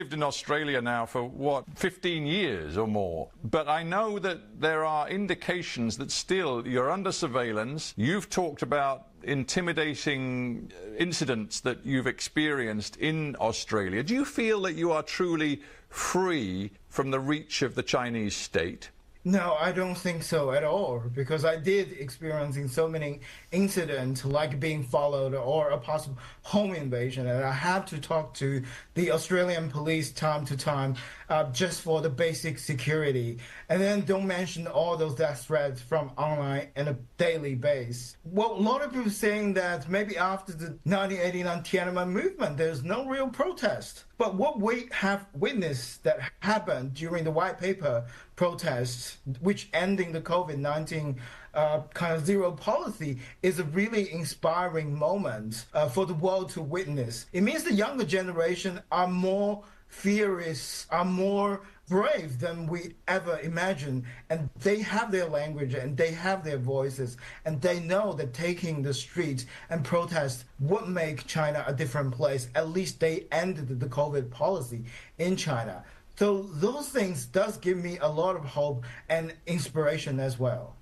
lived in Australia now for 15 years or more, but I know that there are indications that still you're under surveillance. You've talked about intimidating incidents that you've experienced in Australia. Do you feel that you are truly free from the reach of the Chinese state? No, I don't think so at all, because I did experiencing so many incidents like being followed or a possible home invasion, and I have to talk to the Australian police time to time just for the basic security. And then don't mention all those death threats from online on a daily basis. Well, a lot of people saying that maybe after the 1989 Tiananmen movement, there's no real protest. But what we have witnessed that happened during the white paper protests, which ending the COVID-19 kind of zero policy, is a really inspiring moment for the world to witness. It means the younger generation are more furious, are more brave than we ever imagined, and they have their language and they have their voices, and they know that taking the street and protest would make China a different place. At least they ended the COVID policy in China. So those things does give me a lot of hope and inspiration as well.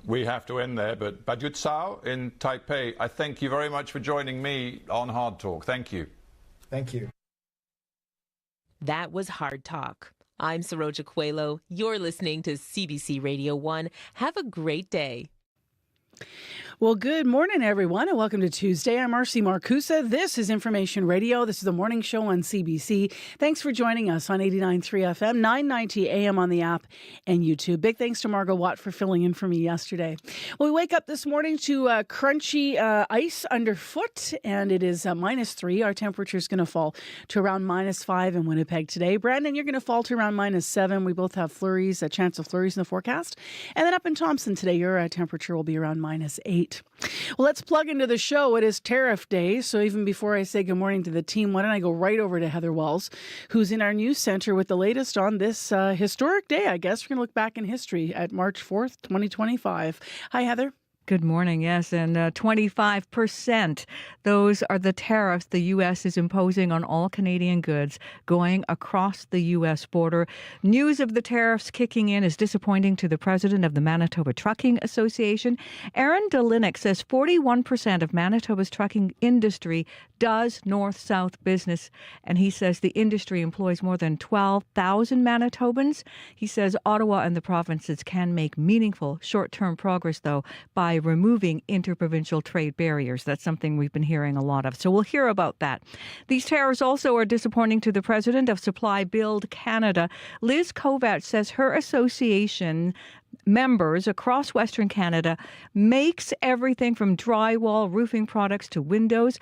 We have to end there, but Bajut Sao in Taipei, I thank you very much for joining me on Hard Talk. Thank you. Thank you. That was Hard Talk. I'm Saroja Coelho. You're listening to CBC Radio 1. Have a great day. Well, good morning, everyone, and welcome to Tuesday. I'm Marcy Marcusa. This is Information Radio. This is the morning show on CBC. Thanks for joining us on 89.3 FM, 990 AM on the app and YouTube. Big thanks to Margot Watt for filling in for me yesterday. Well, we wake up this morning to crunchy ice underfoot, and it is -3. Our temperature is going to fall to around -5 in Winnipeg today. Brandon, you're going to fall to around -7. We both have flurries, a chance of flurries in the forecast. And then up in Thompson today, your temperature will be around -8. Well, let's plug into the show. It is Tariff Day, so even before I say good morning to the team, why don't I go right over to Heather Wells, who's in our news center with the latest on this historic day, I guess. We're going to look back in history at March 4th, 2025. Hi, Heather. Good morning. Yes, and 25%. Those are the tariffs the U.S. is imposing on all Canadian goods going across the U.S. border. News of the tariffs kicking in is disappointing to the president of the Manitoba Trucking Association. Aaron Delinek says 41% of Manitoba's trucking industry does north-south business, and he says the industry employs more than 12,000 Manitobans. He says Ottawa and the provinces can make meaningful short-term progress, though, by removing interprovincial trade barriers. That's something we've been hearing a lot of. So we'll hear about that. These tariffs also are disappointing to the president of Supply Build Canada. Liz Kovacs says her association members across Western Canada makes everything from drywall, roofing products to windows.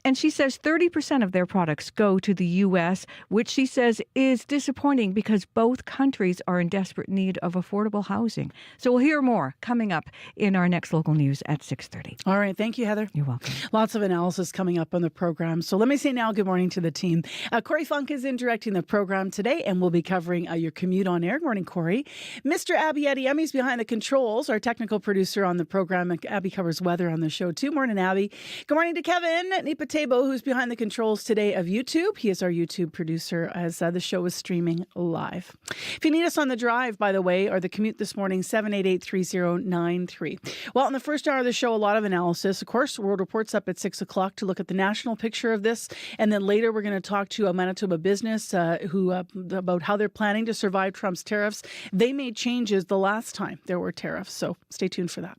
And she says 30% of their products go to the U.S., which she says is disappointing because both countries are in desperate need of affordable housing. So we'll hear more coming up in our next local news at 6:30. All right. Thank you, Heather. You're welcome. Lots of analysis coming up on the program. So let me say now good morning to the team. Corey Funk is in directing the program today, and we'll be covering your commute on air. Good morning, Corey. Mr. Abby Adeyemi's behind the controls, our technical producer on the program. Abby covers weather on the show, too. Morning, Abby. Good morning to Kevin Nipatebo, who's behind the controls today of YouTube. He is our YouTube producer as the show is streaming live. If you need us on the drive, by the way, or the commute this morning, 788-3093. Well, in the first hour of the show, a lot of analysis. Of course, World Report's up at 6 o'clock to look at the national picture of this. And then later, we're going to talk to a Manitoba business about how they're planning to survive Trump's tariffs. They made changes the last time there were tariffs. So stay tuned for that.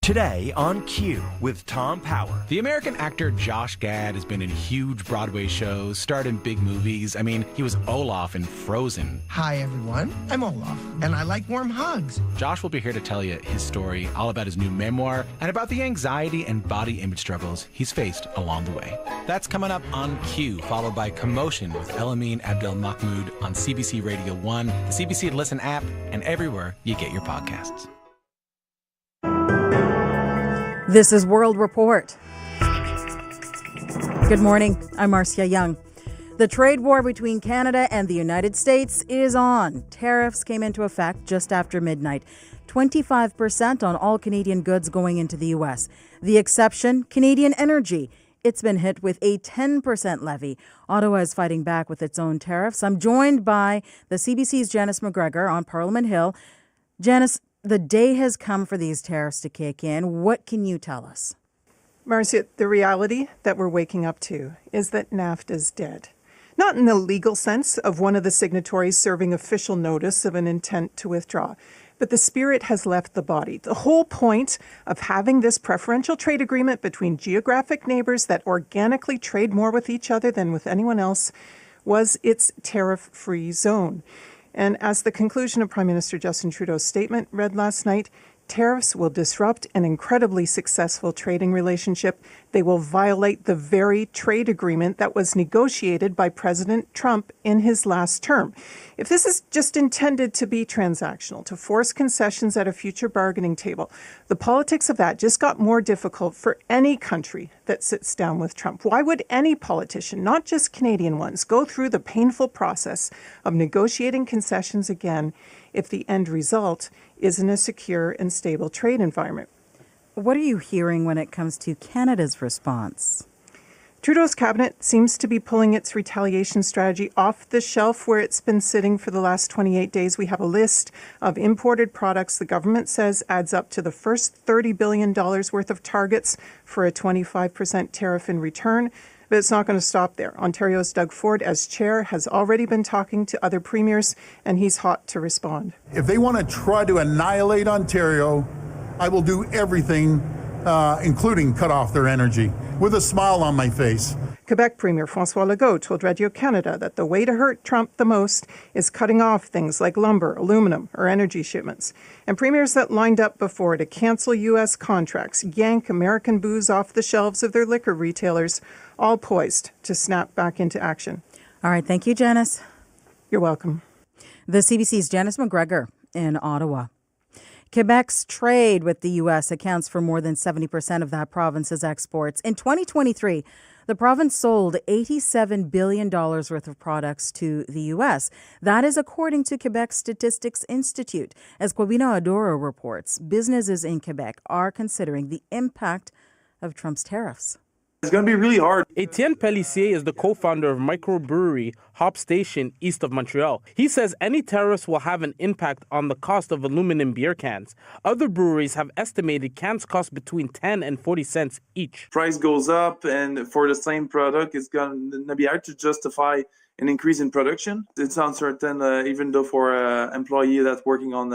Today on Q with Tom Power. The American actor Josh Gad has been in huge Broadway shows, starred in big movies. I mean, he was Olaf in Frozen. Hi, everyone. I'm Olaf, and I like warm hugs. Josh will be here to tell you his story, all about his new memoir, and about the anxiety and body image struggles he's faced along the way. That's coming up on Q, followed by Commotion with Elamine Abdel Mahmoud on CBC Radio 1, the CBC Listen app, and everywhere you get your podcasts. This is World Report. Good morning. I'm Marcia Young. The trade war between Canada and the United States is on. Tariffs came into effect just after midnight. 25% on all Canadian goods going into the U.S. The exception, Canadian energy. It's been hit with a 10% levy. Ottawa is fighting back with its own tariffs. I'm joined by the CBC's Janice McGregor on Parliament Hill. Janice, the day has come for these tariffs to kick in. What can you tell us? Marcia, the reality that we're waking up to is that NAFTA is dead. Not in the legal sense of one of the signatories serving official notice of an intent to withdraw, but the spirit has left the body. The whole point of having this preferential trade agreement between geographic neighbors that organically trade more with each other than with anyone else was its tariff-free zone. And as the conclusion of Prime Minister Justin Trudeau's statement read last night, tariffs will disrupt an incredibly successful trading relationship. They will violate the very trade agreement that was negotiated by President Trump in his last term. If this is just intended to be transactional, to force concessions at a future bargaining table, the politics of that just got more difficult for any country that sits down with Trump. Why would any politician, not just Canadian ones, go through the painful process of negotiating concessions again if the end result isn't a secure and stable trade environment? What are you hearing when it comes to Canada's response? Trudeau's cabinet seems to be pulling its retaliation strategy off the shelf where it's been sitting for the last 28 days. We have a list of imported products the government says adds up to the first $30 billion worth of targets for a 25% tariff in return. But it's not going to stop there. Ontario's Doug Ford, as chair, has already been talking to other premiers, and he's hot to respond. If they want to try to annihilate Ontario, I will do everything, including cut off their energy, with a smile on my face. Quebec Premier François Legault told Radio-Canada that the way to hurt Trump the most is cutting off things like lumber, aluminum, or energy shipments. And premiers that lined up before to cancel U.S. contracts, yank American booze off the shelves of their liquor retailers, all poised to snap back into action. All right. Thank you, Janice. You're welcome. The CBC's Janice McGregor in Ottawa. Quebec's trade with the U.S. accounts for more than 70% of that province's exports. In 2023, the province sold $87 billion worth of products to the U.S. That is according to Quebec Statistics Institute. As Kwabina Adoro reports, businesses in Quebec are considering the impact of Trump's tariffs. It's going to be really hard. Etienne Pellissier is the co-founder of microbrewery Hop Station east of Montreal. He says any tariffs will have an impact on the cost of aluminum beer cans. Other breweries have estimated cans cost between 10 and 40 cents each. Price goes up, and for the same product, it's going to be hard to justify an increase in production. It's uncertain, even though for an employee that's working in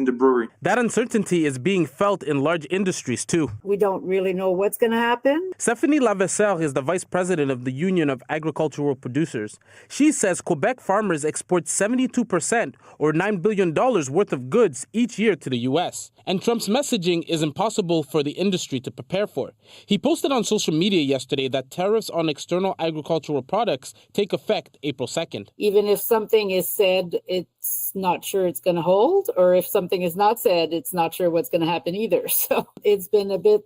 the brewery. That uncertainty is being felt in large industries too. We don't really know what's going to happen. Stephanie Lavesseur is the vice president of the Union of Agricultural Producers. She says Quebec farmers export 72% or $9 billion worth of goods each year to the U.S. And Trump's messaging is impossible for the industry to prepare for. He posted on social media yesterday that tariffs on external agricultural products take effect April 2nd. Even if something is said, it's not sure it's going to hold, or if something is not said, it's not sure what's going to happen either. So it's been a bit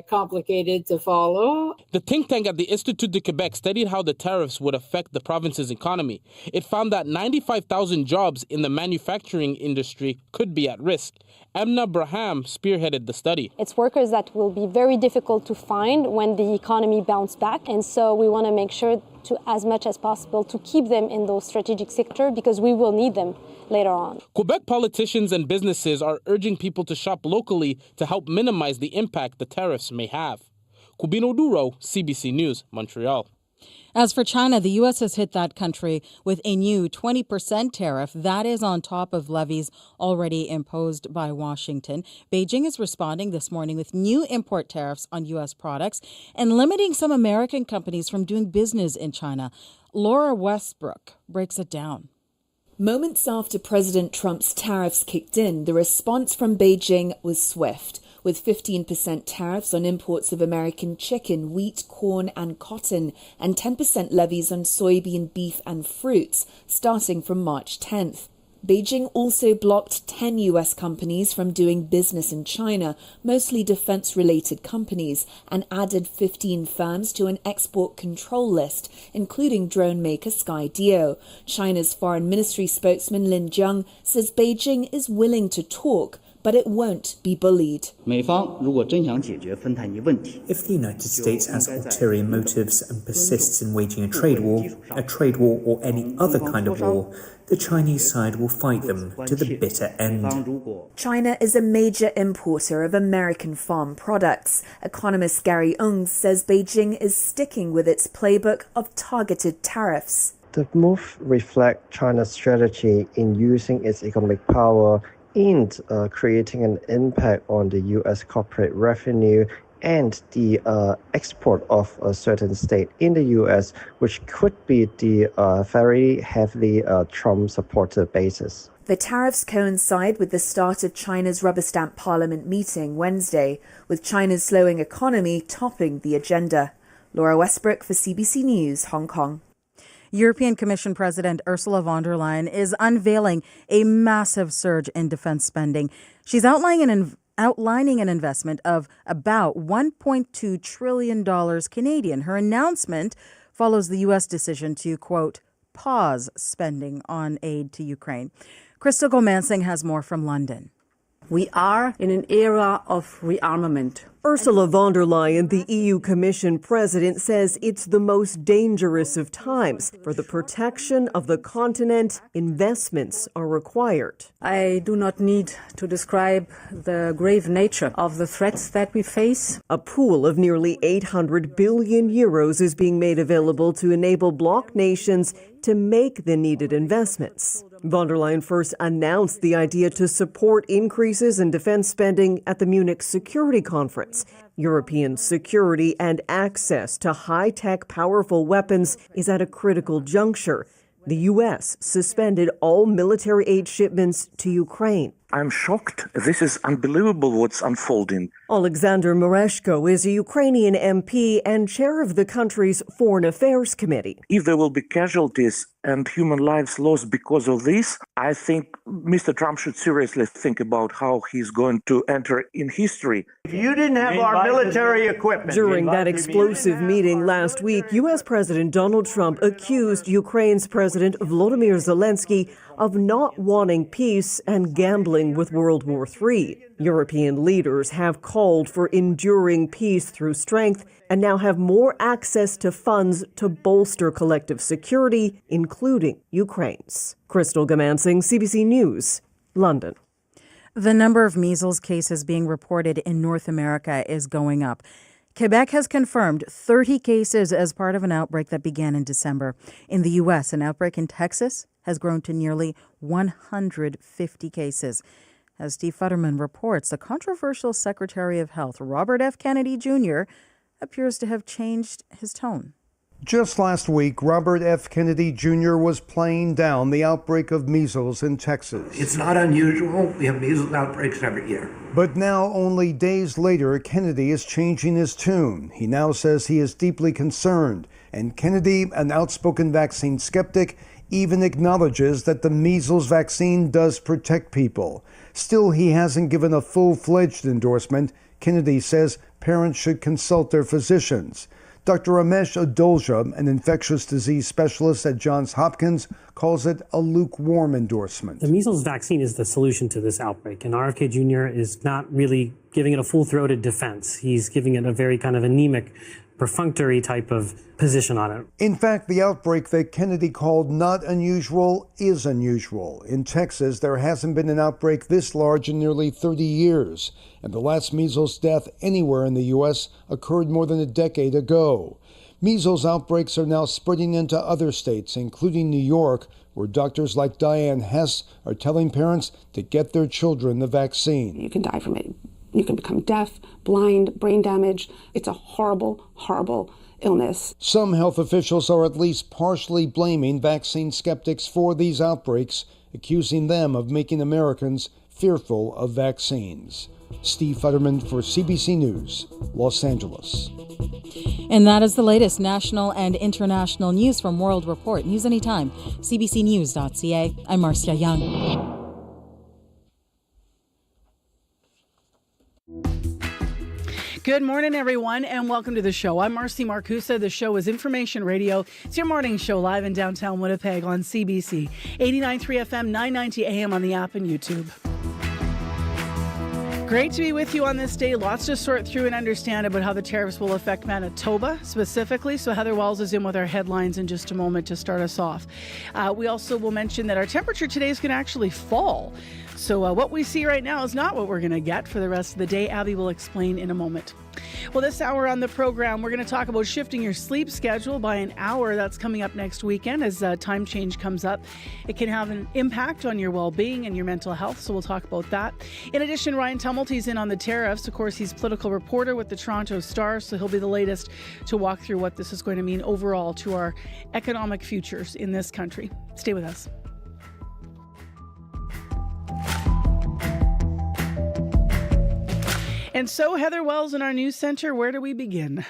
complicated to follow. The think tank at the Institut de Quebec studied how the tariffs would affect the province's economy. It found that 95,000 jobs in the manufacturing industry could be at risk. Emna Braham spearheaded the study. It's workers that will be very difficult to find when the economy bounces back. And so we want to make sure to, as much as possible, to keep them in those strategic sectors because we will need them later on. Quebec politicians and businesses are urging people to shop locally to help minimize the impact the tariffs may have. Kubino Duro, CBC News, Montreal. As for China, the U.S. has hit that country with a new 20% tariff. That is on top of levies already imposed by Washington. Beijing is responding this morning with new import tariffs on U.S. products and limiting some American companies from doing business in China. Laura Westbrook breaks it down. Moments after President Trump's tariffs kicked in, the response from Beijing was swift, with 15% tariffs on imports of American chicken, wheat, corn and cotton, and 10% levies on soybean, beef and fruits, starting from March 10th. Beijing also blocked 10 U.S. companies from doing business in China, mostly defense-related companies, and added 15 firms to an export control list, including drone maker Skydio. China's foreign ministry spokesman Lin Jiang says Beijing is willing to talk, but it won't be bullied. If the United States has ulterior motives and persists in waging a trade war or any other kind of war, the Chinese side will fight them to the bitter end. China is a major importer of American farm products. Economist Gary Ung says Beijing is sticking with its playbook of targeted tariffs. The move reflects China's strategy in using its economic power in creating an impact on the U.S. corporate revenue and the export of a certain state in the U.S., which could be the very heavily Trump-supported basis. The tariffs coincide with the start of China's rubber stamp parliament meeting Wednesday, with China's slowing economy topping the agenda. Laura Westbrook for CBC News, Hong Kong. European Commission President Ursula von der Leyen is unveiling a massive surge in defense spending. She's outlining an investment of about $1.2 trillion Canadian. Her announcement follows the U.S. decision to, quote, pause spending on aid to Ukraine. Crystal Gomansing has more from London. We are in an era of rearmament. Ursula von der Leyen, the EU Commission president, says it's the most dangerous of times. For the protection of the continent, investments are required. I do not need to describe the grave nature of the threats that we face. A pool of nearly 800 billion euros is being made available to enable bloc nations to make the needed investments. Von der Leyen first announced the idea to support increases in defense spending at the Munich Security Conference. European security and access to high-tech, powerful weapons is at a critical juncture. The U.S. suspended all military aid shipments to Ukraine. I'm shocked. This is unbelievable what's unfolding. Alexander Mereshko is a Ukrainian MP and chair of the country's Foreign Affairs Committee. If there will be casualties and human lives lost because of this, I think Mr. Trump should seriously think about how he's going to enter in history. If you didn't have our military equipment. During that explosive meeting last week, U.S. President Donald Trump accused Ukraine's President Volodymyr Zelensky of not wanting peace and gambling with World War III. European leaders have called for enduring peace through strength and now have more access to funds to bolster collective security, including Ukraine's. Crystal Gomansing, CBC News, London. The number of measles cases being reported in North America is going up. Quebec has confirmed 30 cases as part of an outbreak that began in December. In the U.S., an outbreak in Texas has grown to nearly 150 cases. As Steve Futterman reports, the controversial Secretary of Health, Robert F. Kennedy Jr., appears to have changed his tone. Just last week, Robert F. Kennedy Jr. was playing down the outbreak of measles in Texas. It's not unusual. We have measles outbreaks every year. But now, only days later, Kennedy is changing his tune. He now says he is deeply concerned. And Kennedy, an outspoken vaccine skeptic, even acknowledges that the measles vaccine does protect people. Still, he hasn't given a full-fledged endorsement. Kennedy says parents should consult their physicians. Dr. Ramesh Adolja, an infectious disease specialist at Johns Hopkins, calls it a lukewarm endorsement. The measles vaccine is the solution to this outbreak, and RFK Jr. is not really giving it a full-throated defense. He's giving it a very kind of anemic, perfunctory type of position on it. In fact, the outbreak that Kennedy called not unusual is unusual. In Texas, there hasn't been an outbreak this large in nearly 30 years, and the last measles death anywhere in the U.S. occurred more than a decade ago. Measles outbreaks are now spreading into other states, including New York, where doctors like Diane Hess are telling parents to get their children the vaccine. You can die from it. You can become deaf, blind, brain damage. It's a horrible, horrible illness. Some health officials are at least partially blaming vaccine skeptics for these outbreaks, accusing them of making Americans fearful of vaccines. Steve Futterman for CBC News, Los Angeles. And that is the latest national and international news from World Report. News anytime, cbcnews.ca. I'm Marcia Young. Good morning, everyone, and welcome to the show. I'm Marcy Marcusa. The show is Information Radio. It's your morning show live in downtown Winnipeg on CBC. 89.3 FM, 990 AM on the app and YouTube. Great to be with you on this day. Lots to sort through and understand about how the tariffs will affect Manitoba specifically. So Heather Wells is in with our headlines in just a moment to start us off. We also will mention that our temperature today is going to actually fall. So what we see right now is not what we're going to get for the rest of the day. Abby will explain in a moment. Well, this hour on the program, we're going to talk about shifting your sleep schedule by an hour. That's coming up next weekend as time change comes up. It can have an impact on your well-being and your mental health, so we'll talk about that. In addition, Ryan Tumulty's in on the tariffs. Of course, he's political reporter with the Toronto Star, so he'll be the latest to walk through what this is going to mean overall to our economic futures in this country. Stay with us. And so, Heather Wells in our news center, where do we begin?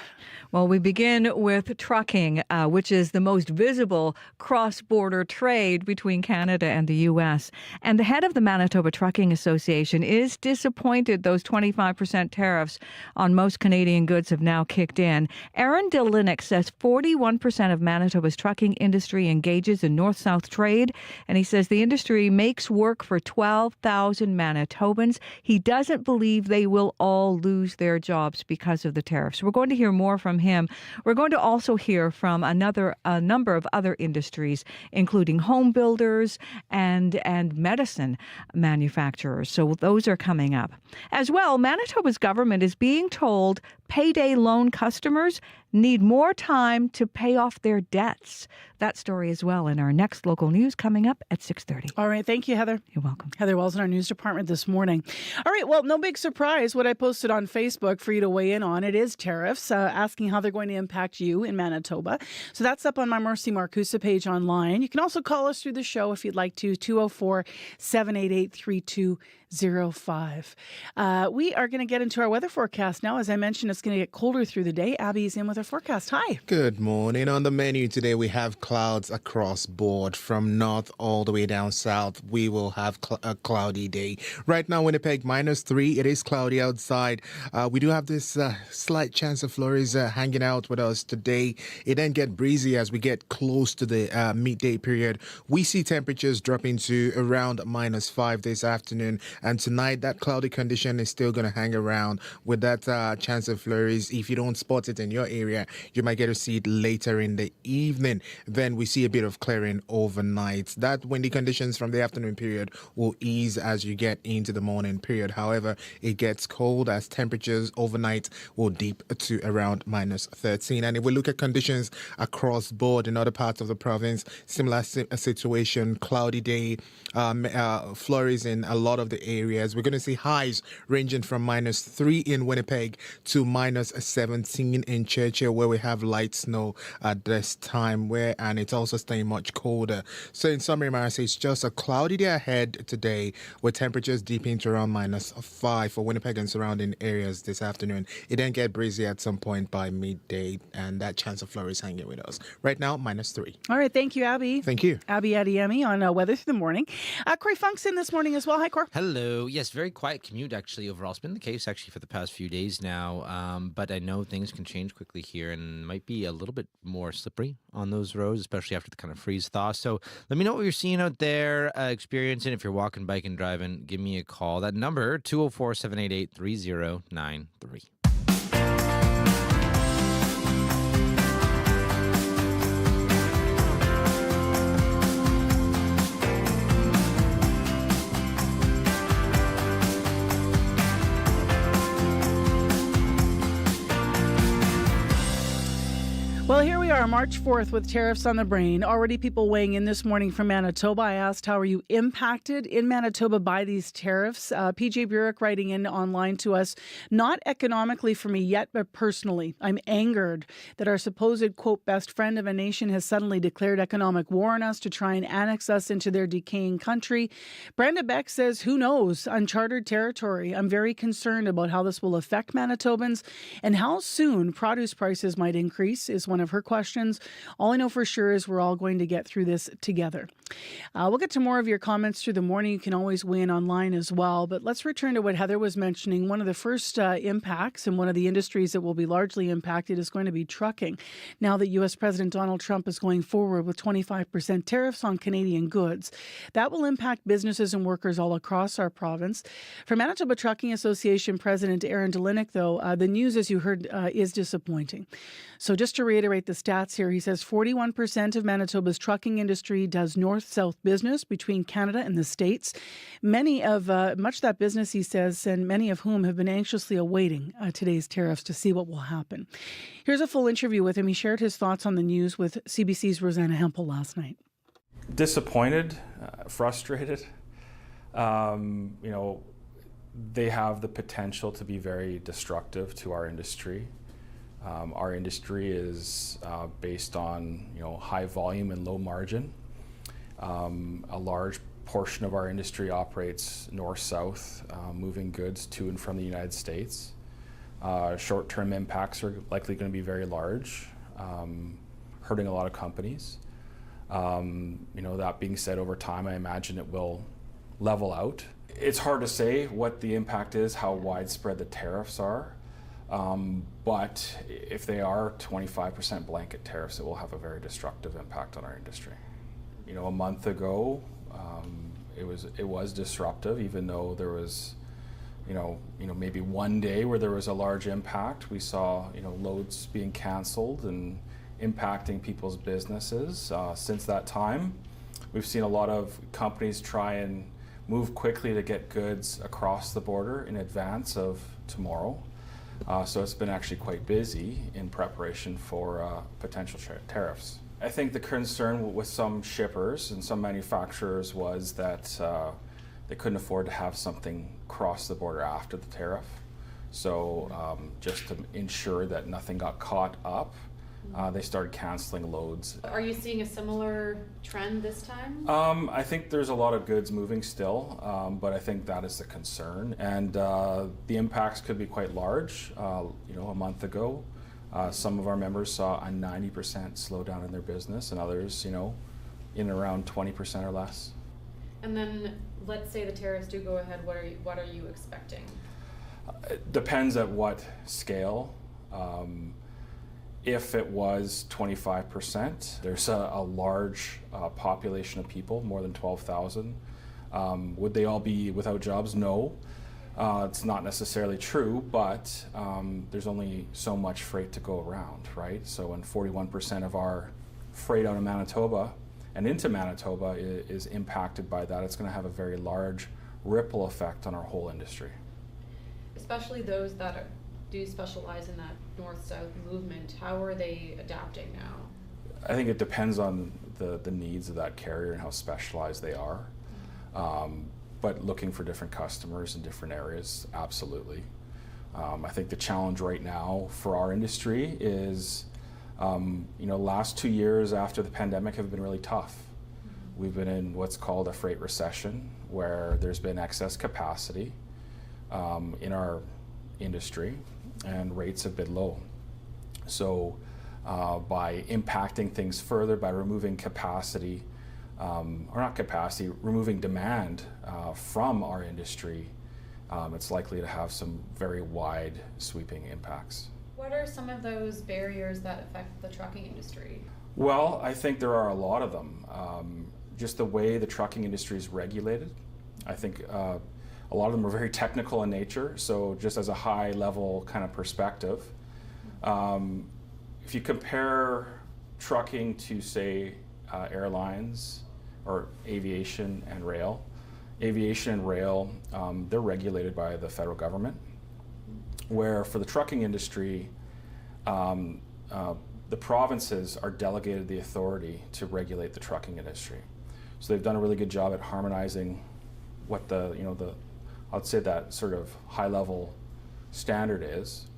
Well, we begin with trucking, which is the most visible cross-border trade between Canada and the U.S. And the head of the Manitoba Trucking Association is disappointed those 25% tariffs on most Canadian goods have now kicked in. Aaron Delinick says 41% of Manitoba's trucking industry engages in north-south trade, and he says the industry makes work for 12,000 Manitobans. He doesn't believe they will all lose their jobs because of the tariffs. We're going to hear more from him. We're going to also hear from a number of other industries, including home builders and medicine manufacturers. So those are coming up. As well, Manitoba's government is being told payday loan customers need more time to pay off their debts. That story as well in our next local news coming up at 6:30. All right. Thank you, Heather. You're welcome. Heather Wells in our news department this morning. All right. Well, no big surprise what I posted on Facebook for you to weigh in on. It is tariffs, asking how they're going to impact you in Manitoba. So that's up on my Marcy Marcusa page online. You can also call us through the show if you'd like to, 204-788-3205. We are going to get into our weather forecast now. As I mentioned, it's going to get colder through the day. Abby's in with our forecast. Hi. Good morning. On the menu today, we have clouds across board from north all the way down south. We will have a cloudy day. Right now, Winnipeg, -3. It is cloudy outside. We do have this slight chance of flurries hanging out with us today. It then get breezy as we get close to the midday period. We see temperatures dropping to around -5 this afternoon. And tonight, that cloudy condition is still going to hang around with that chance of flurries. If you don't spot it in your area, you might get to see it later in the evening. Then we see a bit of clearing overnight. That windy conditions from the afternoon period will ease as you get into the morning period. However, it gets cold as temperatures overnight will dip to around -13. And if we look at conditions across board in other parts of the province, similar situation, cloudy day, flurries in a lot of the areas. We're going to see highs ranging from -3 in Winnipeg to -17 in Churchill, where we have light snow at this time, and it's also staying much colder. So in summary, Marcy, it's just a cloudy day ahead today with temperatures dipping to around -5 for Winnipeg and surrounding areas this afternoon. It then get breezy at some point by midday, and that chance of flurries hanging with us. Right now, -3. All right. Thank you, Abby. Thank you. Abby Adiemi on weather through the morning. Corey Funk's in this morning as well. Hi, Corey. Hello. Yes, very quiet commute actually overall. It's been the case actually for the past few days now, but I know things can change quickly here and might be a little bit more slippery on those roads, especially after the kind of freeze thaw. So let me know what you're seeing out there, experiencing. If you're walking, biking, driving, give me a call. That number, 204-788-3093. Well, here we are, March 4th, with tariffs on the brain. Already people weighing in this morning from Manitoba. I asked, how are you impacted in Manitoba by these tariffs? PJ Burek writing in online to us, not economically for me yet, but personally. I'm angered that our supposed, quote, best friend of a nation has suddenly declared economic war on us to try and annex us into their decaying country. Brenda Beck says, who knows? Uncharted territory. I'm very concerned about how this will affect Manitobans and how soon produce prices might increase is one of her questions. questions. All I know for sure is we're all going to get through this together. We'll get to more of your comments through the morning. You can always weigh in online as well. But let's return to what Heather was mentioning. One of the first impacts and one of the industries that will be largely impacted is going to be trucking. Now that U.S. President Donald Trump is going forward with 25% tariffs on Canadian goods, that will impact businesses and workers all across our province. For Manitoba Trucking Association President Aaron Delinick, though, the news, as you heard, is disappointing. So just to reiterate the stats here, he says 41% of Manitoba's trucking industry does north-south business between Canada and the States. Much of that business, he says, and many of whom have been anxiously awaiting today's tariffs to see what will happen. Here's a full interview with him. He shared his thoughts on the news with CBC's Rosanna Hempel last night. Disappointed, frustrated. They have the potential to be very destructive to our industry. Our industry is based on high volume and low margin. A large portion of our industry operates north-south, moving goods to and from the United States. Short-term impacts are likely going to be very large, hurting a lot of companies. That being said, over time, I imagine it will level out. It's hard to say what the impact is, how widespread the tariffs are. But if they are 25% blanket tariffs, it will have a very destructive impact on our industry. A month ago, it was disruptive, even though there was, maybe one day where there was a large impact. We saw, loads being canceled and impacting people's businesses. Since that time, we've seen a lot of companies try and move quickly to get goods across the border in advance of tomorrow. So it's been actually quite busy in preparation for potential tariffs. I think the concern with some shippers and some manufacturers was that they couldn't afford to have something cross the border after the tariff. So just to ensure that nothing got caught up, they started canceling loads. Are you seeing a similar trend this time? I think there's a lot of goods moving still, but I think that is the concern. And the impacts could be quite large. A month ago, some of our members saw a 90% slowdown in their business, and others, in around 20% or less. And then let's say the tariffs do go ahead, what are you expecting? It depends at what scale. If it was 25%, there's a large population of people, more than 12,000. Would they all be without jobs? No. It's not necessarily true, but there's only so much freight to go around, right? So when 41% of our freight out of Manitoba and into Manitoba is impacted by that, it's going to have a very large ripple effect on our whole industry. Especially those that do specialize in that north-south movement, how are they adapting now? I think it depends on the needs of that carrier and how specialized they are. But looking for different customers in different areas, absolutely. I think the challenge right now for our industry is, last 2 years after the pandemic have been really tough. We've been in what's called a freight recession, where there's been excess capacity in our industry, and rates have been low. So by impacting things further, by removing capacity, removing demand from our industry, it's likely to have some very wide sweeping impacts. What are some of those barriers that affect the trucking industry? Well, I think there are a lot of them. Just the way the trucking industry is regulated, I think a lot of them are very technical in nature, so just as a high level kind of perspective, if you compare trucking to, say, airlines or aviation and rail, they're regulated by the federal government, where for the trucking industry, the provinces are delegated the authority to regulate the trucking industry. So they've done a really good job at harmonizing what I'd say that sort of high-level standard is,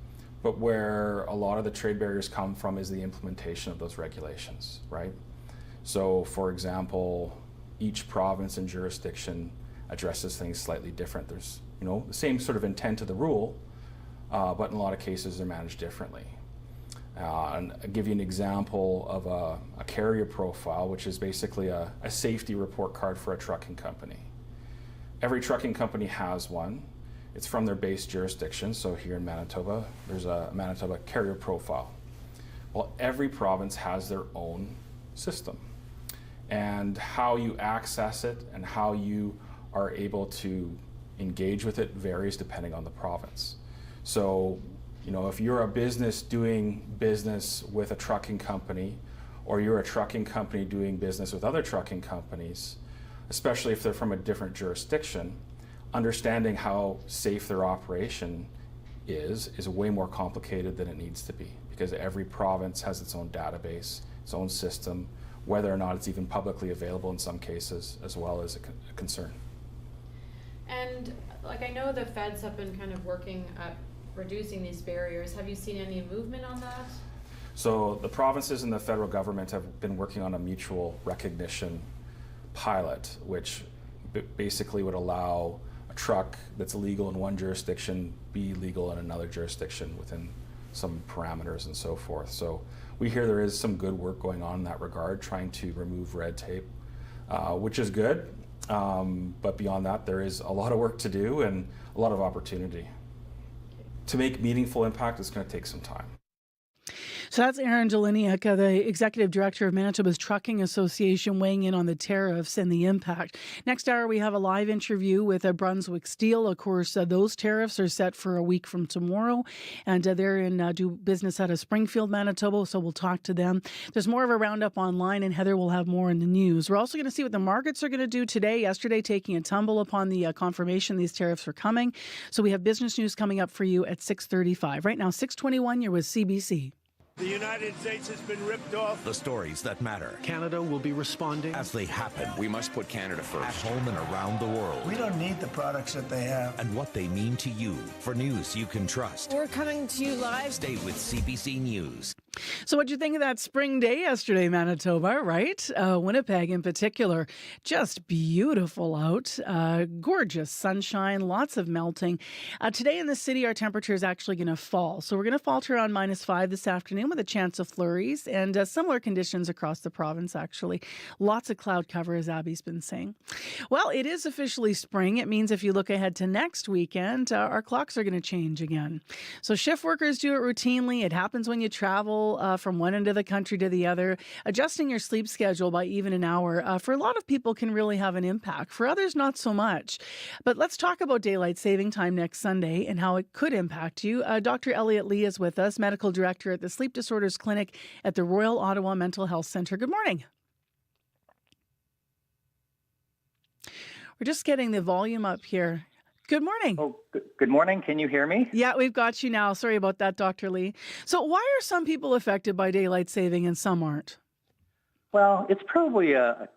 but where a lot of the trade barriers come from is the implementation of those regulations, right? So, for example, each province and jurisdiction addresses things slightly different. There's, the same sort of intent of the rule, but in a lot of cases they're managed differently. And I'll give you an example of a carrier profile, which is basically a safety report card for a trucking company. Every trucking company has one. It's from their base jurisdiction. So here in Manitoba, there's a Manitoba carrier profile. Well, every province has their own system. And how you access it and how you are able to engage with it varies depending on the province. So, if you're a business doing business with a trucking company, or you're a trucking company doing business with other trucking companies, especially if they're from a different jurisdiction, understanding how safe their operation is way more complicated than it needs to be, because every province has its own database, its own system, whether or not it's even publicly available in some cases, as well as a concern. And I know the feds have been kind of working at reducing these barriers. Have you seen any movement on that? So the provinces and the federal government have been working on a mutual recognition pilot, which basically would allow a truck that's illegal in one jurisdiction be legal in another jurisdiction within some parameters and so forth. So we hear there is some good work going on in that regard, trying to remove red tape, which is good. But beyond that, there is a lot of work to do and a lot of opportunity. To make meaningful impact, it's going to take some time. So that's Aaron Jeleniuk, the Executive Director of Manitoba's Trucking Association, weighing in on the tariffs and the impact. Next hour, we have a live interview with Brunswick Steel. Of course, those tariffs are set for a week from tomorrow, and they're do business out of Springfield, Manitoba, so we'll talk to them. There's more of a roundup online, and Heather will have more in the news. We're also going to see what the markets are going to do today. Yesterday, taking a tumble upon the confirmation these tariffs are coming. So we have business news coming up for you at 6:35. Right now, 6:21, you're with CBC. The United States has been ripped off. The stories that matter. Canada will be responding as they happen. We must put Canada first. At home and around the world. We don't need the products that they have. And what they mean to you. For news you can trust. We're coming to you live. Stay with CBC News. So what'd you think of that spring day yesterday, Manitoba, right? Winnipeg in particular, just beautiful out. Gorgeous sunshine, lots of melting. Today in the city, our temperature is actually going to fall. So we're going to falter around -5 this afternoon with a chance of flurries and similar conditions across the province, actually. Lots of cloud cover, as Abby's been saying. Well, it is officially spring. It means if you look ahead to next weekend, our clocks are going to change again. So shift workers do it routinely. It happens when you travel from one end of the country to the other. Adjusting your sleep schedule by even an hour for a lot of people can really have an impact. For others, not so much. But let's talk about daylight saving time next Sunday and how it could impact you. Dr. Elliot Lee is with us, medical director at the Sleep Disorders Clinic at the Royal Ottawa Mental Health Centre. Good morning. We're just getting the volume up here. Good morning. Oh, good morning. Can you hear me? Yeah, we've got you now. Sorry about that, Dr. Lee. So why are some people affected by daylight saving and some aren't? Well, it's probably a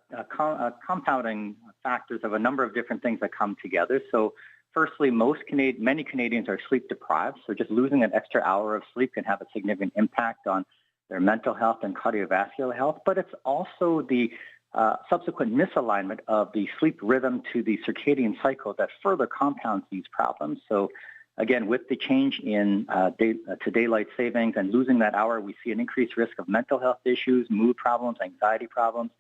compounding factors of a number of different things that come together. So firstly, many Canadians are sleep deprived. So just losing an extra hour of sleep can have a significant impact on their mental health and cardiovascular health. But it's also the subsequent misalignment of the sleep rhythm to the circadian cycle that further compounds these problems. So again, with the change in to daylight savings and losing that hour, we see an increased risk of mental health issues, mood problems, anxiety problems,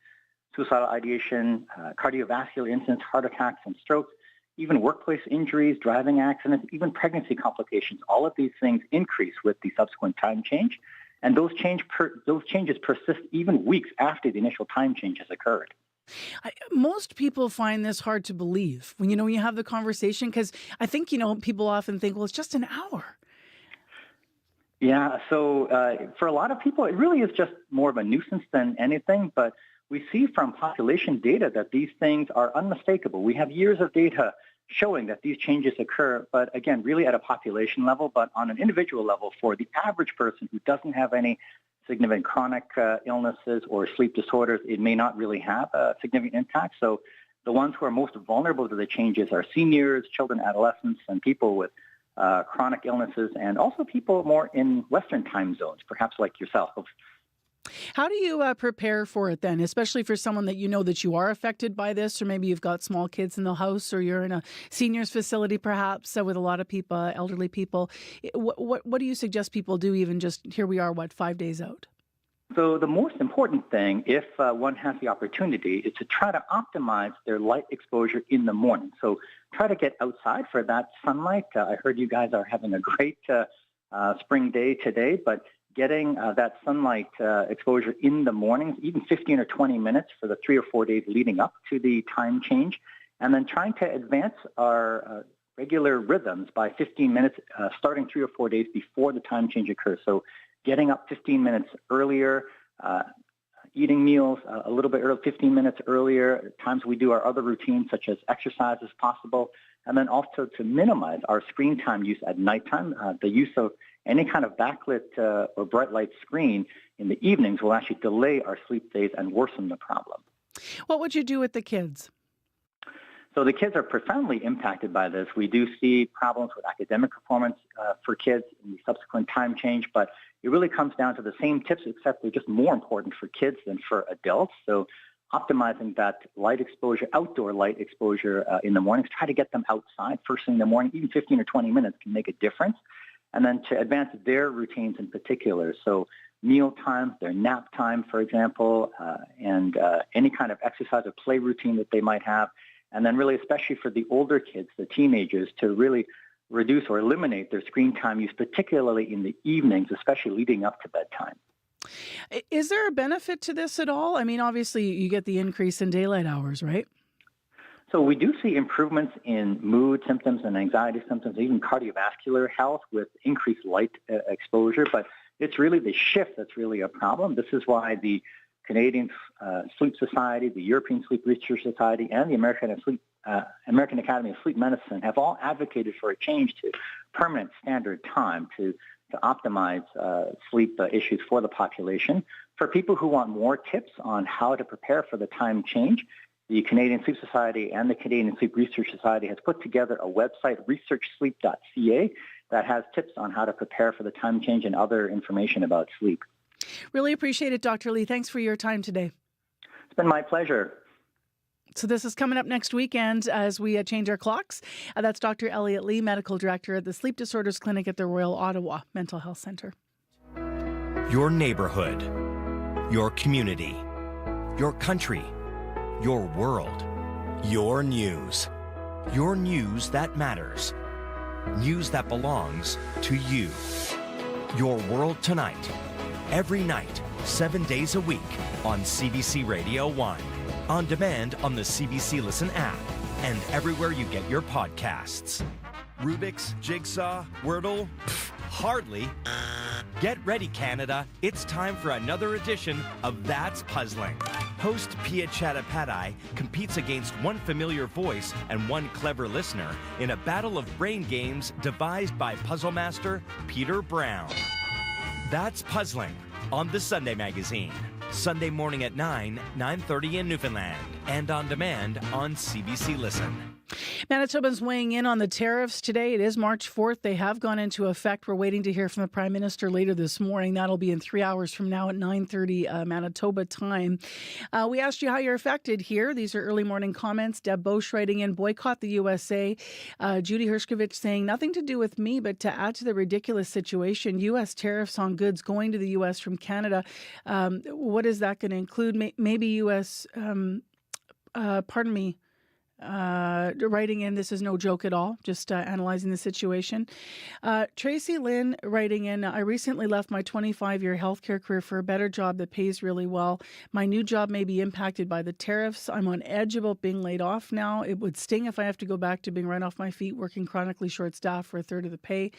suicidal ideation, cardiovascular incidents, heart attacks and strokes, even workplace injuries, driving accidents, even pregnancy complications. All of these things increase with the subsequent time change. And those changes persist even weeks after the initial time change has occurred. Most people find this hard to believe when you have the conversation, because I think people often think, well, it's just an hour. Yeah, so for a lot of people, it really is just more of a nuisance than anything. But we see from population data that these things are unmistakable. We have years of data showing that these changes occur, but again, really at a population level, but on an individual level for the average person who doesn't have any significant chronic illnesses or sleep disorders, it may not really have a significant impact. So the ones who are most vulnerable to the changes are seniors, children, adolescents, and people with chronic illnesses, and also people more in Western time zones, perhaps like yourself. How do you prepare for it then, especially for someone that you know that you are affected by this, or maybe you've got small kids in the house, or you're in a seniors facility perhaps with a lot of people, elderly people. What do you suggest people do, even just here we are, 5 days out? So the most important thing, if one has the opportunity, is to try to optimize their light exposure in the morning. So try to get outside for that sunlight. I heard you guys are having a great spring day today, but getting that sunlight exposure in the mornings, even 15 or 20 minutes for the 3 or 4 days leading up to the time change, and then trying to advance our regular rhythms by 15 minutes, starting 3 or 4 days before the time change occurs. So getting up 15 minutes earlier, eating meals a little bit early, 15 minutes earlier, times we do our other routines such as exercise as possible, and then also to minimize our screen time use at nighttime. The use of any kind of backlit or bright light screen in the evenings will actually delay our sleep phase and worsen the problem. What would you do with the kids? So the kids are profoundly impacted by this. We do see problems with academic performance for kids in the subsequent time change, but it really comes down to the same tips, except they're just more important for kids than for adults. So optimizing that light exposure, outdoor light exposure in the mornings, try to get them outside first thing in the morning, even 15 or 20 minutes can make a difference. And then to advance their routines in particular. So meal times, their nap time, for example, and any kind of exercise or play routine that they might have. And then really, especially for the older kids, the teenagers, to really reduce or eliminate their screen time use, particularly in the evenings, especially leading up to bedtime. Is there a benefit to this at all? I mean, obviously, you get the increase in daylight hours, right? So we do see improvements in mood symptoms and anxiety symptoms, even cardiovascular health with increased light exposure. But it's really the shift that's really a problem. This is why the Canadian Sleep Society, the European Sleep Research Society, and the American Academy of Sleep Medicine have all advocated for a change to permanent standard time to optimize sleep issues for the population. For people who want more tips on how to prepare for the time change, the Canadian Sleep Society and the Canadian Sleep Research Society has put together a website, researchsleep.ca, that has tips on how to prepare for the time change and other information about sleep. Really appreciate it, Dr. Lee. Thanks for your time today. It's been my pleasure. So this is coming up next weekend as we change our clocks. That's Dr. Elliot Lee, Medical Director at the Sleep Disorders Clinic at the Royal Ottawa Mental Health Centre. Your neighborhood, your community, your country, your world, your news that matters, news that belongs to you. Your World Tonight, every night, 7 days a week on CBC Radio 1, on demand on the CBC Listen app, and everywhere you get your podcasts. Rubik's, Jigsaw, Wordle? Hardly. Get ready, Canada. It's time for another edition of That's Puzzling. Host Pia Chattopadhyay competes against one familiar voice and one clever listener in a battle of brain games devised by puzzle master Peter Brown. That's Puzzling on the Sunday Magazine. Sunday morning at 9:30 in Newfoundland, and on demand on CBC Listen. Manitobans weighing in on the tariffs today. It is March 4th. They have gone into effect. We're waiting to hear from the Prime Minister later this morning. That'll be in 3 hours from now at 9:30 Manitoba time. We asked you how you're affected here. These are early morning comments. Deb Bosch writing in, boycott the USA. Judy Hershkovich saying, nothing to do with me, but to add to the ridiculous situation, U.S. tariffs on goods going to the U.S. from Canada. What is that going to include? Maybe U.S., writing in, this is no joke at all, just analyzing the situation. Tracy Lynn writing in, I recently left my 25-year healthcare career for a better job that pays really well. My new job may be impacted by the tariffs. I'm on edge about being laid off now. It would sting if I have to go back to being right off my feet, working chronically short staffed for a third of the pay.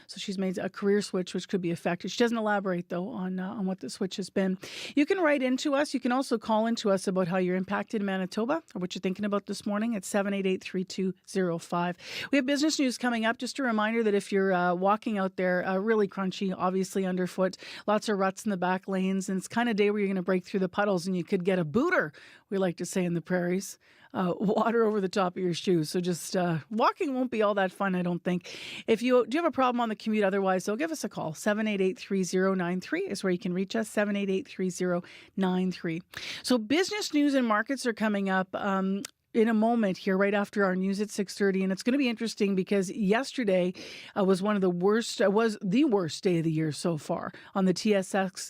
So she's made a career switch, which could be affected. She doesn't elaborate, though, on what the switch has been. You can write into us. You can also call into us about how you're impacted in Manitoba or what you're thinking about this morning at 788-3205. We have business news coming up. Just a reminder that if you're walking out there, really crunchy, obviously underfoot, lots of ruts in the back lanes, and it's kind of day where you're going to break through the puddles and you could get a booter, we like to say in the prairies. water over the top of your shoes. So just walking won't be all that fun, I don't think. If you do have a problem on the commute otherwise, though, give us a call. 788-3093 is where you can reach us, 788-3093. So business news and markets are coming up in a moment here, right after our news at 6:30, and it's going to be interesting because yesterday was the worst day of the year so far on the TSX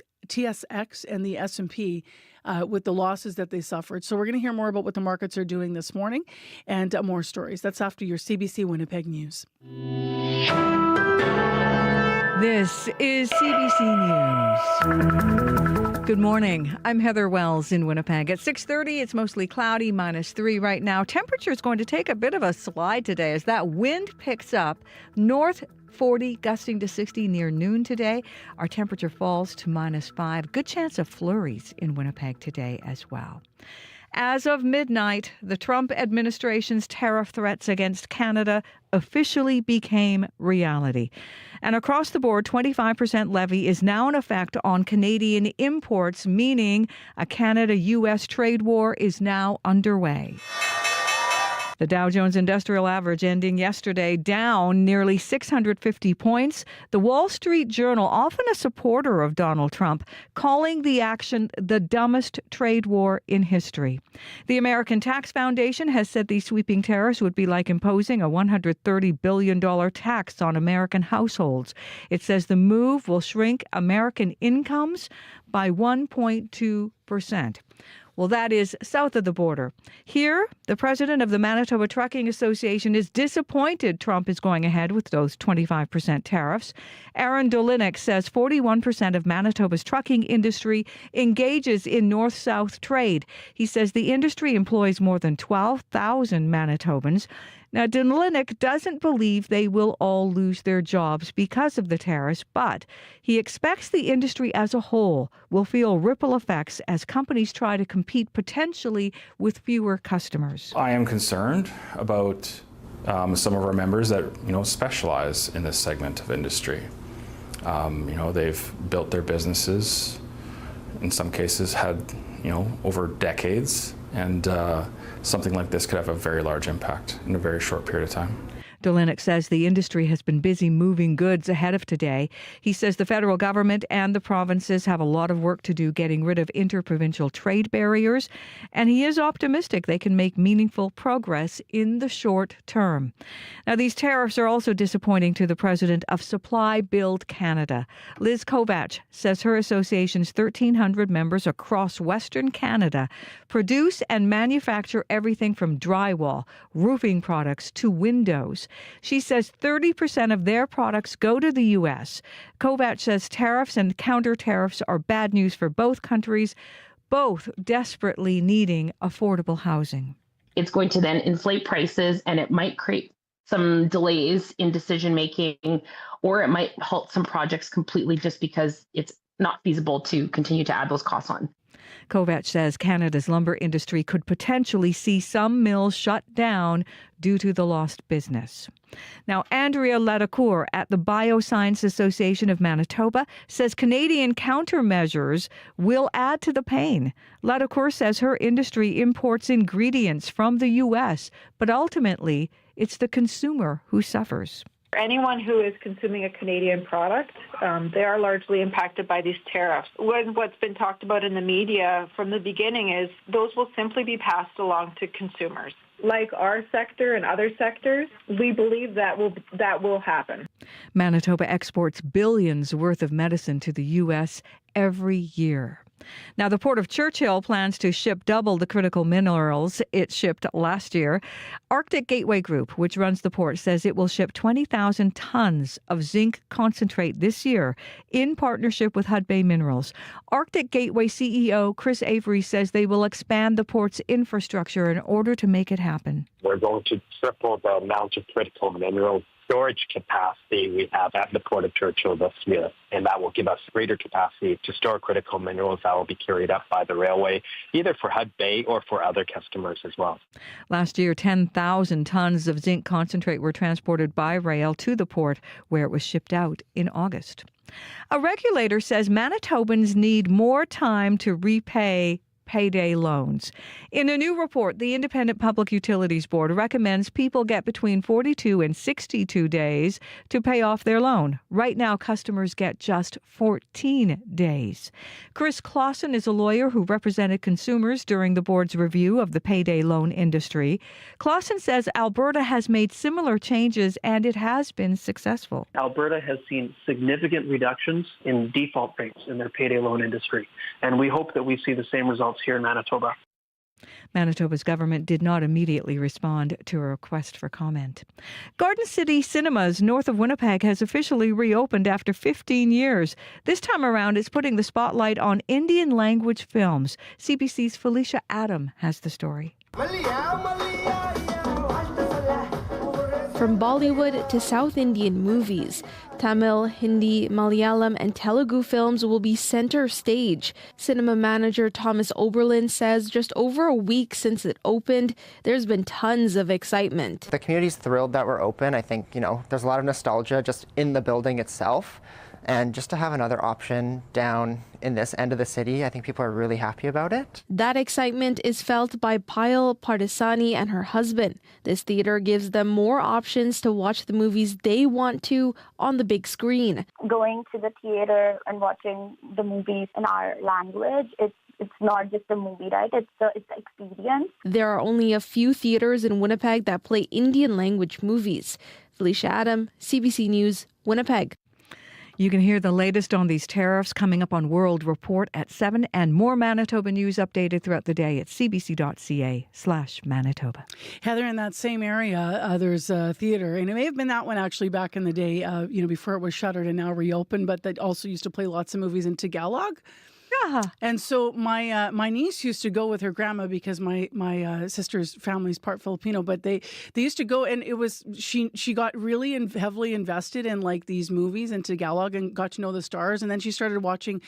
and the S&P with the losses that they suffered. So we're going to hear more about what the markets are doing this morning and more stories. That's after your CBC Winnipeg News. This is CBC News. Good morning. I'm Heather Wells in Winnipeg. At 6:30, it's mostly cloudy, -3 right now. Temperature is going to take a bit of a slide today as that wind picks up north 40, gusting to 60 near noon today. Our temperature falls to -5. Good chance of flurries in Winnipeg today as well. As of midnight, the Trump administration's tariff threats against Canada officially became reality. And across the board, 25% levy is now in effect on Canadian imports, meaning a Canada-U.S. trade war is now underway. The Dow Jones Industrial Average ending yesterday down nearly 650 points. The Wall Street Journal, often a supporter of Donald Trump, calling the action the dumbest trade war in history. The American Tax Foundation has said these sweeping tariffs would be like imposing a $130 billion tax on American households. It says the move will shrink American incomes by 1.2%. Well, that is south of the border. Here, the president of the Manitoba Trucking Association is disappointed Trump is going ahead with those 25% tariffs. Aaron Dolinek says 41% of Manitoba's trucking industry engages in north-south trade. He says the industry employs more than 12,000 Manitobans. Now, Dolinek doesn't believe they will all lose their jobs because of the tariffs, but he expects the industry as a whole will feel ripple effects as companies try to compete potentially with fewer customers. I am concerned about some of our members that specialize in this segment of industry. They've built their businesses, in some cases had over decades, and something like this could have a very large impact in a very short period of time. Dolinek says the industry has been busy moving goods ahead of today. He says the federal government and the provinces have a lot of work to do getting rid of interprovincial trade barriers, and he is optimistic they can make meaningful progress in the short term. Now, these tariffs are also disappointing to the president of Supply Build Canada. Liz Kovach says her association's 1,300 members across Western Canada produce and manufacture everything from drywall, roofing products to windows. She says 30% of their products go to the U.S. Kovach says tariffs and counter tariffs are bad news for both countries, both desperately needing affordable housing. It's going to then inflate prices, and it might create some delays in decision making, or it might halt some projects completely just because it's not feasible to continue to add those costs on. Kovach says Canada's lumber industry could potentially see some mills shut down due to the lost business. Now, Andrea Ladacour at the Bioscience Association of Manitoba says Canadian countermeasures will add to the pain. Ladacour says her industry imports ingredients from the U.S., but ultimately it's the consumer who suffers. Anyone who is consuming a Canadian product, they are largely impacted by these tariffs. What's been talked about in the media from the beginning is those will simply be passed along to consumers. Like our sector and other sectors, we believe that will happen. Manitoba exports billions worth of medicine to the U.S. every year. Now, the Port of Churchill plans to ship double the critical minerals it shipped last year. Arctic Gateway Group, which runs the port, says it will ship 20,000 tons of zinc concentrate this year in partnership with Hudbay Minerals. Arctic Gateway CEO Chris Avery says they will expand the port's infrastructure in order to make it happen. We're going to triple the amount of critical minerals storage capacity we have at the Port of Churchill this year, and that will give us greater capacity to store critical minerals that will be carried up by the railway, either for Hudbay or for other customers as well. Last year, 10,000 tons of zinc concentrate were transported by rail to the port, where it was shipped out in August. A regulator says Manitobans need more time to repay payday loans. In a new report, the Independent Public Utilities Board recommends people get between 42 and 62 days to pay off their loan. Right now, customers get just 14 days. Chris Clausen is a lawyer who represented consumers during the board's review of the payday loan industry. Clausen says Alberta has made similar changes and it has been successful. Alberta has seen significant reductions in default rates in their payday loan industry, and we hope that we see the same results here in Manitoba. Manitoba's government did not immediately respond to a request for comment. Garden City Cinemas north of Winnipeg has officially reopened after 15 years. This time around, it's putting the spotlight on Indian language films. CBC's Felicia Adam has the story. From Bollywood to South Indian movies, Tamil, Hindi, Malayalam, and Telugu films will be center stage. Cinema manager Thomas Oberlin says just over a week since it opened, there's been tons of excitement. The community's thrilled that we're open. I think, there's a lot of nostalgia just in the building itself. And just to have another option down in this end of the city, I think people are really happy about it. That excitement is felt by Payal Pardesani and her husband. This theater gives them more options to watch the movies they want to on the big screen. Going to the theater and watching the movies in our language, it's not just a movie, right? It's the experience. There are only a few theaters in Winnipeg that play Indian language movies. Felicia Adam, CBC News, Winnipeg. You can hear the latest on these tariffs coming up on World Report at 7 and more Manitoba news updated throughout the day at cbc.ca/Manitoba. Heather, in that same area, there's a theater, and it may have been that one actually back in the day, before it was shuttered and now reopened, but that also used to play lots of movies in Tagalog. Yeah. And so my niece used to go with her grandma because my sister's family's part Filipino, but they used to go, and it was she got really heavily invested in like these movies in Tagalog and got to know the stars, and then she started watching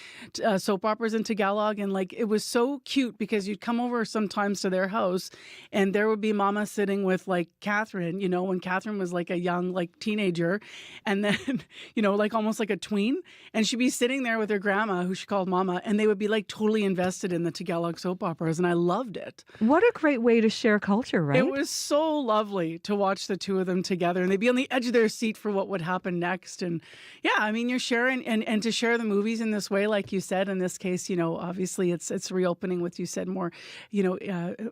soap operas in Tagalog, and like it was so cute because you'd come over sometimes to their house and there would be Mama sitting with like Catherine, when Catherine was like a young like teenager, and then like almost like a tween, and she'd be sitting there with her grandma who she called Mama, and they would be like totally invested in the Tagalog soap operas, and I loved it. What a great way to share culture, right? It was so lovely to watch the two of them together, and they'd be on the edge of their seat for what would happen next. And yeah, I mean, you're sharing and to share the movies in this way, like you said, in this case, obviously it's reopening with, you said, more,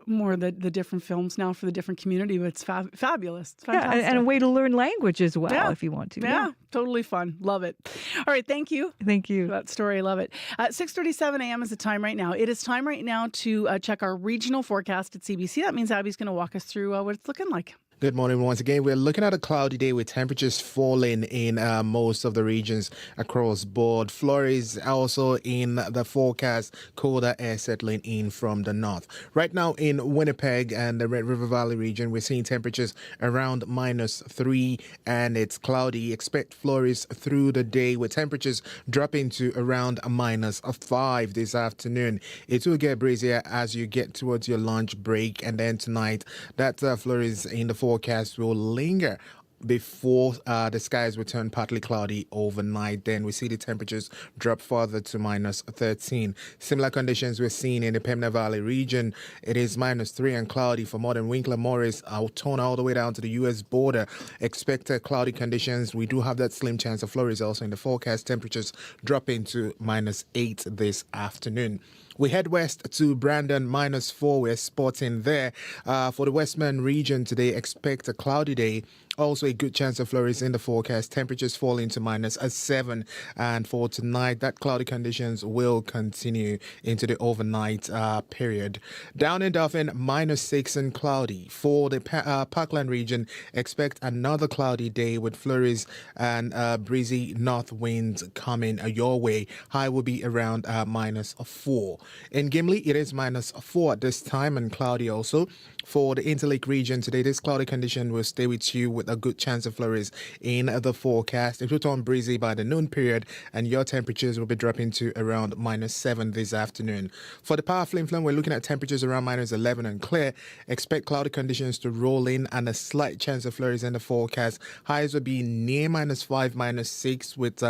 more the different films now for the different community, but it's fabulous. It's fantastic. Yeah, and a way to learn language as well, if you want to. Yeah, totally fun. Love it. All right, thank you. Thank you. For that story, love it. 6:37 a.m. is the time right now. It is time right now to check our regional forecast at CBC. That means Abby's going to walk us through what it's looking like. Good morning once again. We're looking at a cloudy day with temperatures falling in most of the regions across board. Flurries also in the forecast, colder air settling in from the north. Right now in Winnipeg and the Red River Valley region, we're seeing temperatures around -3 and it's cloudy. Expect flurries through the day with temperatures dropping to around -5 this afternoon. It will get breezier as you get towards your lunch break, and then tonight that flurries in the forecast will linger before the skies will turn partly cloudy overnight. Then we see the temperatures drop further to -13. Similar conditions we're seeing in the Pembina Valley region. It is -3 and cloudy for Modern Winkler Morris, Altona all the way down to the U.S. border. Expected cloudy conditions. We do have that slim chance of flurries also in the forecast. Temperatures dropping to -8 this afternoon. We head west to Brandon, -4. We're spotting there. For the Westman region today, expect a cloudy day. Also a good chance of flurries in the forecast. Temperatures falling to -7. And for tonight, that cloudy conditions will continue into the overnight period. Down in Dauphin, -6 and cloudy. For the Parkland region, expect another cloudy day with flurries and breezy north winds coming your way. High will be around -4. In Gimli, it is -4 at this time and cloudy also. For the Interlake region today, this cloudy condition will stay with you with a good chance of flurries in the forecast. It will turn breezy by the noon period, and your temperatures will be dropping to around -7 this afternoon. For the Power Flim Flam, we're looking at temperatures around -11 and clear. Expect cloudy conditions to roll in and a slight chance of flurries in the forecast. Highs will be near -5, -6 with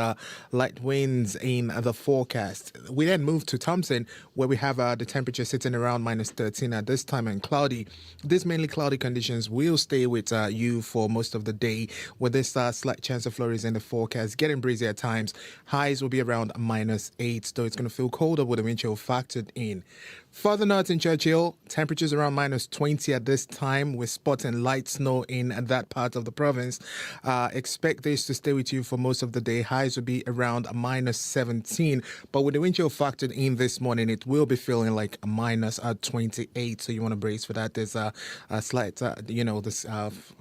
light winds in the forecast. We then move to Thompson, where we have the temperature sitting around minus 13 at this time and cloudy. These mainly cloudy conditions will stay with you for most of the day, with this slight chance of flurries in the forecast, getting breezy at times. Highs will be around minus 8, though it's going to feel colder with the wind chill factored in. Further north in Churchill, temperatures around minus 20 at this time, with spots and light snow in that part of the province. Expect this to stay with you for most of the day. Highs will be around minus 17, but with the wind chill factored in this morning, it will be feeling like a minus 28. So you want to brace for that. There's a slight, this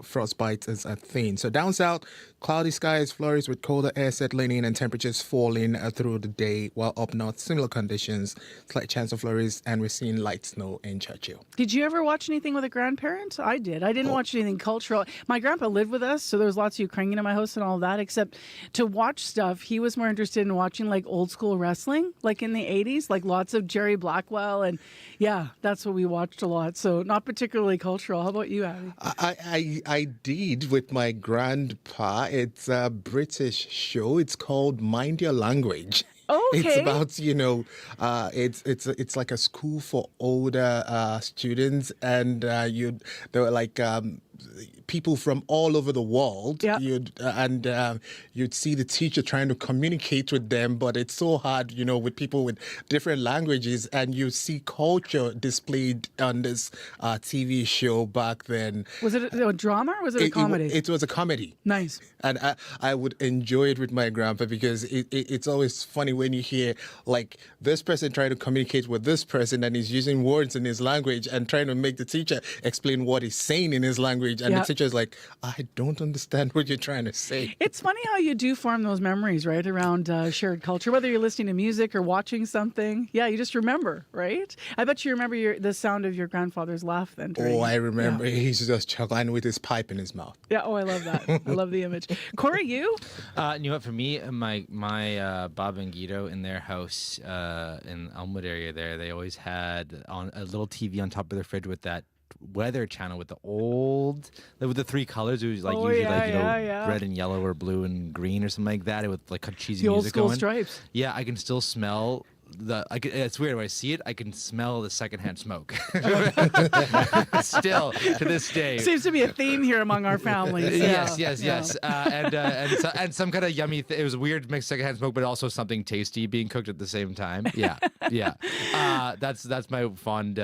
frostbite is a thing. So down south, cloudy skies, flurries with colder air settling in and temperatures falling through the day, while up north, similar conditions, slight chance of flurries, and we're seeing light snow in Churchill. Did you ever watch anything with a grandparent? I did. I didn't watch anything cultural. My grandpa lived with us, so there was lots of Ukrainian in my house and all that, except to watch stuff, he was more interested in watching like old school wrestling, like in the 80s, like lots of Jerry Blackwell. And yeah, that's what we watched a lot. So not particularly cultural. How about you, Abby? I did with my grandpa. It's a British show. It's called Mind Your Language. Okay. It's about, it's like a school for older students, and there were like people from all over the world. Yeah. You'd see the teacher trying to communicate with them, but it's so hard, with people with different languages, and you see culture displayed on this TV show back then. Was it a drama or was it a comedy? It was a comedy. Nice. And I would enjoy it with my grandpa because it's always funny when you hear like this person trying to communicate with this person and he's using words in his language and trying to make the teacher explain what he's saying in his language. And the teacher's like, I don't understand what you're trying to say. It's funny how you do form those memories, right, around shared culture, whether you're listening to music or watching something. Yeah, you just remember, right? I bet you remember the sound of your grandfather's laugh then. I remember. Yeah. He's just chuckling with his pipe in his mouth. Yeah, I love that. I love the image. Corey, you? You know what? For me, my Bob and Guido in their house in Elmwood area there, they always had on a little TV on top of their fridge with that weather channel with the 3 colors. It was like red and yellow or blue and green or something like that. It would like cheesy the music old school going. Stripes. Yeah, I can still smell. It's weird when I see it. I can smell the secondhand smoke. Still to this day, seems to be a theme here among our families. Yes. And some kind of yummy. It was a weird mixed secondhand smoke, but also something tasty being cooked at the same time. Yeah. That's my fond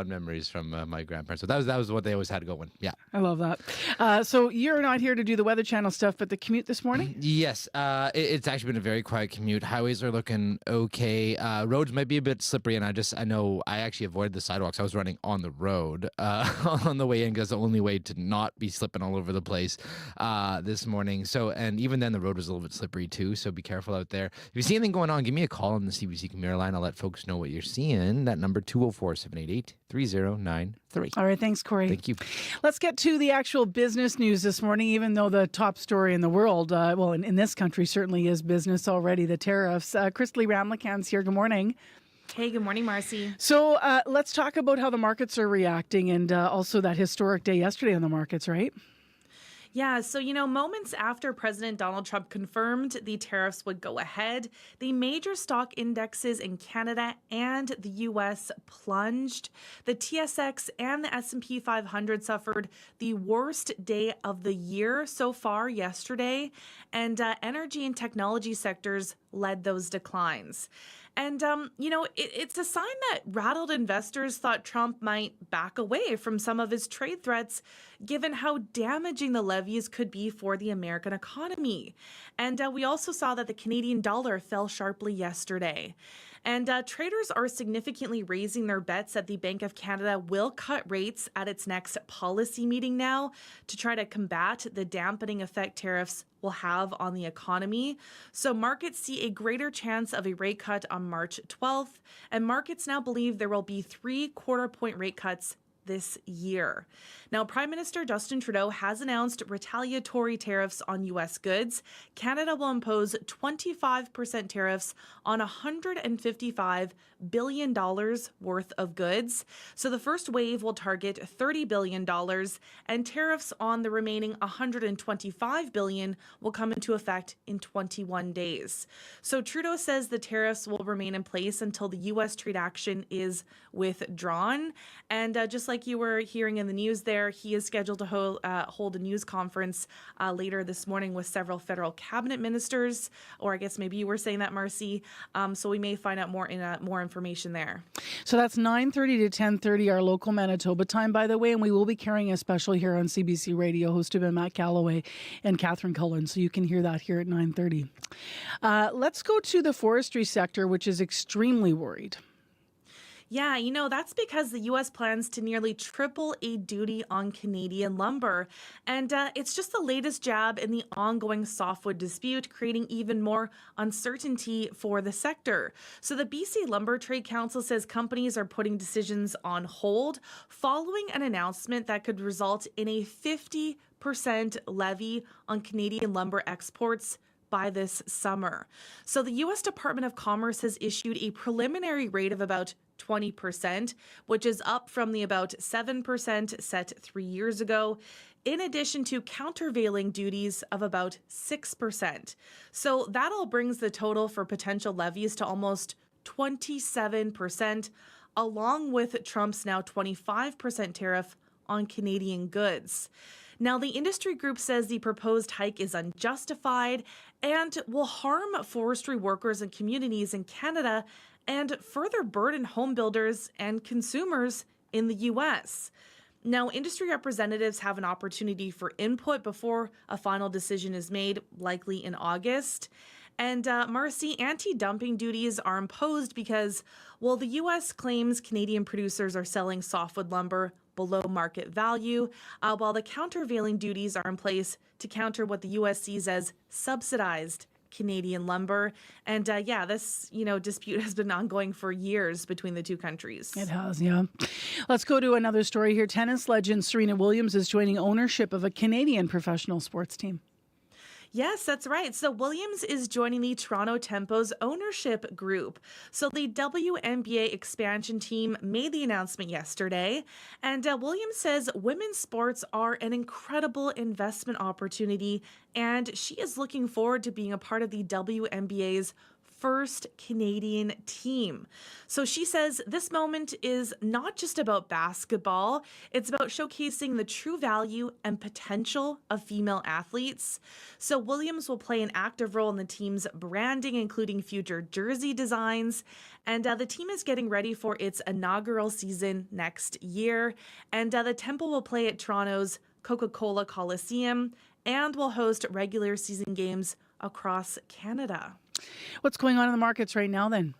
memories from my grandparents. So that was what they always had going. Yeah, I love that. So you're not here to do the Weather Channel stuff, but the commute this morning? Yes, it's actually been a very quiet commute. Highways are looking okay. Roads might be a bit slippery, and I actually avoided the sidewalks. I was running on the road on the way in because the only way to not be slipping all over the place this morning. So, and even then the road was a little bit slippery too, so be careful out there. If you see anything going on, give me a call on the CBC Commuter line. I'll let folks know what you're seeing. That number 204-788-3093. All right, thanks, Corey. Thank you. Let's get to the actual business news this morning, even though the top story in the world, in this country certainly is business already, the tariffs. Christley Ramlakan's here. Good morning. Hey, good morning, Marcy. So let's talk about how the markets are reacting and also that historic day yesterday on the markets, right? Yeah, so, moments after President Donald Trump confirmed the tariffs would go ahead, the major stock indexes in Canada and the U.S. plunged. The TSX and the S&P 500 suffered the worst day of the year so far yesterday, and energy and technology sectors led those declines. And, it's a sign that rattled investors thought Trump might back away from some of his trade threats, given how damaging the levies could be for the American economy. And we also saw that the Canadian dollar fell sharply yesterday. And traders are significantly raising their bets that the Bank of Canada will cut rates at its next policy meeting now to try to combat the dampening effect tariffs will have on the economy. So markets see a greater chance of a rate cut on March 12th, and markets now believe there will be 3 quarter-point rate cuts this year. Now, Prime Minister Justin Trudeau has announced retaliatory tariffs on U.S. goods. Canada will impose 25% tariffs on $155 billion worth of goods. So the first wave will target $30 billion, and tariffs on the remaining $125 billion will come into effect in 21 days. So Trudeau says the tariffs will remain in place until the U.S. trade action is withdrawn. And just like you were hearing in the news there, he is scheduled to hold a news conference later this morning with several federal cabinet ministers, or I guess maybe you were saying that, Marcy. So we may find out more information there. So that's 9:30 to 10:30 our local Manitoba time, by the way, and we will be carrying a special here on CBC Radio hosted by Matt Calloway and Catherine Cullen, so you can hear that here at 9:30. Let's go to the forestry sector, which is extremely worried. Yeah, that's because the U.S. plans to nearly triple a duty on Canadian lumber. And it's just the latest jab in the ongoing softwood dispute, creating even more uncertainty for the sector. So the BC Lumber Trade Council says companies are putting decisions on hold following an announcement that could result in a 50% levy on Canadian lumber exports by this summer. So the U.S. Department of Commerce has issued a preliminary rate of about 20%, which is up from the about 7% set 3 years ago, in addition to countervailing duties of about 6%. So that all brings the total for potential levies to almost 27%, along with Trump's now 25% tariff on Canadian goods. Now, the industry group says the proposed hike is unjustified and will harm forestry workers and communities in Canada and further burden home builders and consumers in the U.S. Now, industry representatives have an opportunity for input before a final decision is made, likely in August. And Marcy, anti-dumping duties are imposed because, well, the U.S. claims Canadian producers are selling softwood lumber below market value, while the countervailing duties are in place to counter what the U.S. sees as subsidized Canadian lumber. And this, dispute has been ongoing for years between the two countries. It has, yeah. Let's go to another story here. Tennis legend Serena Williams is joining ownership of a Canadian professional sports team. Yes, that's right. So Williams is joining the Toronto Tempo's ownership group. So the WNBA expansion team made the announcement yesterday, and Williams says women's sports are an incredible investment opportunity, and she is looking forward to being a part of the WNBA's first Canadian team. So she says this moment is not just about basketball, it's about showcasing the true value and potential of female athletes. So Williams will play an active role in the team's branding, including future jersey designs. And the team is getting ready for its inaugural season next year. And the Temple will play at Toronto's Coca-Cola Coliseum and will host regular season games across Canada. What's going on in the markets right now then?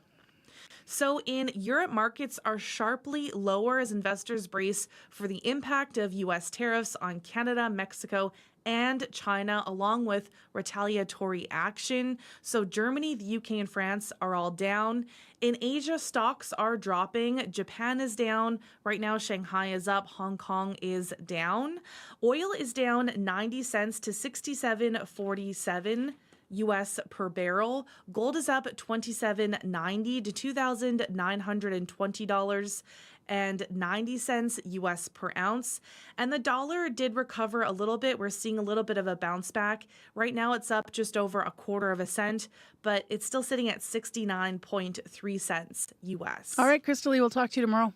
So in Europe, markets are sharply lower as investors brace for the impact of U.S. tariffs on Canada, Mexico, and China, along with retaliatory action. So Germany, the UK, and France are all down. In Asia, stocks are dropping. Japan is down. Right now, Shanghai is up. Hong Kong is down. Oil is down 90 cents to $67.47 U.S. per barrel. Gold is up $27.90 to $2,920.90 U.S. per ounce. And the dollar did recover a little bit. We're seeing a little bit of a bounce back. Right now it's up just over a quarter of a cent, but it's still sitting at 69.3 cents U.S. All right, Crystal Lee, we'll talk to you tomorrow.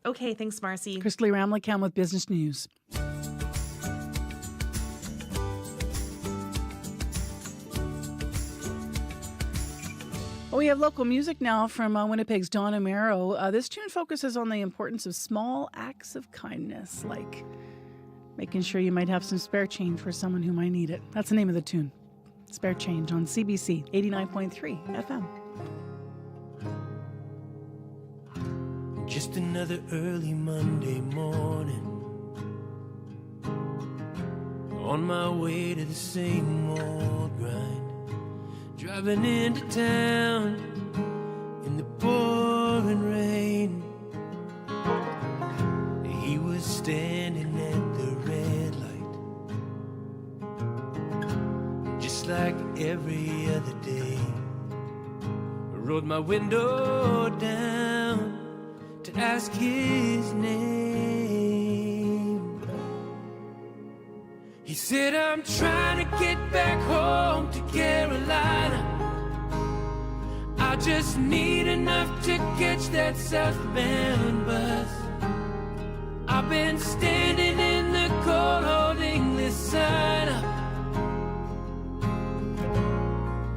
Okay, thanks, Marcy. Crystal Lee Ramlicam with Business News. We have local music now from Winnipeg's Don Amaro. This tune focuses on the importance of small acts of kindness, like making sure you might have some spare change for someone who might need it. That's the name of the tune. Spare Change on CBC 89.3 FM. Just another early Monday morning, on my way to the same old grind. Driving into town in the pouring rain. He was every other day. I rolled my window down to ask his name. He said, I'm trying to get back home to Carolina. I just need enough to catch that southbound bus. I've been standing in the cold holding this sign up.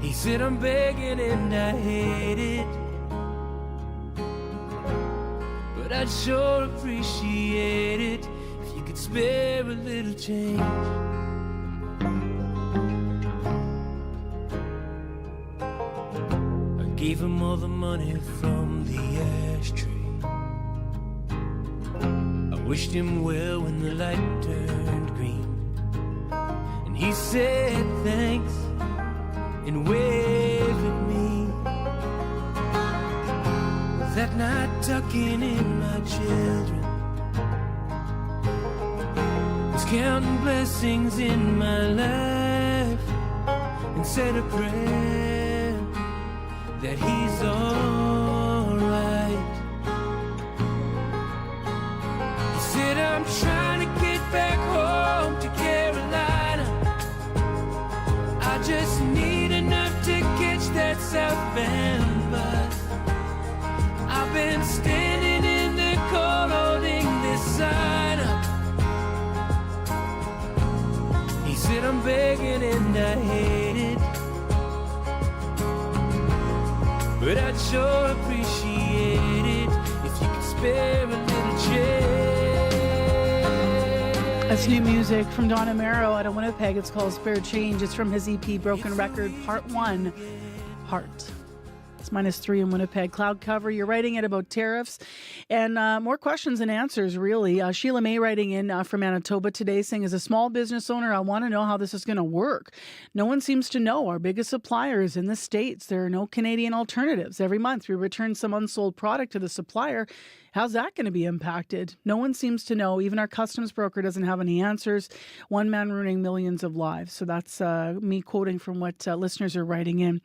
He said, I'm begging and I hate it, but I'd sure appreciate it if you could spare a little change. I gave him all the money from the ashtray. I wished him well when the light turned green, and he said thanks and waved at me. That night tucking in my children, was counting blessings in my life, and said a prayer that he's alright. He said, I'm trying to get back home to Carolina. I just need enough to catch that southbound bus. I've been standing in the cold holding this sign up. He said, I'm begging and I hate it, but I'd sure appreciate it if you could spare a little change. That's new music from Don Amaro out of Winnipeg. It's called Spare Change. It's from his EP Broken Record Part 1, Heart. It's -3 in Winnipeg. Cloud cover. You're writing it about tariffs and more questions and answers, really. Sheila May writing in from Manitoba today saying, as a small business owner, I want to know how this is going to work. No one seems to know. Our biggest supplier is in the States. There are no Canadian alternatives. Every month we return some unsold product to the supplier. How's that going to be impacted? No one seems to know. Even our customs broker doesn't have any answers. One man ruining millions of lives. So that's me quoting from what listeners are writing in.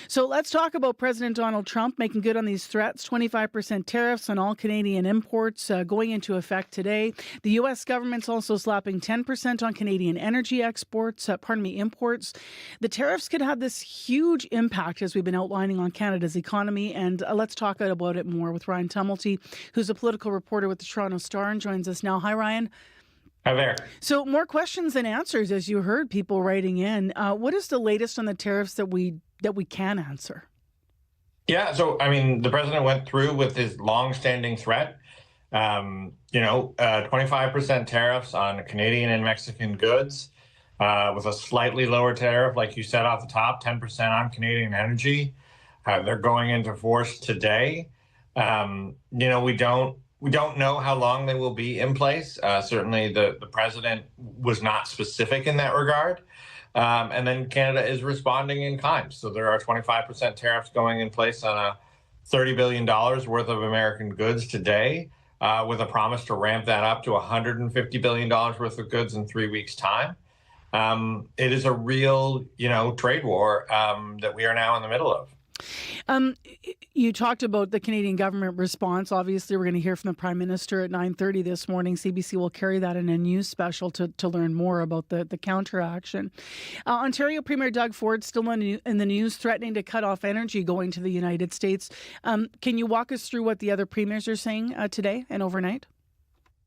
So let's talk about President Donald Trump making good on these threats. 25% tariffs on all Canadian imports going into effect today. The U.S. government's also slapping 10% on Canadian energy exports, imports. The tariffs could have this huge impact, as we've been outlining, on Canada's economy. And let's talk about it more with Ryan Tumulty, who's a political reporter with the Toronto Star and joins us now. Hi, Ryan. Hi there. So more questions than answers, as you heard people writing in. What is the latest on the tariffs that we can answer? Yeah, so, I mean, the president went through with his long-standing threat, 25% tariffs on Canadian and Mexican goods, with a slightly lower tariff, like you said off the top, 10% on Canadian energy. They're going into force today. We don't know how long they will be in place. Certainly the president was not specific in that regard. And then Canada is responding in kind. So there are 25% tariffs going in place on $30 billion worth of American goods today, with a promise to ramp that up to $150 billion worth of goods in 3 weeks' time. It is a real, trade war that we are now in the middle of. You talked about the Canadian government response. Obviously, we're going to hear from the Prime Minister at 9:30 this morning. CBC will carry that in a news special to learn more about the counteraction. Ontario Premier Doug Ford still in the news, threatening to cut off energy going to the United States. Can you walk us through what the other premiers are saying today and overnight?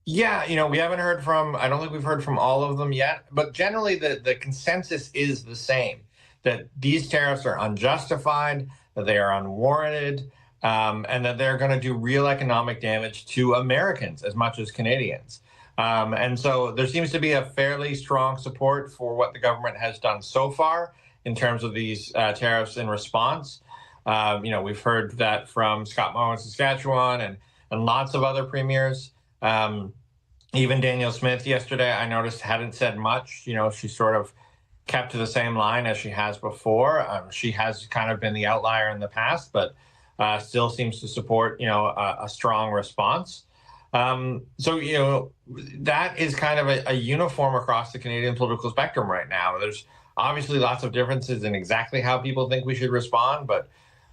Yeah, we haven't heard I don't think we've heard from all of them yet, but generally the consensus is the same, that these tariffs are unjustified, that they are unwarranted, and that they're going to do real economic damage to Americans as much as Canadians. And so there seems to be a fairly strong support for what the government has done so far in terms of these tariffs in response. We've heard that from Scott Moe in Saskatchewan and lots of other premiers. Even Danielle Smith yesterday, I noticed, hadn't said much. She sort of kept to the same line as she has before. She has kind of been the outlier in the past, but still seems to support, a strong response. So, that is kind of a uniform across the Canadian political spectrum right now. There's obviously lots of differences in exactly how people think we should respond, but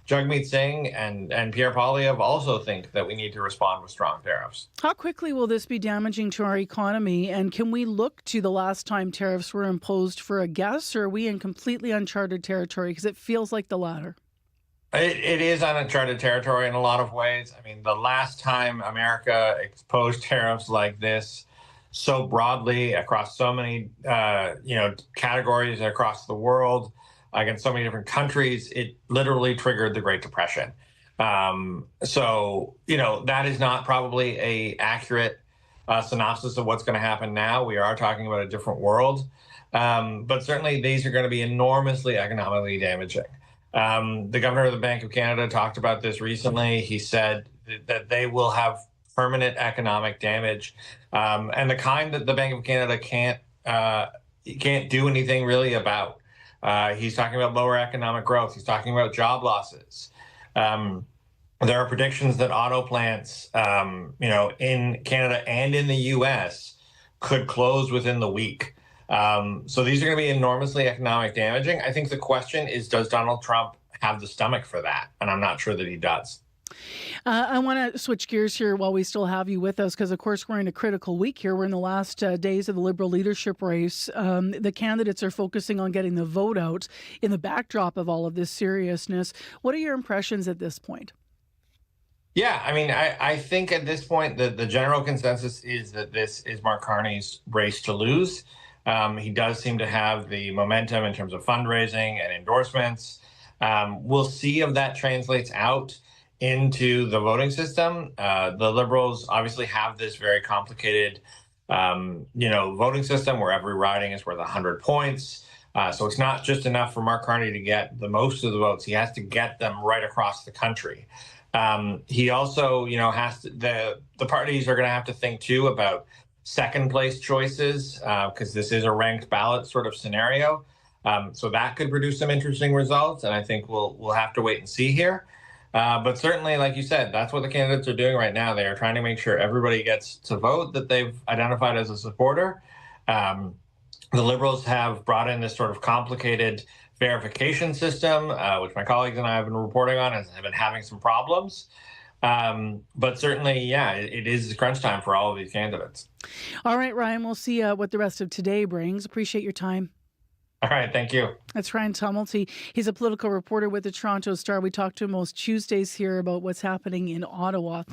Jagmeet Singh and Pierre Poilievre also think that we need to respond with strong tariffs. How quickly will this be damaging to our economy? And can we look to the last time tariffs were imposed for a guess, or are we in completely uncharted territory? Because it feels like the latter. It is uncharted territory in a lot of ways. I mean, the last time America exposed tariffs like this so broadly across so many, categories across the world, against so many different countries, it literally triggered the Great Depression. That is not probably a accurate synopsis of what's going to happen now. We are talking about a different world. But certainly these are going to be enormously economically damaging. The governor of the Bank of Canada talked about this recently. He said that they will have permanent economic damage, and the kind that the Bank of Canada can't do anything really about. He's talking about lower economic growth. He's talking about job losses. There are predictions that auto plants, in Canada and in the U.S. could close within the week. So these are going to be enormously economic damaging. I think the question is, does Donald Trump have the stomach for that? And I'm not sure that he does. I want to switch gears here while we still have you with us, because, of course, we're in a critical week here. We're in the last days of the Liberal leadership race. The candidates are focusing on getting the vote out in the backdrop of all of this seriousness. What are your impressions at this point? Yeah, I mean, I think at this point the general consensus is that this is Mark Carney's race to lose. He does seem to have the momentum in terms of fundraising and endorsements. We'll see if that translates out into the voting system. The Liberals obviously have this very complicated, voting system where every riding is worth 100 points. So it's not just enough for Mark Carney to get the most of the votes. He has to get them right across the country. He also, has to, the parties are going to have to think too about second place choices, because this is a ranked ballot sort of scenario. So that could produce some interesting results. And I think we'll have to wait and see here. But certainly, like you said, that's what the candidates are doing right now. They are trying to make sure everybody gets to vote that they've identified as a supporter. The Liberals have brought in this sort of complicated verification system, which my colleagues and I have been reporting on, have been having some problems. But certainly, it is crunch time for all of these candidates. All right, Ryan, we'll see what the rest of today brings. Appreciate your time. All right, thank you. That's Ryan Tumulty. He's a political reporter with the Toronto Star. We talk to him most Tuesdays here about what's happening in Ottawa.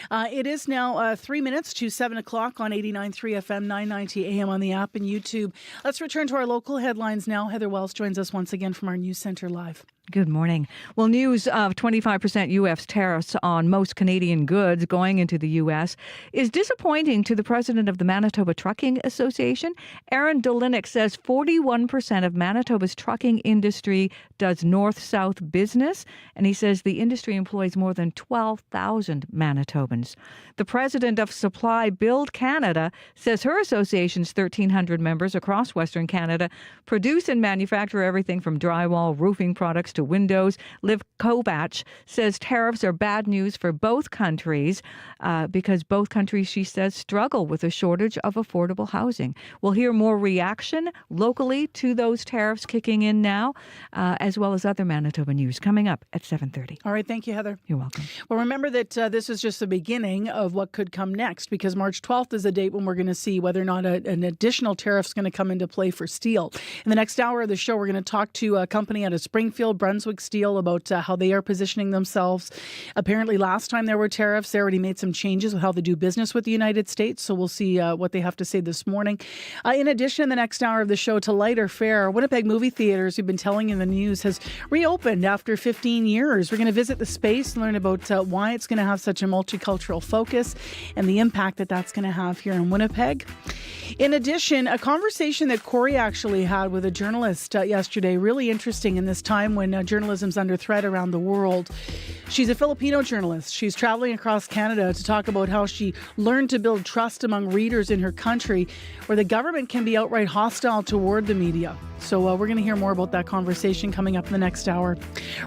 It is now 3 minutes to 7 o'clock on 89.3 FM, 990 AM on the app and YouTube. Let's return to our local headlines now. Heather Wells joins us once again from our News Centre Live. Good morning. Well, news of 25% U.S. tariffs on most Canadian goods going into the U.S. is disappointing to the president of the Manitoba Trucking Association. Aaron Dolinick says 41% of Manitoba's trucking industry does north-south business, and he says the industry employs more than 12,000 Manitobans. The president of Supply Build Canada says her association's 1,300 members across Western Canada produce and manufacture everything from drywall, roofing products to windows. Liv Kobach says tariffs are bad news for both countries because both countries, she says, struggle with a shortage of affordable housing. We'll hear more reaction locally to those tariffs kicking in now, as well as other Manitoba news coming up at 7:30. All right. Thank you, Heather. You're welcome. Well, remember that this is just the beginning of what could come next, because March 12th is the date when we're going to see whether or not an additional tariff is going to come into play for steel. In the next hour of the show, we're going to talk to a company out of Springfield, Brunswick Steel, about how they are positioning themselves. Apparently, last time there were tariffs, they already made some changes with how they do business with the United States. So we'll see what they have to say this morning. In addition, in the next hour of the show, to lighter fare, Winnipeg movie theaters, we've been telling you in the news, has reopened after 15 years. We're going to visit the space and learn about why it's going to have such a multicultural focus and the impact that that's going to have here in Winnipeg. In addition, a conversation that Corey actually had with a journalist yesterday, really interesting in this time when journalism's under threat around the world. She's a Filipino journalist. She's traveling across Canada to talk about how she learned to build trust among readers in her country, where the government can be outright hostile toward the media. So we're going to hear more about that conversation coming up in the next hour.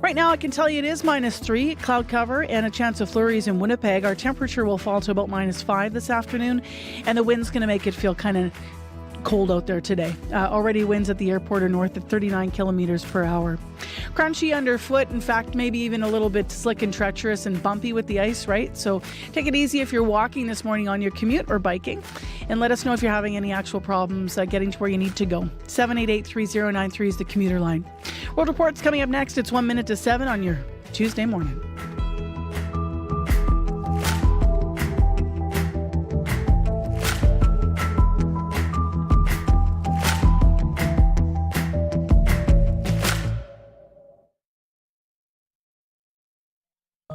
Right now, I can tell you it is -3, cloud cover, and a chance of flurries in Winnipeg. Our temperature will fall to about -5 this afternoon, and the wind's going to make it feel kind of cold out there today. Already winds at the airport are north of 39 kilometers per hour. Crunchy underfoot, in fact, maybe even a little bit slick and treacherous and bumpy with the ice, right? So take it easy if you're walking this morning on your commute or biking. And let us know if you're having any actual problems getting to where you need to go. 788-3093 is the commuter line. World Report's coming up next. It's 1 minute to 7 on your Tuesday morning.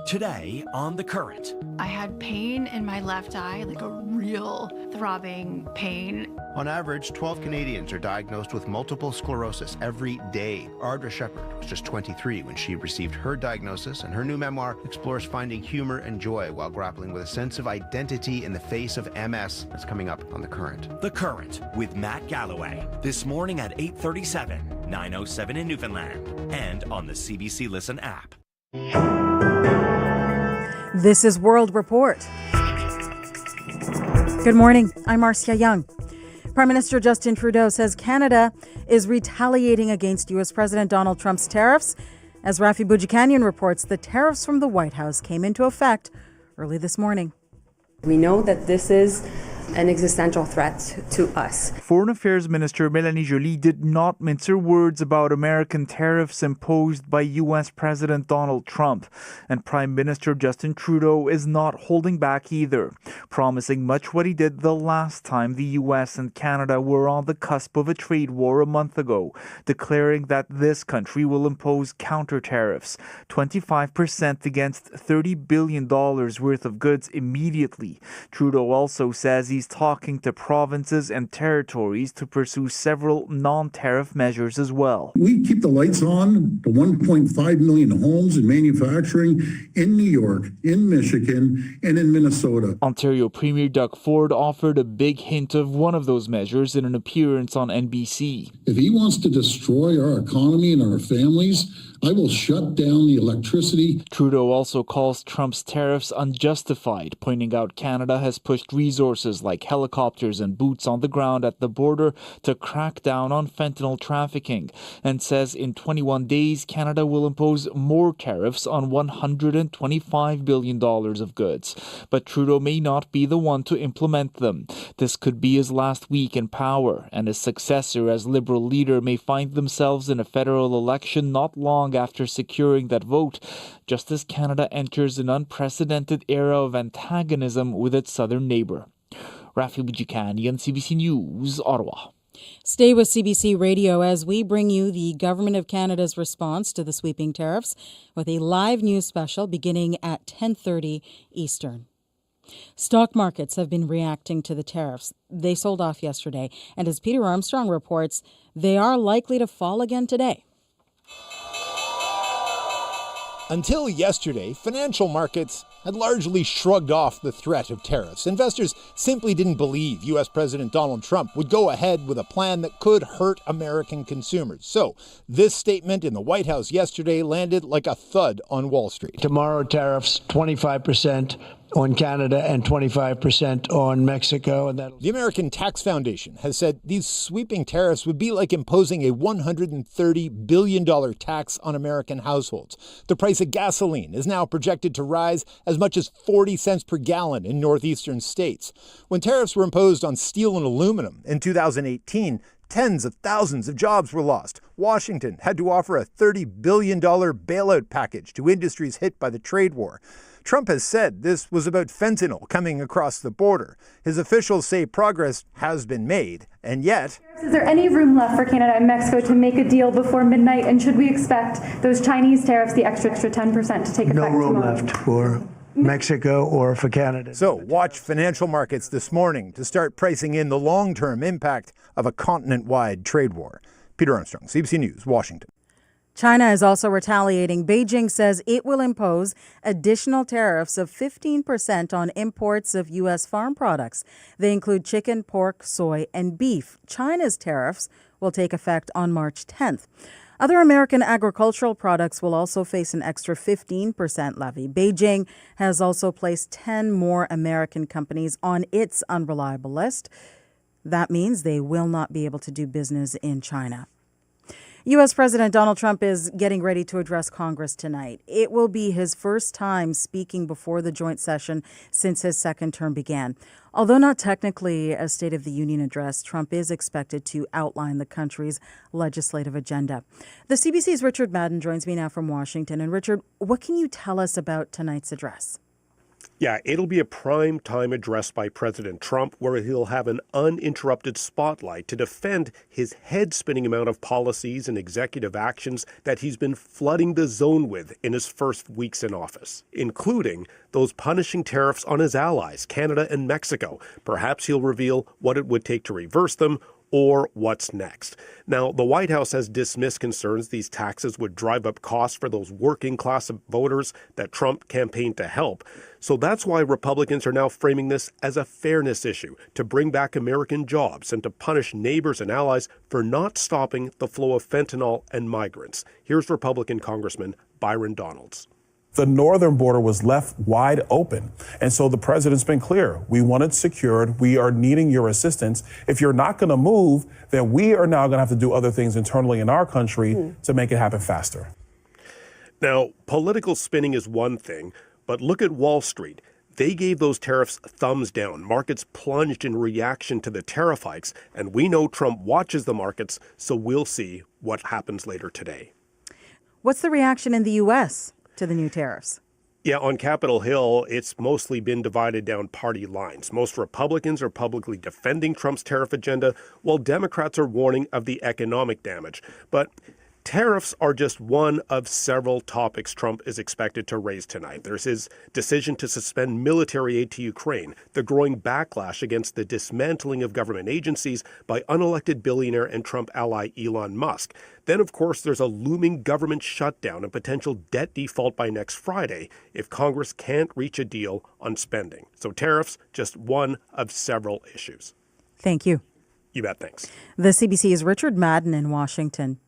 Today on The Current. I had pain in my left eye, like a real throbbing pain. On average, 12 Canadians are diagnosed with multiple sclerosis every day. Audra Shepard was just 23 when she received her diagnosis, and her new memoir explores finding humor and joy while grappling with a sense of identity in the face of MS. That's coming up on The Current. The Current with Matt Galloway. This morning at 8:37, 9:07 in Newfoundland, and on the CBC Listen app. This is World Report. Good morning. I'm Marcia Young. Prime Minister Justin Trudeau says Canada is retaliating against U.S. President Donald Trump's tariffs. As Rafi Boudjikanian reports, the tariffs from the White House came into effect early this morning. We know that this is an existential threat to us. Foreign Affairs Minister Mélanie Joly did not mince her words about American tariffs imposed by U.S. President Donald Trump. And Prime Minister Justin Trudeau is not holding back either, promising much what he did the last time the U.S. and Canada were on the cusp of a trade war a month ago, declaring that this country will impose counter tariffs, 25% against $30 billion worth of goods immediately. Trudeau also says he's talking to provinces and territories to pursue several non-tariff measures as well. We keep the lights on to 1.5 million homes and manufacturing in New York, in Michigan, and in Minnesota. Ontario Premier Doug Ford offered a big hint of one of those measures in an appearance on NBC. If he wants to destroy our economy and our families, I will shut down the electricity. Trudeau also calls Trump's tariffs unjustified, pointing out Canada has pushed resources like helicopters and boots on the ground at the border to crack down on fentanyl trafficking, and says in 21 days Canada will impose more tariffs on $125 billion of goods. But Trudeau may not be the one to implement them. This could be his last week in power, and his successor as Liberal leader may find themselves in a federal election not long after securing that vote, just as Canada enters an unprecedented era of antagonism with its southern neighbor. Rafi Boudjikanian, CBC News, Ottawa. Stay with CBC Radio as we bring you the Government of Canada's response to the sweeping tariffs with a live news special beginning at 10:30 Eastern. Stock markets have been reacting to the tariffs. They sold off yesterday, and as Peter Armstrong reports, they are likely to fall again today. Until yesterday, financial markets had largely shrugged off the threat of tariffs. Investors simply didn't believe U.S. President Donald Trump would go ahead with a plan that could hurt American consumers. So this statement in the White House yesterday landed like a thud on Wall Street. Tomorrow, tariffs 25% on Canada and 25% on Mexico. And the American Tax Foundation has said these sweeping tariffs would be like imposing a $130 billion tax on American households. The price of gasoline is now projected to rise as much as 40 cents per gallon in northeastern states. When tariffs were imposed on steel and aluminum in 2018, tens of thousands of jobs were lost. Washington had to offer a $30 billion bailout package to industries hit by the trade war. Trump has said this was about fentanyl coming across the border. His officials say progress has been made, and yet... Is there any room left for Canada and Mexico to make a deal before midnight, and should we expect those Chinese tariffs, the extra 10%, to take effect tomorrow? No room left for Mexico or for Canada. So watch financial markets this morning to start pricing in the long-term impact of a continent-wide trade war. Peter Armstrong, CBC News, Washington. China is also retaliating. Beijing says it will impose additional tariffs of 15% on imports of U.S. farm products. They include chicken, pork, soy, and beef. China's tariffs will take effect on March 10th. Other American agricultural products will also face an extra 15% levy. Beijing has also placed 10 more American companies on its unreliable list. That means they will not be able to do business in China. U.S. President Donald Trump is getting ready to address Congress tonight. It will be his first time speaking before the joint session since his second term began. Although not technically a State of the Union address, Trump is expected to outline the country's legislative agenda. The CBC's Richard Madden joins me now from Washington. And Richard, what can you tell us about tonight's address? Yeah, it'll be a prime time address by President Trump where he'll have an uninterrupted spotlight to defend his head-spinning amount of policies and executive actions that he's been flooding the zone with in his first weeks in office, including those punishing tariffs on his allies, Canada and Mexico. Perhaps he'll reveal what it would take to reverse them or what's next. Now, the White House has dismissed concerns these taxes would drive up costs for those working class voters that Trump campaigned to help. So that's why Republicans are now framing this as a fairness issue to bring back American jobs and to punish neighbors and allies for not stopping the flow of fentanyl and migrants. Here's Republican Congressman Byron Donalds. The northern border was left wide open. And so the president's been clear. We want it secured. We are needing your assistance. If you're not going to move, then we are now going to have to do other things internally in our country to make it happen faster. Now, political spinning is one thing, but look at Wall Street. They gave those tariffs thumbs down. Markets plunged in reaction to the tariff hikes, and we know Trump watches the markets, so we'll see what happens later today. What's the reaction in the U.S. to the new tariffs? Yeah, on Capitol Hill, it's mostly been divided down party lines. Most Republicans are publicly defending Trump's tariff agenda, while Democrats are warning of the economic damage. But tariffs are just one of several topics Trump is expected to raise tonight. There's his decision to suspend military aid to Ukraine, the growing backlash against the dismantling of government agencies by unelected billionaire and Trump ally Elon Musk. Then, of course, there's a looming government shutdown and potential debt default by next Friday if Congress can't reach a deal on spending. So tariffs, just one of several issues. Thank you. You bet, thanks. The CBC's Richard Madden in Washington.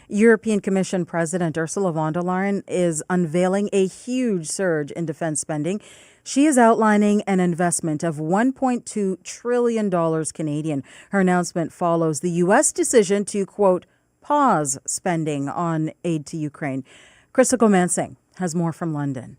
European Commission President Ursula von der Leyen is unveiling a huge surge in defense spending. She is outlining an investment of $1.2 trillion Canadian. Her announcement follows the U.S. decision to, quote, pause spending on aid to Ukraine. Crystal Gomansing has more from London.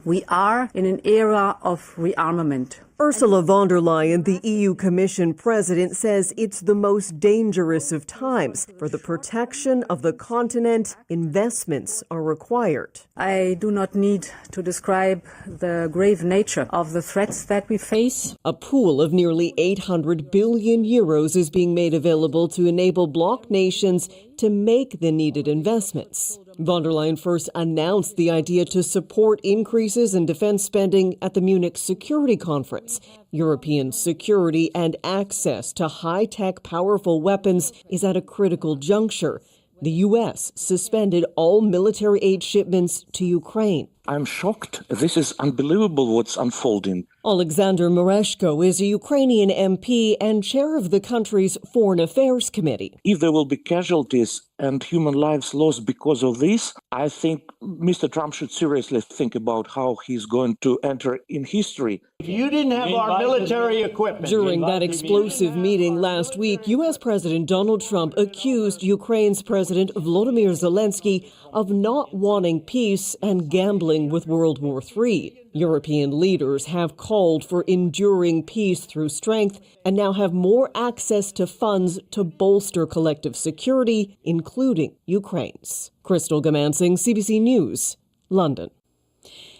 We are in an era of rearmament. Ursula von der Leyen, the EU Commission president, says it's the most dangerous of times. For the protection of the continent, investments are required. I do not need to describe the grave nature of the threats that we face. A pool of nearly 800 billion euros is being made available to enable bloc nations to make the needed investments. Von der Leyen first announced the idea to support increases in defense spending at the Munich Security Conference. European security and access to high-tech, powerful weapons is at a critical juncture. The U.S. suspended all military aid shipments to Ukraine. I'm shocked. This is unbelievable what's unfolding. Alexander Mereshko is a Ukrainian MP and chair of the country's Foreign Affairs Committee. If there will be casualties and human lives lost because of this, I think Mr. Trump should seriously think about how he's going to enter in history. If you didn't have our military equipment. During that explosive meeting last week, U.S. President Donald Trump accused Ukraine's President Volodymyr Zelensky of not wanting peace and gambling with World War III. European leaders have called for enduring peace through strength and now have more access to funds to bolster collective security, including Ukraine's. Crystal Gomansing, CBC News, London.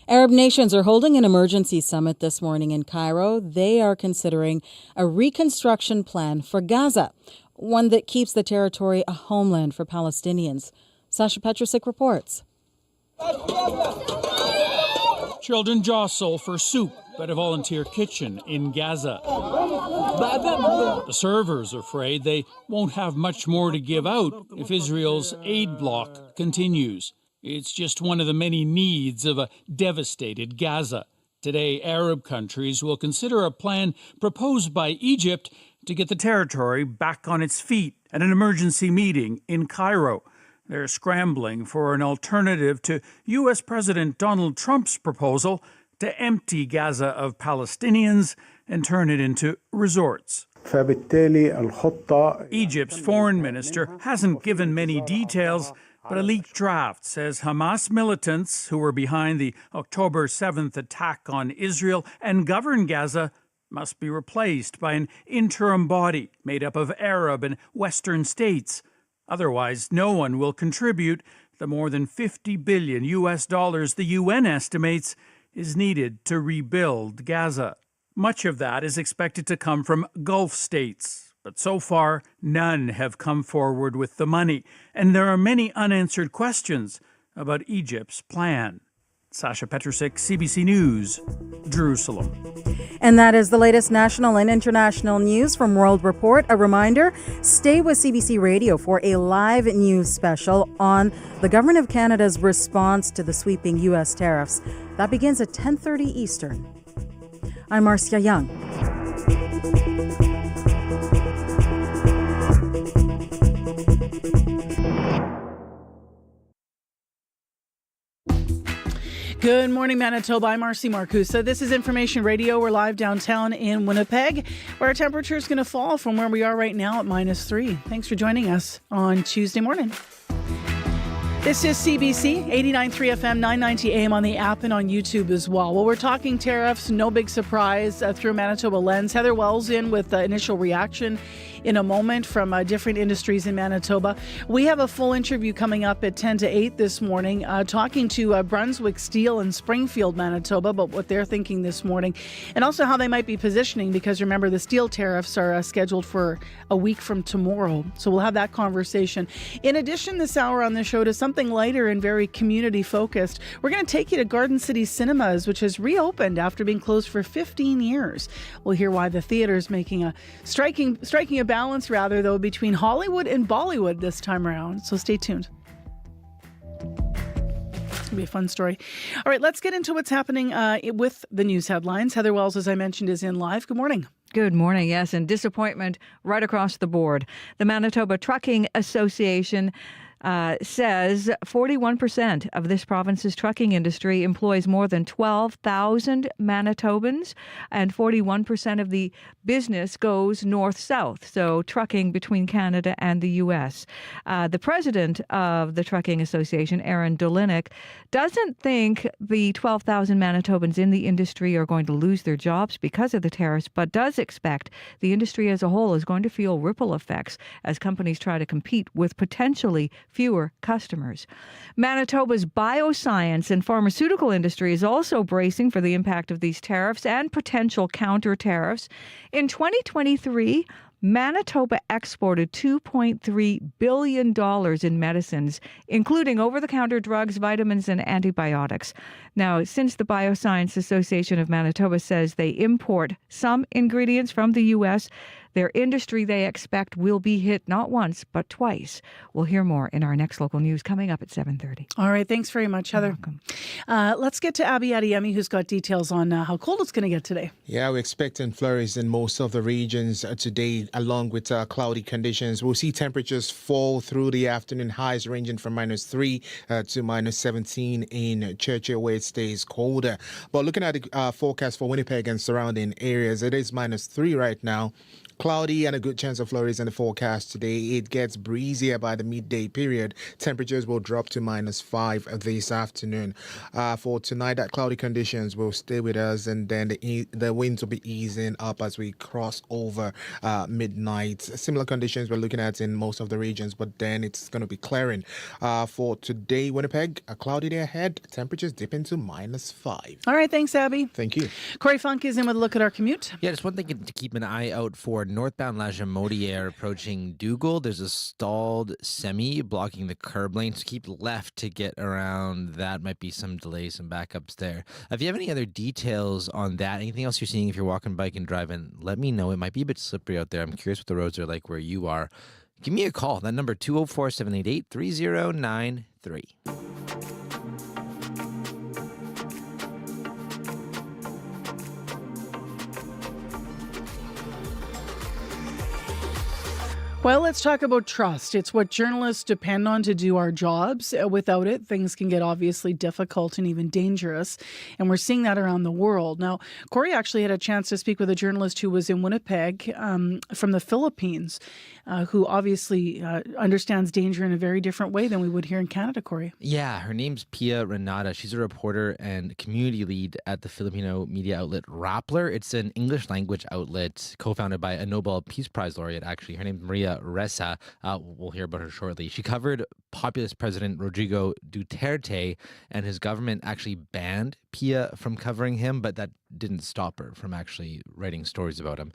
Arab nations are holding an emergency summit this morning in Cairo. They are considering a reconstruction plan for Gaza, one that keeps the territory a homeland for Palestinians. Sasha Petrusik reports. Children jostle for soup at a volunteer kitchen in Gaza. The servers are afraid they won't have much more to give out if Israel's aid block continues. It's just one of the many needs of a devastated Gaza. Today, Arab countries will consider a plan proposed by Egypt to get the territory back on its feet at an emergency meeting in Cairo. They're scrambling for an alternative to U.S. President Donald Trump's proposal to empty Gaza of Palestinians and turn it into resorts. Egypt's foreign minister hasn't given many details, but a leaked draft says Hamas militants who were behind the October 7th attack on Israel and govern Gaza must be replaced by an interim body made up of Arab and Western states. Otherwise, no one will contribute the more than $50 billion the UN estimates is needed to rebuild Gaza. Much of that is expected to come from Gulf states, but so far, none have come forward with the money, and there are many unanswered questions about Egypt's plan. Sasha Petrusik, CBC News, Jerusalem. And that is the latest national and international news from World Report. A reminder, stay with CBC Radio for a live news special on the Government of Canada's response to the sweeping U.S. tariffs. That begins at 10:30 Eastern. I'm Marcia Young. Good morning, Manitoba. I'm Marcy Marcusa. This is Information Radio. We're live downtown in Winnipeg, where our temperature is going to fall from where we are right now at -3. Thanks for joining us on Tuesday morning. This is CBC, 89.3 FM, 990 AM on the app and on YouTube as well. Well, we're talking tariffs, no big surprise through a Manitoba lens. Heather Wells in with the initial reaction in a moment from different industries in Manitoba. We have a full interview coming up at 10 to 8 this morning, talking to Brunswick Steel in Springfield, Manitoba, about what they're thinking this morning, and also how they might be positioning, because remember, the steel tariffs are scheduled for a week from tomorrow. So we'll have that conversation. In addition, this hour on the show to something lighter and very community focused, we're going to take you to Garden City Cinemas, which has reopened after being closed for 15 years. We'll hear why the theater is making a striking a balance, rather, though, between Hollywood and Bollywood this time around. So stay tuned. It'll be a fun story. All right, let's get into what's happening with the news headlines. Heather Wells, as I mentioned, is in live. Good morning. Good morning. Yes, and disappointment right across the board. The Manitoba Trucking Association says 41% of this province's trucking industry employs more than 12,000 Manitobans, and 41% of the business goes north-south, so trucking between Canada and the U.S. The president of the Trucking Association, Aaron Dolinick, doesn't think the 12,000 Manitobans in the industry are going to lose their jobs because of the tariffs, but does expect the industry as a whole is going to feel ripple effects as companies try to compete with potentially fewer customers. Manitoba's bioscience and pharmaceutical industry is also bracing for the impact of these tariffs and potential counter tariffs. In 2023, Manitoba exported $2.3 billion in medicines, including over-the-counter drugs, vitamins, and antibiotics. Now, since the Bioscience Association of Manitoba says they import some ingredients from the U.S., their industry, they expect, will be hit not once, but twice. We'll hear more in our next local news coming up at 7:30. All right. Thanks very much, Heather. You're welcome. Let's get to Abby Adeyemi, who's got details on how cold it's going to get today. Yeah, we're expecting flurries in most of the regions today, along with cloudy conditions. We'll see temperatures fall through the afternoon, highs ranging from -3 to -17 in Churchill, where it stays colder. But looking at the forecast for Winnipeg and surrounding areas, it is -3 right now. Cloudy and a good chance of flurries in the forecast today. It gets breezier by the midday period. Temperatures will drop to -5 this afternoon. For tonight, that cloudy conditions will stay with us, and then the winds will be easing up as we cross over midnight. Similar conditions we're looking at in most of the regions, but then it's going to be clearing. For today, Winnipeg, a cloudy day ahead. Temperatures dipping to -5. All right. Thanks, Abby. Thank you. Corey Funk is in with a look at our commute. Yeah, just one thing to keep an eye out for. Northbound La Jamodiere approaching Dougal. There's a stalled semi blocking the curb lane, so keep left to get around. That might be some delays, some backups there. If you have any other details on that, anything else you're seeing if you're walking, biking, driving, let me know. It might be a bit slippery out there. I'm curious what the roads are like where you are. Give me a call. That number, 204-788-3093. Well, let's talk about trust. It's what journalists depend on to do our jobs. Without it, things can get obviously difficult and even dangerous. And we're seeing that around the world. Now, Corey actually had a chance to speak with a journalist who was in Winnipeg from the Philippines, who obviously understands danger in a very different way than we would here in Canada, Corey. Yeah, her name's Pia Renata. She's a reporter and community lead at the Filipino media outlet Rappler. It's an English language outlet co-founded by a Nobel Peace Prize laureate, actually. Her name's Maria Ressa. We'll hear about her shortly. She covered populist President Rodrigo Duterte, and his government actually banned Pia from covering him, but that didn't stop her from actually writing stories about him.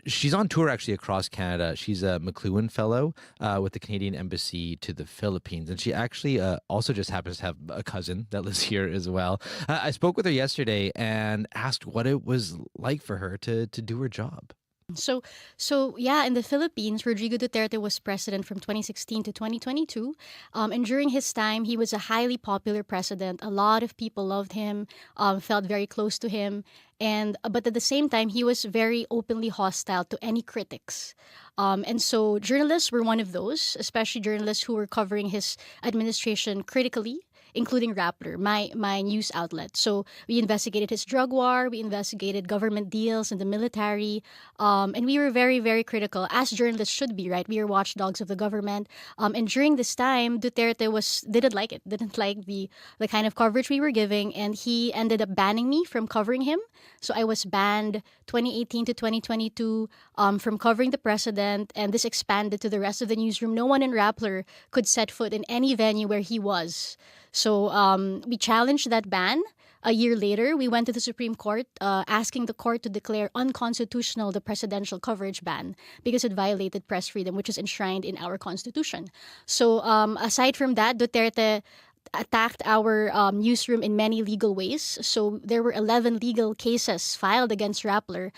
She's on tour actually across Canada. She's a McLuhan Fellow with the Canadian Embassy to the Philippines, and she actually also just happens to have a cousin that lives here as well. I spoke with her yesterday and asked what it was like for her to do her job. So yeah, in the Philippines, Rodrigo Duterte was president from 2016 to 2022. And during his time, he was a highly popular president. A lot of people loved him, felt very close to him. But at the same time, he was very openly hostile to any critics. And so journalists were one of those, especially journalists who were covering his administration critically, including Rappler, my news outlet. So we investigated his drug war, we investigated government deals in the military, and we were very, very critical, as journalists should be, right? We were watchdogs of the government. And during this time, Duterte didn't like it, didn't like the kind of coverage we were giving, and he ended up banning me from covering him. So I was banned 2018 to 2022 from covering the president, and this expanded to the rest of the newsroom. No one in Rappler could set foot in any venue where he was. So we challenged that ban. A year later, we went to the Supreme Court asking the court to declare unconstitutional the presidential coverage ban because it violated press freedom, which is enshrined in our Constitution. So aside from that, Duterte attacked our newsroom in many legal ways. So there were 11 legal cases filed against Rappler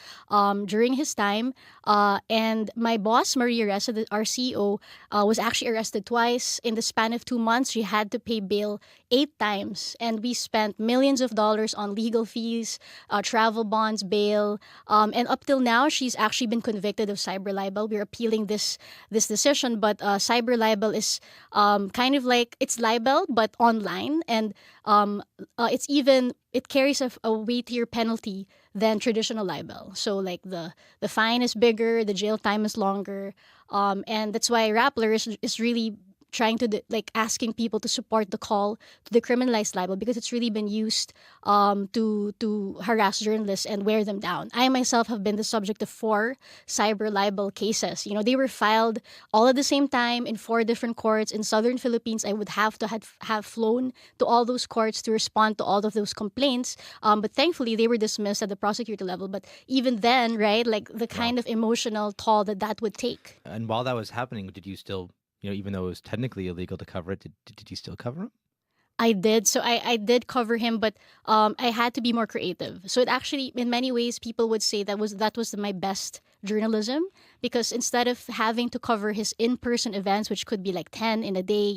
during his time. And my boss, Maria Ressa, our CEO, was actually arrested twice. In the span of 2 months, she had to pay bail 8 times. And we spent millions of dollars on legal fees, travel bonds, bail. And up till now, she's actually been convicted of cyber libel. We're appealing this decision, but cyber libel is kind of like, it's libel, but online, and it carries a weightier penalty than traditional libel. So like the fine is bigger, the jail time is longer, and that's why Rappler is really trying to asking people to support the call to decriminalize libel, because it's really been used to harass journalists and wear them down. I myself have been the subject of 4 cyber libel cases. You know, they were filed all at the same time in 4 different courts in southern Philippines. I would have to have flown to all those courts to respond to all of those complaints. But thankfully, they were dismissed at the prosecutor level. But even then, right, like the kind of emotional toll that would take. And while that was happening, did you still, even though it was technically illegal to cover it, did you still cover him? I did. So I did cover him, but I had to be more creative. So it actually, in many ways, people would say that was my best journalism, because instead of having to cover his in-person events, which could be like 10 in a day,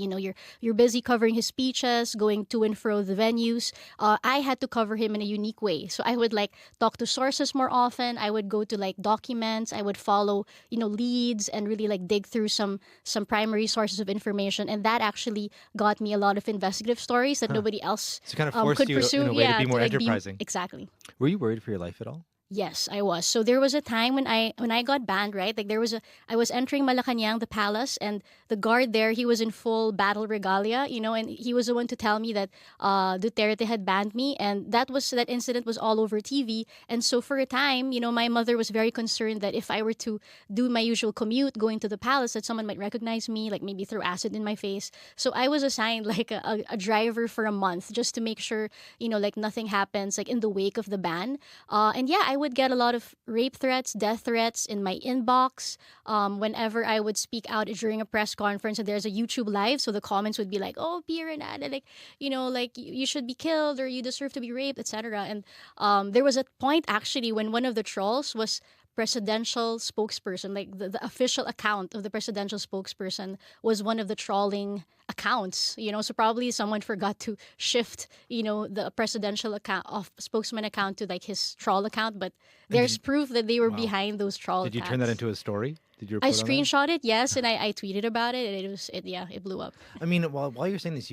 you're busy covering his speeches, going to and fro the venues. I had to cover him in a unique way. So I would talk to sources more often. I would go to documents. I would follow, leads and really dig through some primary sources of information. And that actually got me a lot of investigative stories that nobody else so kind of forced could you pursue. in a way to be more enterprising. Exactly. Were you worried for your life at all? Yes, I was. So there was a time when I got banned, right? I was entering Malacanang, the palace, and the guard there, he was in full battle regalia, and he was the one to tell me that Duterte had banned me, and that incident was all over TV. And so for a time, my mother was very concerned that if I were to do my usual commute going to the palace, that someone might recognize me, maybe throw acid in my face. So I was assigned a driver for a month just to make sure, nothing happens in the wake of the ban. And yeah, I would get a lot of rape threats, death threats in my inbox whenever I would speak out during a press conference and there's a YouTube live. So the comments would be like, "Oh, Pia Renata, you should be killed or you deserve to be raped," etc. And there was a point actually when one of the trolls was presidential spokesperson, the official account of the presidential spokesperson was one of the trolling accounts, so probably someone forgot to shift, the presidential account of spokesman account to his troll account, but there's proof that they were behind those troll Did you attacks. turn that into a story? Did you I report on that? screenshot it, yes, and I tweeted about it, and it blew up. I mean, while you're saying this,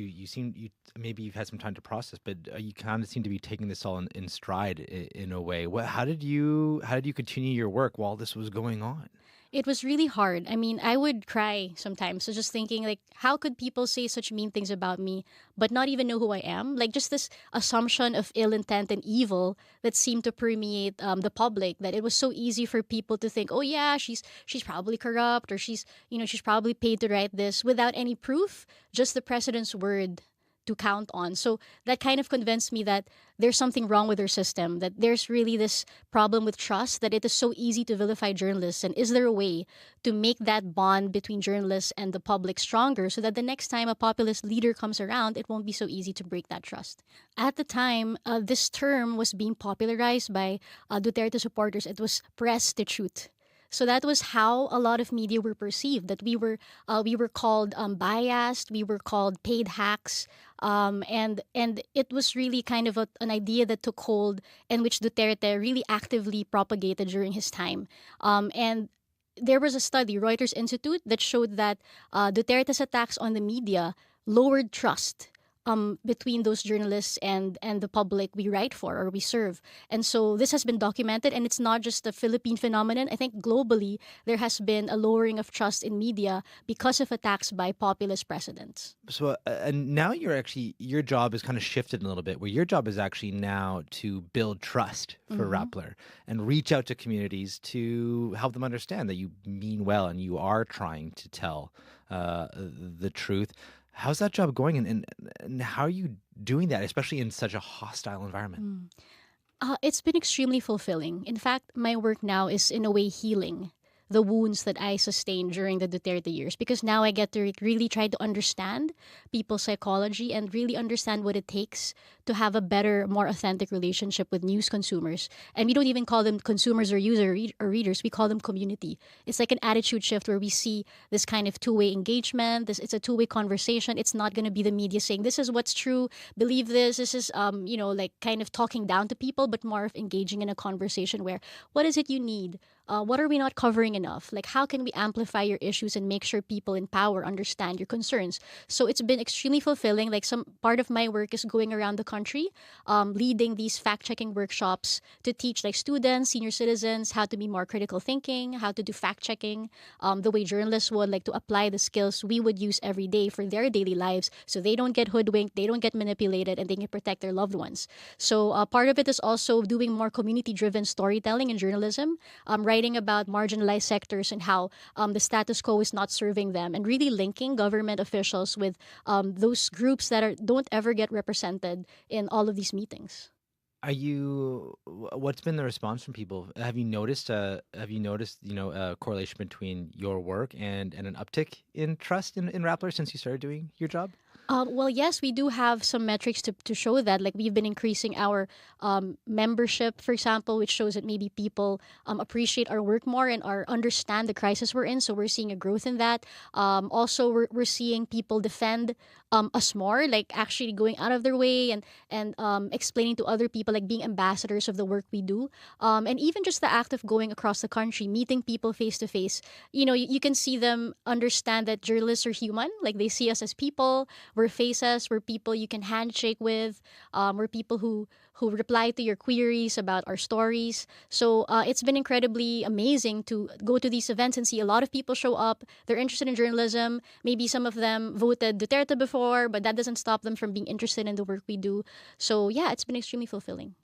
maybe you've had some time to process, but you kind of seem to be taking this all in stride in a way. How did you continue your work while this was going on? It was really hard. I mean, I would cry sometimes. So just thinking, like, how could people say such mean things about me, but not even know who I am? Like, just this assumption of ill intent and evil that seemed to permeate the public. That it was so easy for people to think, oh yeah, she's probably corrupt, or she's probably paid to write this, without any proof, just the president's word to count on. So that kind of convinced me that there's something wrong with our system, that there's really this problem with trust, that it is so easy to vilify journalists. And is there a way to make that bond between journalists and the public stronger so that the next time a populist leader comes around, it won't be so easy to break that trust? At the time, this term was being popularized by Duterte supporters. It was press the truth. So that was how a lot of media were perceived, that we were called biased, we were called paid hacks, and it was really kind of an idea that took hold and which Duterte really actively propagated during his time. And there was a study, Reuters Institute, that showed that Duterte's attacks on the media lowered trust between those journalists and the public we write for or we serve. And so this has been documented, and it's not just a Philippine phenomenon. I think globally there has been a lowering of trust in media because of attacks by populist presidents. So and now your job has kind of shifted a little bit, where your job is actually now to build trust for Rappler and reach out to communities to help them understand that you mean well and you are trying to tell the truth. How's that job going, and how are you doing that, especially in such a hostile environment? It's been extremely fulfilling. In fact, my work now is in a way healing the wounds that I sustained during the Duterte years, because now I get to really try to understand people's psychology and really understand what it takes to have a better, more authentic relationship with news consumers. And we don't even call them consumers or users or readers. We call them community. It's like an attitude shift where we see this kind of two-way engagement. It's a two-way conversation. It's not going to be the media saying, this is what's true, believe this. This is, like kind of talking down to people, but more of engaging in a conversation where, what is it you need? What are we not covering enough? Like, how can we amplify your issues and make sure people in power understand your concerns? So it's been extremely fulfilling. Like, some part of my work is going around the country, leading these fact-checking workshops to teach like students, senior citizens, how to be more critical thinking, how to do fact-checking, the way journalists would, like to apply the skills we would use every day for their daily lives so they don't get hoodwinked, they don't get manipulated, and they can protect their loved ones. So part of it is also doing more community-driven storytelling in journalism, writing about marginalized sectors and how the status quo is not serving them, and really linking government officials with those groups that don't ever get represented in all of these meetings. What's been the response from people? Have you noticed a correlation between your work and an uptick in trust in Rappler since you started doing your job? Well, yes, we do have some metrics to show that. Like, we've been increasing our membership, for example, which shows that maybe people appreciate our work more and understand the crisis we're in. So we're seeing a growth in that. Also, we're seeing people defend us more, like actually going out of their way and explaining to other people, like being ambassadors of the work we do. And even just the act of going across the country, meeting people face to face, you can see them understand that journalists are human. Like, they see us as people. We're faces, we're people you can handshake with, we're people who reply to your queries about our stories. So it's been incredibly amazing to go to these events and see a lot of people show up. They're interested in journalism. Maybe some of them voted Duterte before, but that doesn't stop them from being interested in the work we do. So yeah, it's been extremely fulfilling.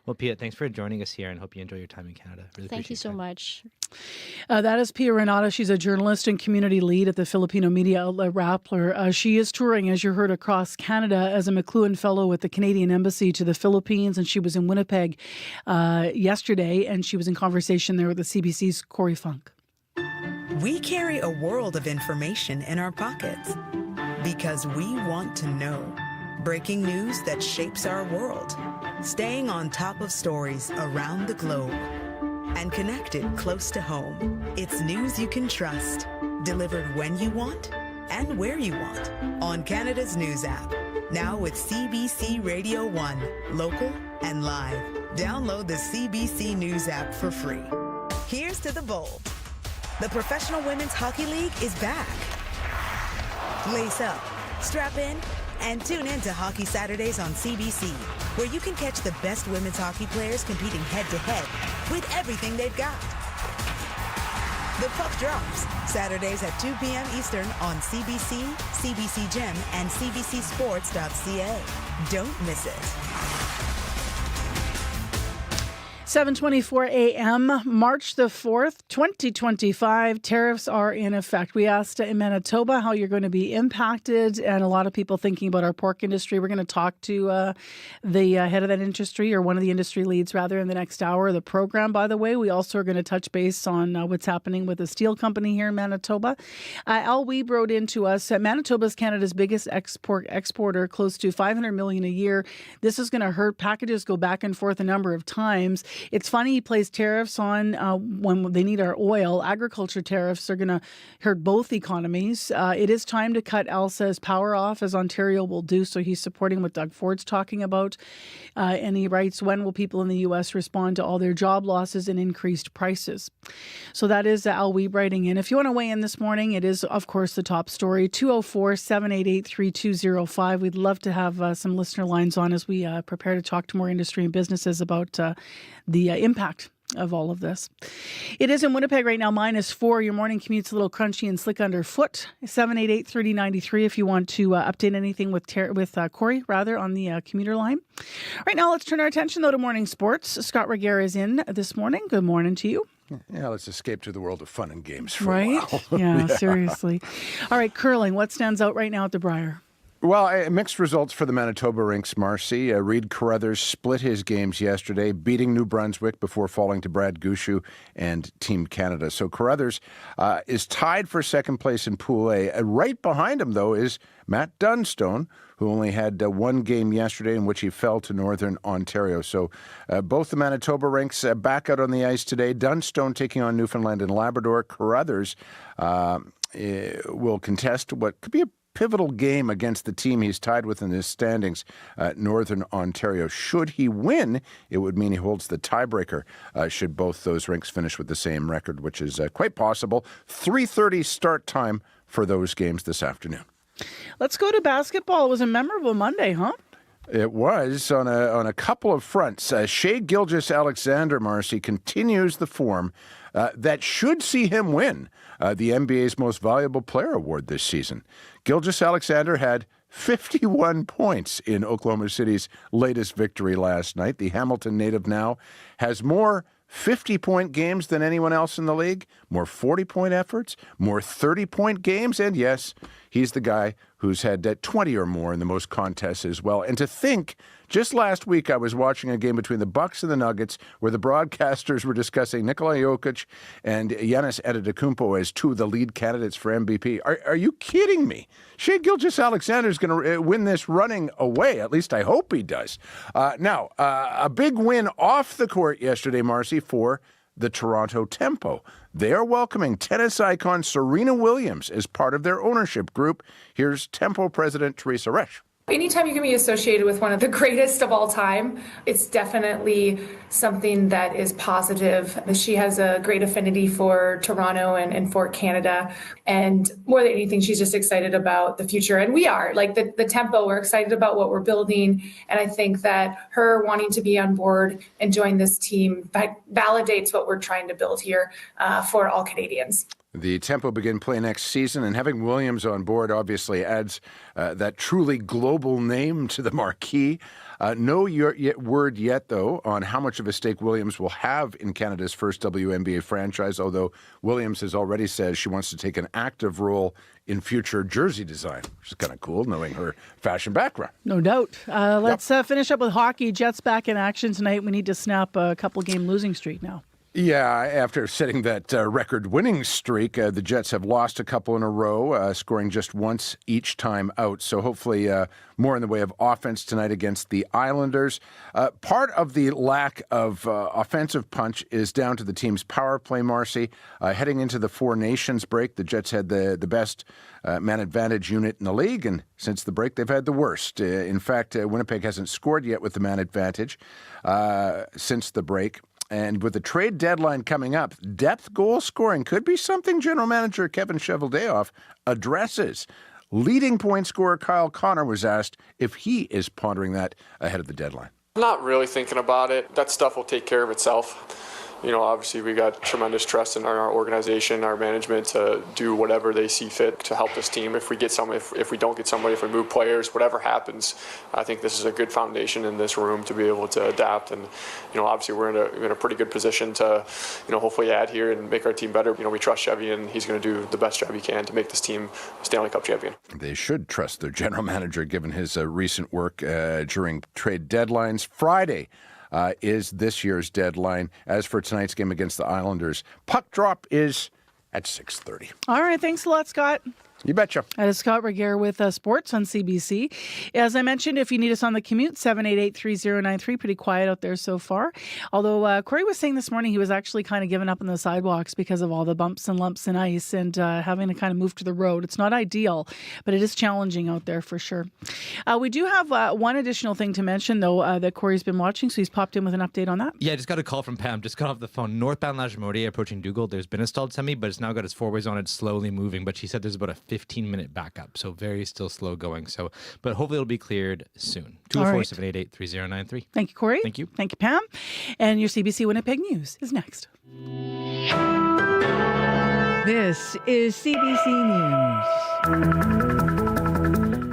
Well, Pia, thanks for joining us here, and hope you enjoy your time in Canada. Really Thank you so much. That is Pia Renata. She's a journalist and community lead at the Filipino media outlet Rappler. She is touring, as you heard, across Canada as a McLuhan Fellow with the Canadian Embassy to the Philippines, and she was in Winnipeg yesterday, and she was in conversation there with the CBC's Corey Funk. We carry a world of information in our pockets because we want to know. Breaking news that shapes our world. Staying on top of stories around the globe. And connected close to home. It's news you can trust. Delivered when you want and where you want. On Canada's News app. Now with CBC Radio 1. Local and live. Download the CBC News app for free. Here's to the bold. The Professional Women's Hockey League is back. Lace up, strap in, and tune in to Hockey Saturdays on CBC, where you can catch the best women's hockey players competing head-to-head with everything they've got. The puck drops Saturdays at 2 p.m. Eastern on CBC, CBC Gem, and cbcsports.ca. Don't miss it. 7:24 a.m., March the 4th, 2025. Tariffs are in effect. We asked in Manitoba how you're going to be impacted, and a lot of people thinking about our pork industry. We're going to talk to the head of that industry, or one of the industry leads, rather, in the next hour of the program, by the way. We also are going to touch base on what's happening with the steel company here in Manitoba. Al Weeb wrote into us, Manitoba is Canada's biggest exporter, close to $500 million a year. This is going to hurt. Packages go back and forth a number of times. It's funny he plays tariffs on when they need our oil. Agriculture tariffs are going to hurt both economies. It is time to cut, Al says, power off, as Ontario will do. So he's supporting what Doug Ford's talking about. And he writes, when will people in the U.S. respond to all their job losses and increased prices? So that is Al Weeb writing in. If you want to weigh in this morning, it is, of course, the top story, 204-788-3205. We'd love to have some listener lines on as we prepare to talk to more industry and businesses about the impact of all of this. It is in Winnipeg right now, -4. Your morning commute's a little crunchy and slick underfoot. 788-3093 if you want to update anything with Corey, rather, on the commuter line. Right now, let's turn our attention, though, to morning sports. Scott Reguera is in this morning. Good morning to you. Yeah, let's escape to the world of fun and games for a while. Yeah, seriously. All right, curling. What stands out right now at the Briar? Well, mixed results for the Manitoba rinks, Marcy. Reid Carruthers split his games yesterday, beating New Brunswick before falling to Brad Gushu and Team Canada. So Carruthers is tied for second place in Pool A. Right behind him, though, is Matt Dunstone, who only had one game yesterday in which he fell to Northern Ontario. So both the Manitoba rinks back out on the ice today. Dunstone taking on Newfoundland and Labrador. Carruthers will contest what could be a pivotal game against the team he's tied with in his standings, Northern Ontario. Should he win, it would mean he holds the tiebreaker should both those rinks finish with the same record, which is quite possible. 3:30 start time for those games this afternoon. Let's go to basketball. It was a memorable Monday, huh? It was on a couple of fronts. Shai Gilgeous-Alexander, Marcy, continues the form that should see him win the NBA's Most Valuable Player Award this season. Gilgeous-Alexander had 51 points in Oklahoma City's latest victory last night. The Hamilton native now has more 50-point games than anyone else in the league, more 40-point efforts, more 30-point games, and yes, he's the guy who's had 20 or more in the most contests as well. And to think, just last week I was watching a game between the Bucks and the Nuggets where the broadcasters were discussing Nikola Jokic and Giannis Antetokounmpo as two of the lead candidates for MVP. Are you kidding me? Shai Gilgeous-Alexander is going to win this running away. At least I hope he does. Now, a big win off the court yesterday, Marcy, for the Toronto Tempo. They are welcoming tennis icon Serena Williams as part of their ownership group. Here's Tempo President Teresa Resch. Anytime you can be associated with one of the greatest of all time, it's definitely something that is positive. She has a great affinity for Toronto and for Canada. And more than anything, she's just excited about the future. And we are, like the Tempo, we're excited about what we're building. And I think that her wanting to be on board and join this team validates what we're trying to build here for all Canadians. The Tempo begin play next season, and having Williams on board obviously adds that truly global name to the marquee. No word yet, though, on how much of a stake Williams will have in Canada's first WNBA franchise, although Williams has already said she wants to take an active role in future jersey design, which is kind of cool, knowing her fashion background. No doubt. Let's finish up with hockey. Jets back in action tonight. We need to snap a couple-game losing streak now. Yeah, after setting that record-winning streak, the Jets have lost a couple in a row, scoring just once each time out. So hopefully more in the way of offense tonight against the Islanders. Part of the lack of offensive punch is down to the team's power play, Marcy. Heading into the Four Nations break, the Jets had the best man advantage unit in the league, and since the break, they've had the worst. In fact, Winnipeg hasn't scored yet with the man advantage since the break. And with the trade deadline coming up, depth goal scoring could be something General Manager Kevin Cheveldayoff addresses. Leading point scorer Kyle Connor was asked if he is pondering that ahead of the deadline. I'm not really thinking about it. That stuff will take care of itself. Obviously we got tremendous trust in our organization, our management to do whatever they see fit to help this team. If we get some, if we don't get somebody, if we move players, whatever happens, I think this is a good foundation in this room to be able to adapt. And obviously we're in a pretty good position to hopefully add here and make our team better. We trust Chevy, and he's going to do the best job he can to make this team a Stanley Cup champion. They should trust their general manager given his recent work during trade deadlines. Friday is this year's deadline. As for tonight's game against the Islanders, puck drop is at 6:30. All right. Thanks a lot, Scott. You betcha. That is Scott Regier with Sports on CBC. As I mentioned, if you need us on the commute, 788-3093. Pretty quiet out there so far. Although Corey was saying this morning he was actually kind of giving up on the sidewalks because of all the bumps and lumps and ice and having to kind of move to the road. It's not ideal, but it is challenging out there for sure. We do have one additional thing to mention, though, that Corey's been watching, so he's popped in with an update on that. Yeah, I just got a call from Pam. Just got off the phone. Northbound Lajimodiere approaching Dougal. There's been a stalled semi, but it's now got its four ways on it, slowly moving. But she said there's about a 15-minute backup, so very still slow going. So, but hopefully it'll be cleared soon. 204-788-3093. Thank you, Corey. Thank you. Thank you, Pam. And your CBC Winnipeg News is next. This is CBC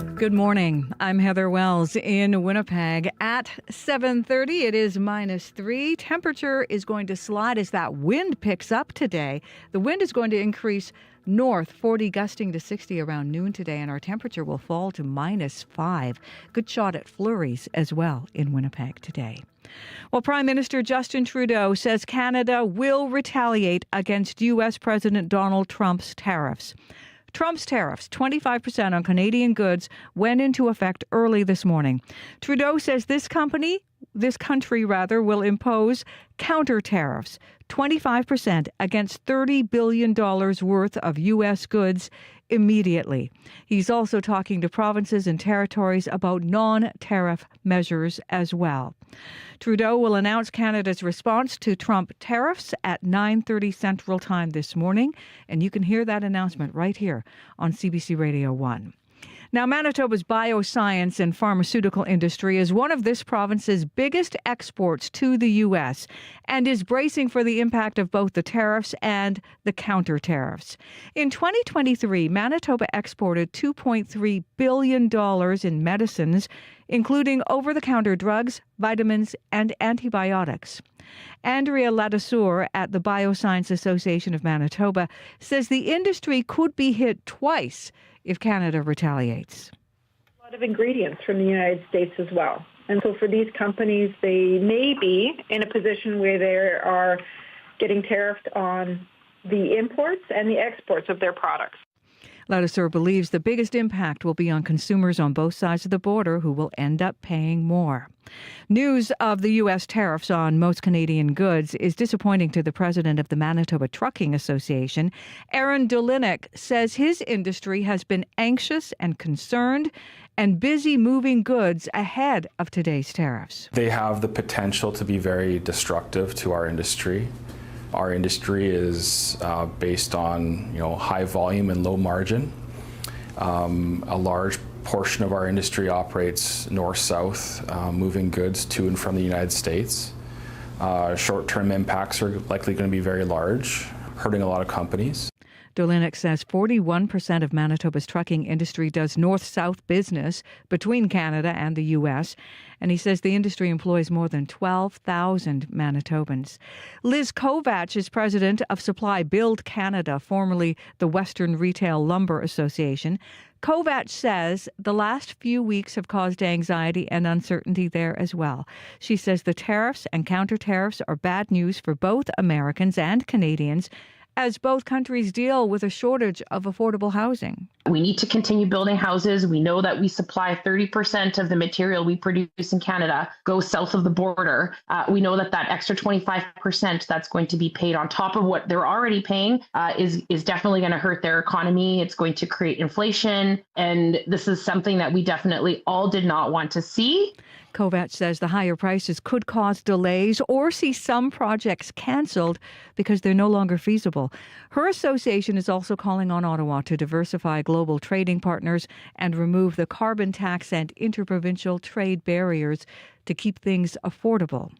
News. Good morning. I'm Heather Wells in Winnipeg. At 7:30, it is -3. Temperature is going to slide as that wind picks up today. The wind is going to increase north, 40 gusting to 60 around noon today, and our temperature will fall to -5. Good shot at flurries as well in Winnipeg today. Well, Prime Minister Justin Trudeau says Canada will retaliate against U.S. President Donald Trump's tariffs. Trump's tariffs, 25% on Canadian goods, went into effect early this morning. Trudeau says this country will impose counter tariffs, 25% against $30 billion worth of U.S. goods immediately. He's also talking to provinces and territories about non-tariff measures as well. Trudeau will announce Canada's response to Trump tariffs at 9:30 Central Time this morning, and you can hear that announcement right here on CBC Radio 1. Now, Manitoba's bioscience and pharmaceutical industry is one of this province's biggest exports to the U.S. and is bracing for the impact of both the tariffs and the counter tariffs. In 2023, Manitoba exported $2.3 billion in medicines, including over-the-counter drugs, vitamins, and antibiotics. Andrea Ladouceur at the Bioscience Association of Manitoba says the industry could be hit twice if Canada retaliates. A lot of ingredients from the United States as well. And so for these companies, they may be in a position where they are getting tariffed on the imports and the exports of their products. Ladouceur believes the biggest impact will be on consumers on both sides of the border who will end up paying more. News of the U.S. tariffs on most Canadian goods is disappointing to the president of the Manitoba Trucking Association. Aaron Dolinick says his industry has been anxious and concerned and busy moving goods ahead of today's tariffs. They have the potential to be very destructive to our industry. Our industry is based on high volume and low margin. A large portion of our industry operates north-south, moving goods to and from the United States. Short-term impacts are likely going to be very large, hurting a lot of companies. Dolinick says 41% of Manitoba's trucking industry does north-south business between Canada and the U.S., and he says the industry employs more than 12,000 Manitobans. Liz Kovach is president of Supply Build Canada, formerly the Western Retail Lumber Association. Kovach says the last few weeks have caused anxiety and uncertainty there as well. She says the tariffs and counter-tariffs are bad news for both Americans and Canadians, as both countries deal with a shortage of affordable housing. We need to continue building houses. We know that we supply 30% of the material we produce in Canada goes south of the border. We know that extra 25% that's going to be paid on top of what they're already paying is definitely going to hurt their economy. It's going to create inflation. And this is something that we definitely all did not want to see. Kovacs says the higher prices could cause delays or see some projects cancelled because they're no longer feasible. Her association is also calling on Ottawa to diversify global trading partners and remove the carbon tax and interprovincial trade barriers to keep things affordable.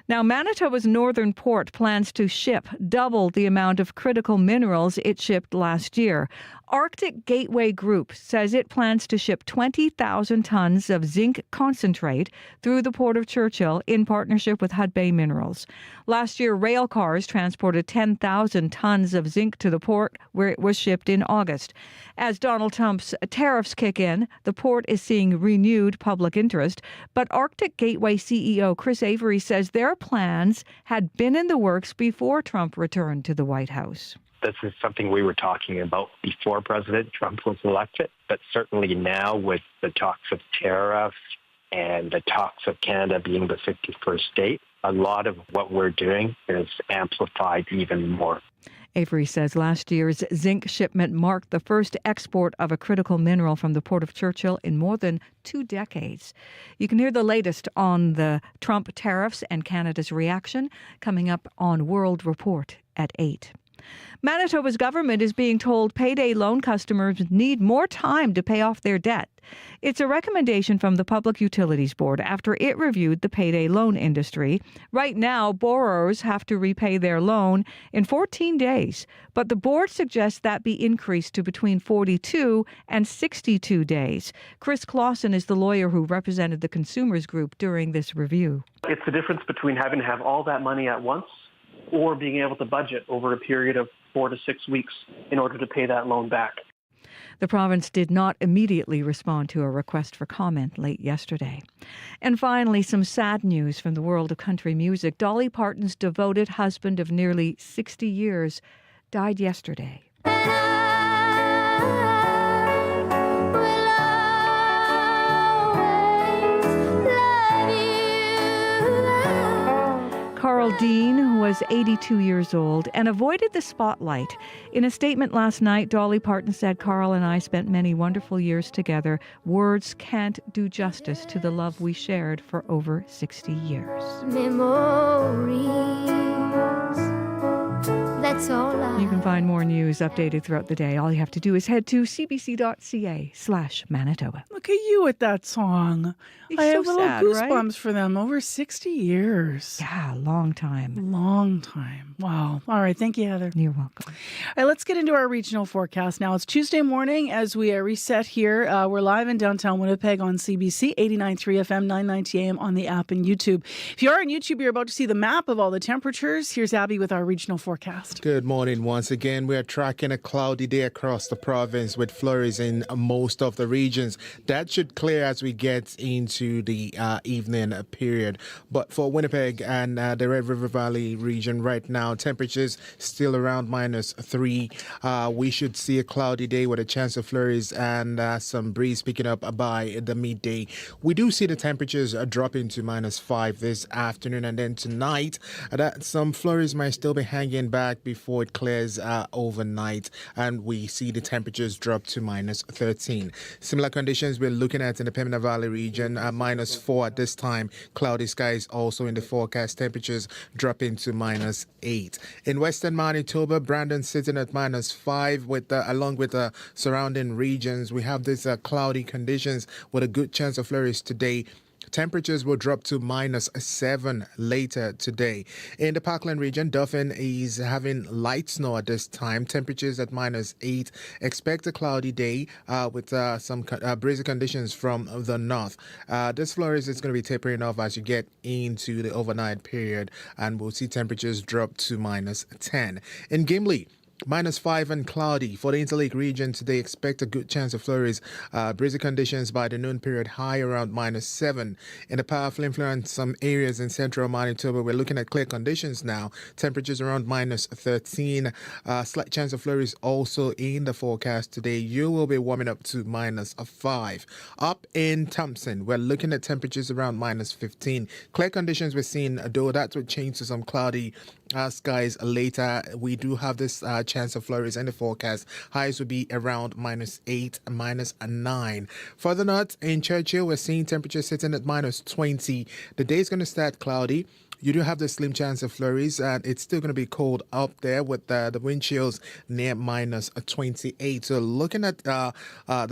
Now, Manitoba's northern port plans to ship double the amount of critical minerals it shipped last year. Arctic Gateway Group says it plans to ship 20,000 tons of zinc concentrate through the Port of Churchill in partnership with Hudbay Minerals. Last year, rail cars transported 10,000 tons of zinc to the port, where it was shipped in August. As Donald Trump's tariffs kick in, the port is seeing renewed public interest. But Arctic Gateway CEO Chris Avery says their plans had been in the works before Trump returned to the White House. This is something we were talking about before President Trump was elected, but certainly now with the talks of tariffs and the talks of Canada being the 51st state, a lot of what we're doing is amplified even more. Avery says last year's zinc shipment marked the first export of a critical mineral from the Port of Churchill in more than 2 decades. You can hear the latest on the Trump tariffs and Canada's reaction coming up on World Report at 8. Manitoba's government is being told payday loan customers need more time to pay off their debt. It's a recommendation from the Public Utilities Board after it reviewed the payday loan industry. Right now, borrowers have to repay their loan in 14 days, but the board suggests that be increased to between 42 and 62 days. Chris Clausen is the lawyer who represented the Consumers Group during this review. It's the difference between having to have all that money at once or being able to budget over a period of 4 to 6 weeks in order to pay that loan back. The province did not immediately respond to a request for comment late yesterday. And finally, some sad news from the world of country music. Dolly Parton's devoted husband of nearly 60 years died yesterday. Carl Dean, who was 82 years old and avoided the spotlight. In a statement last night, Dolly Parton said, "Carl and I spent many wonderful years together. Words can't do justice to the love we shared for over 60 years." Memories. That's all You can find more news updated throughout the day. All you have to do is head to cbc.ca/Manitoba. Look at you with that song. It's I have so little sad, goosebumps right? for them. Over 60 years. Yeah, long time. Long time. Wow. All right. Thank you, Heather. You're welcome. All right, let's get into our regional forecast now. It's Tuesday morning as we reset here. We're live in downtown Winnipeg on CBC, 89.3 FM, 990 AM on the app and YouTube. If you are on YouTube, you're about to see the map of all the temperatures. Here's Abby with our regional forecast. Good morning once again. We are tracking a cloudy day across the province with flurries in most of the regions. That should clear as we get into the evening period. But for Winnipeg and the Red River Valley region right now, temperatures still around -3. We should see a cloudy day with a chance of flurries and some breeze picking up by the midday. We do see the temperatures dropping to -5 this afternoon, and then tonight that some flurries might still be hanging back before it clears overnight, and we see the temperatures drop to -13. Similar conditions we're looking at in the Pembina Valley region, -4 at this time. Cloudy skies also in the forecast, temperatures dropping to -8. In western Manitoba, Brandon sitting at -5 with along with the surrounding regions. We have these cloudy conditions with a good chance of flurries today. Temperatures will drop to -7 later today. In the Parkland region, Dauphin is having light snow at this time. Temperatures at -8. Expect a cloudy day with some breezy conditions from the north. This flurries is going to be tapering off as you get into the overnight period, and we'll see temperatures drop to -10. In Gimli, -5 and cloudy. For the Interlake region today, expect a good chance of flurries. Breezy conditions by the noon period, high around -7. In the powerful influence, some areas in central Manitoba, we're looking at clear conditions now. Temperatures around -13. Slight chance of flurries also in the forecast today. You will be warming up to -5. Up in Thompson, we're looking at temperatures around -15. Clear conditions we're seeing, though that would change to some cloudy skies later. We do have this chance of flurries in the forecast. Highs will be around -8, -9. Further north in Churchill, we're seeing temperatures sitting at -20. The day is going to start cloudy. You do have the slim chance of flurries, and it's still going to be cold up there with the wind chills near -28. So looking at the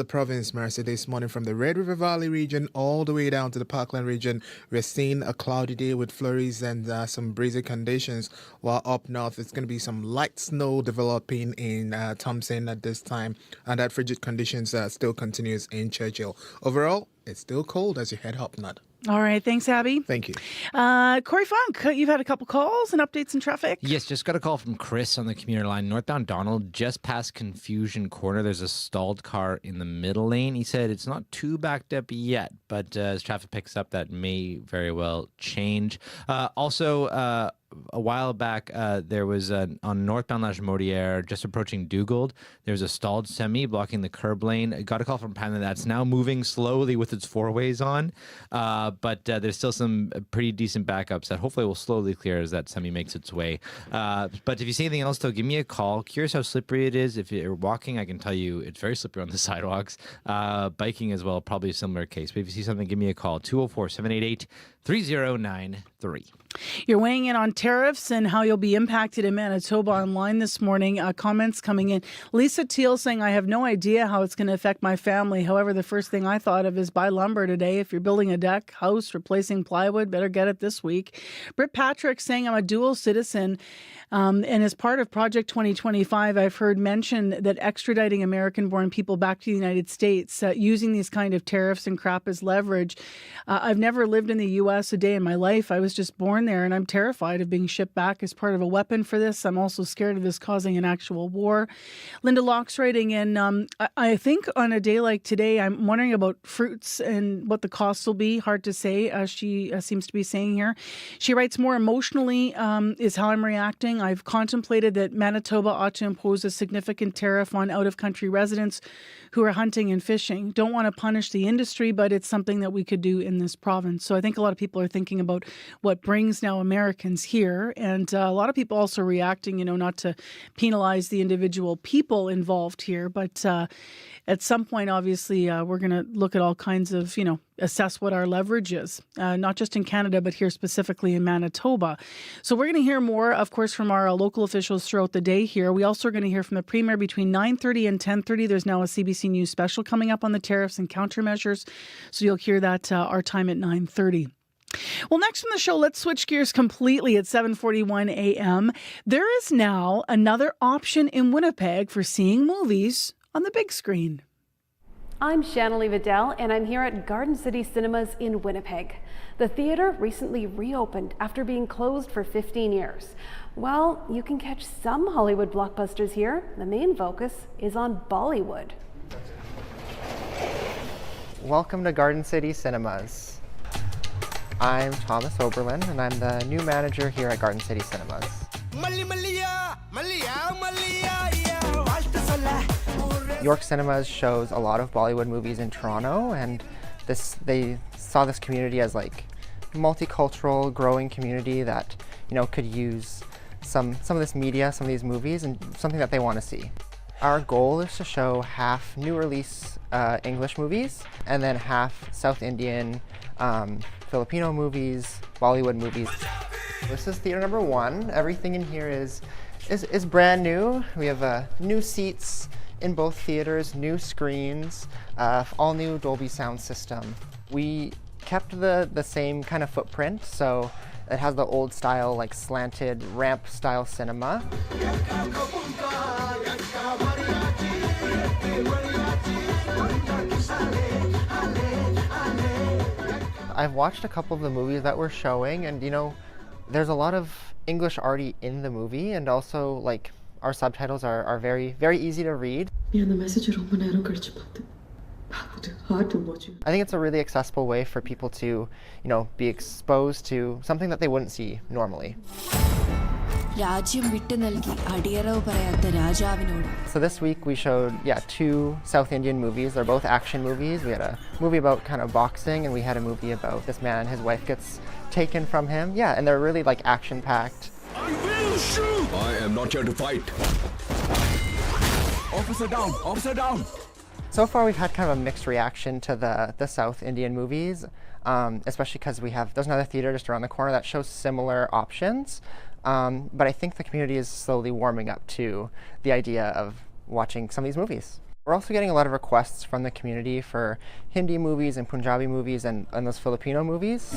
province, Mercy, this morning from the Red River Valley region all the way down to the Parkland region, we're seeing a cloudy day with flurries and some breezy conditions, while up north it's going to be some light snow developing in Thompson at this time, and that frigid conditions still continues in Churchill. Overall, it's still cold as you head up north. All right. Thanks, Abby. Thank you. Corey Funk, you've had a couple calls and updates in traffic. Yes, just got a call from Chris on the commuter line. Northbound Donald, just past Confusion Corner. There's a stalled car in the middle lane. He said it's not too backed up yet, but as traffic picks up, that may very well change. Also, a while back, there was on northbound La Jamodiere, just approaching Dugald, there's a stalled semi blocking the curb lane. I got a call from Panda that's now moving slowly with its four ways on, but there's still some pretty decent backups that hopefully will slowly clear as that semi makes its way. But if you see anything else, though, give me a call. Curious how slippery it is. If you're walking, I can tell you it's very slippery on the sidewalks. Biking as well, probably a similar case. But if you see something, give me a call. 204-788-3093. You're weighing in on tariffs and how you'll be impacted in Manitoba online this morning. Comments coming in. Lisa Teal saying, I have no idea how it's going to affect my family. However, the first thing I thought of is buy lumber today. If you're building a deck, house, replacing plywood, better get it this week. Britt Patrick saying, I'm a dual citizen. And as part of Project 2025, I've heard mention that extraditing American-born people back to the United States using these kind of tariffs and crap as leverage. I've never lived in the U.S. a day in my life. I was just born there, and I'm terrified of being shipped back as part of a weapon for this. I'm also scared of this causing an actual war. Linda Locke's writing in, I think on a day like today, I'm wondering about fruits and what the costs will be. Hard to say, she seems to be saying here. She writes, more emotionally is how I'm reacting. I've contemplated that Manitoba ought to impose a significant tariff on out-of-country residents who are hunting and fishing. Don't want to punish the industry, but it's something that we could do in this province. So I think a lot of people are thinking about what brings now Americans here. And a lot of people also reacting, not to penalize the individual people involved here. But at some point, obviously, we're going to look at all kinds of, assess what our leverage is, not just in Canada, but here specifically in Manitoba. So we're going to hear more, of course, from our local officials throughout the day here. We also are going to hear from the Premier between 9:30 and 10:30. There's now a CBC News special coming up on the tariffs and countermeasures. So you'll hear that our time at 9:30. Well, next on the show, let's switch gears completely at 7:41 a.m. There is now another option in Winnipeg for seeing movies on the big screen. I'm Shanley Vidal, and I'm here at Garden City Cinemas in Winnipeg. The theater recently reopened after being closed for 15 years. Well, you can catch some Hollywood blockbusters here. The main focus is on Bollywood. Welcome to Garden City Cinemas. I'm Thomas Oberlin, and I'm the new manager here at Garden City Cinemas. York Cinemas shows a lot of Bollywood movies in Toronto, and they saw this community as like multicultural, growing community that could use some of this media, some of these movies, and something that they want to see. Our goal is to show half new release English movies, and then half South Indian, Filipino movies, Bollywood movies. This is theater number 1. Everything in here is brand new. We have new seats in both theaters, new screens, all new Dolby sound system. We kept the same kind of footprint, so it has the old style, like slanted ramp style cinema. I've watched a couple of the movies that we're showing, and there's a lot of English already in the movie, and also like our subtitles are very, very easy to read. I think it's a really accessible way for people to, be exposed to something that they wouldn't see normally. So this week we showed, 2 South Indian movies. They're both action movies. We had a movie about kind of boxing, and we had a movie about this man and his wife gets taken from him. Yeah, and they're really like action-packed. I will shoot! I am not here to fight. Officer down! Officer down! So far we've had kind of a mixed reaction to the South Indian movies, especially because there's another theater just around the corner that shows similar options. But I think the community is slowly warming up to the idea of watching some of these movies. We're also getting a lot of requests from the community for Hindi movies and Punjabi movies and those Filipino movies.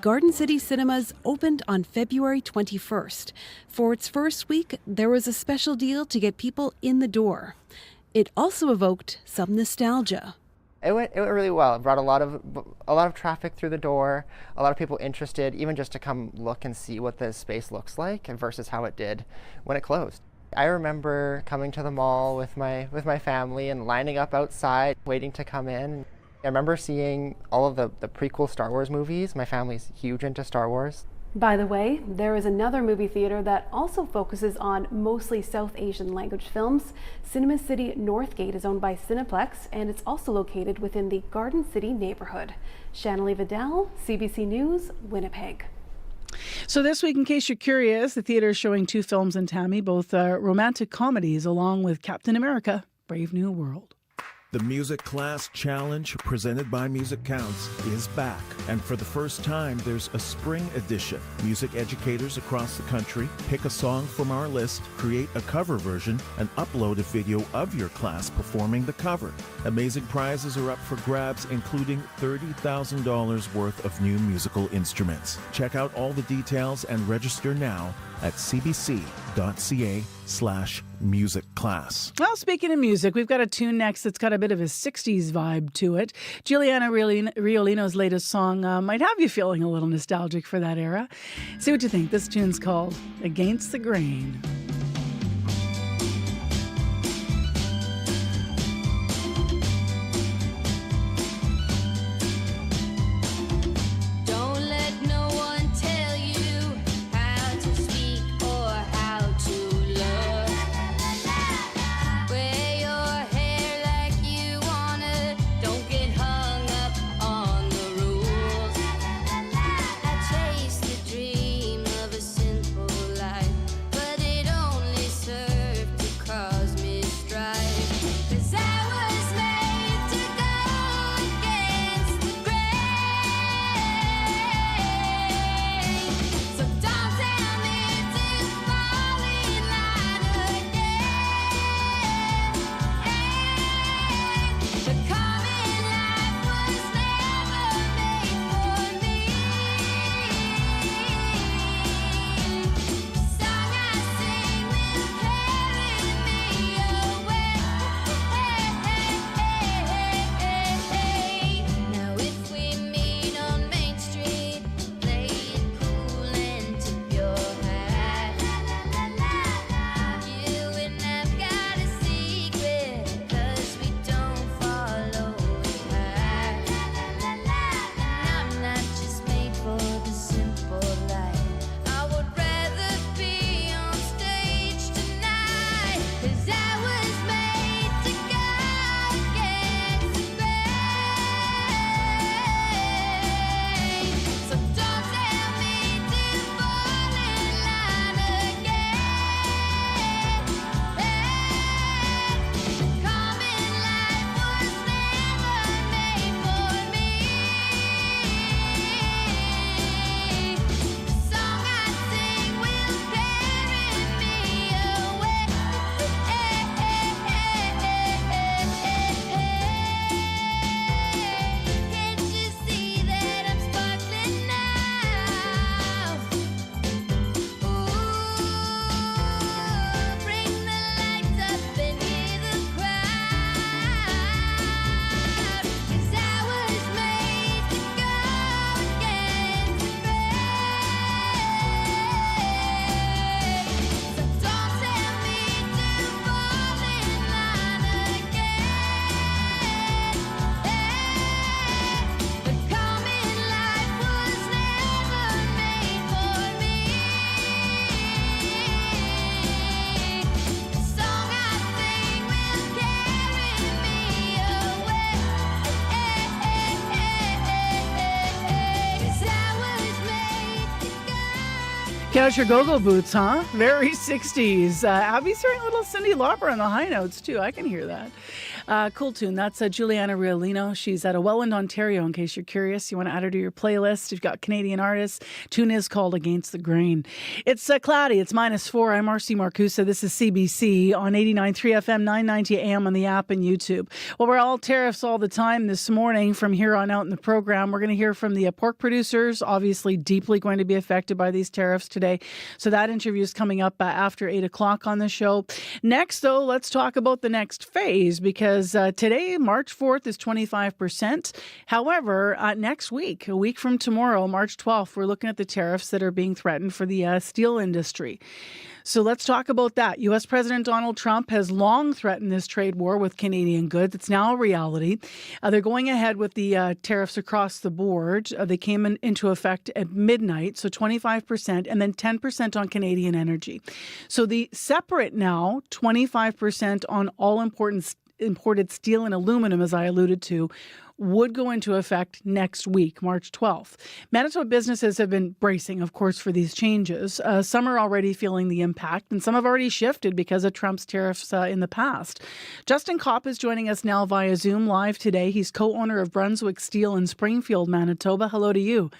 Garden City Cinemas opened on February 21st. For its first week, there was a special deal to get people in the door. It also evoked some nostalgia. It went really well. It brought a lot of traffic through the door, a lot of people interested, even just to come look and see what the space looks like versus how it did when it closed. I remember coming to the mall with my family and lining up outside, waiting to come in. I remember seeing all of the prequel Star Wars movies. My family's huge into Star Wars. By the way, there is another movie theater that also focuses on mostly South Asian language films. Cinema City Northgate is owned by Cineplex, and it's also located within the Garden City neighborhood. Shanley Vidal, CBC News, Winnipeg. So this week, in case you're curious, the theater is showing 2 films in Tammy, both romantic comedies, along with Captain America, Brave New World. The Music Class Challenge, presented by Music Counts, is back. And for the first time, there's a spring edition. Music educators across the country pick a song from our list, create a cover version, and upload a video of your class performing the cover. Amazing prizes are up for grabs, including $30,000 worth of new musical instruments. Check out all the details and register now at cbc.ca/musicclass. Well, speaking of music, we've got a tune next that's got a bit of a 60s vibe to it. Giuliana Riolino's latest song might have you feeling a little nostalgic for that era. See what you think. This tune's called Against the Grain. But it Get out your go-go boots, huh? Very 60s. Abby's hearing a little Cyndi Lauper on the high notes, too. I can hear that. Cool tune. That's Juliana Riolino. She's out of Welland, Ontario, in case you're curious. You want to add her to your playlist. You've got Canadian artists. Tune is called Against the Grain. It's cloudy. It's -4. I'm Marcy Marcusa. This is CBC on 89.3 FM, 990 AM on the app and YouTube. Well, we're all tariffs all the time this morning. From here on out in the program, we're going to hear from the pork producers, obviously deeply going to be affected by these tariffs today. So that interview is coming up after 8 o'clock on the show. Next, though, let's talk about the next phase, because today, March 4th, is 25%. However, next week, a week from tomorrow, March 12th, we're looking at the tariffs that are being threatened for the steel industry. So let's talk about that. U.S. President Donald Trump has long threatened this trade war with Canadian goods. It's now a reality. They're going ahead with the tariffs across the board. They came into effect at midnight, so 25%, and then 10% on Canadian energy. So the separate now, 25% on all imported steel and aluminum, as I alluded to, would go into effect next week, March 12th. Manitoba businesses have been bracing, of course, for these changes. Some are already feeling the impact, and some have already shifted because of Trump's tariffs in the past. Justin Kopp is joining us now via Zoom live today. He's co-owner of Brunswick Steel in Springfield, Manitoba. Hello to you.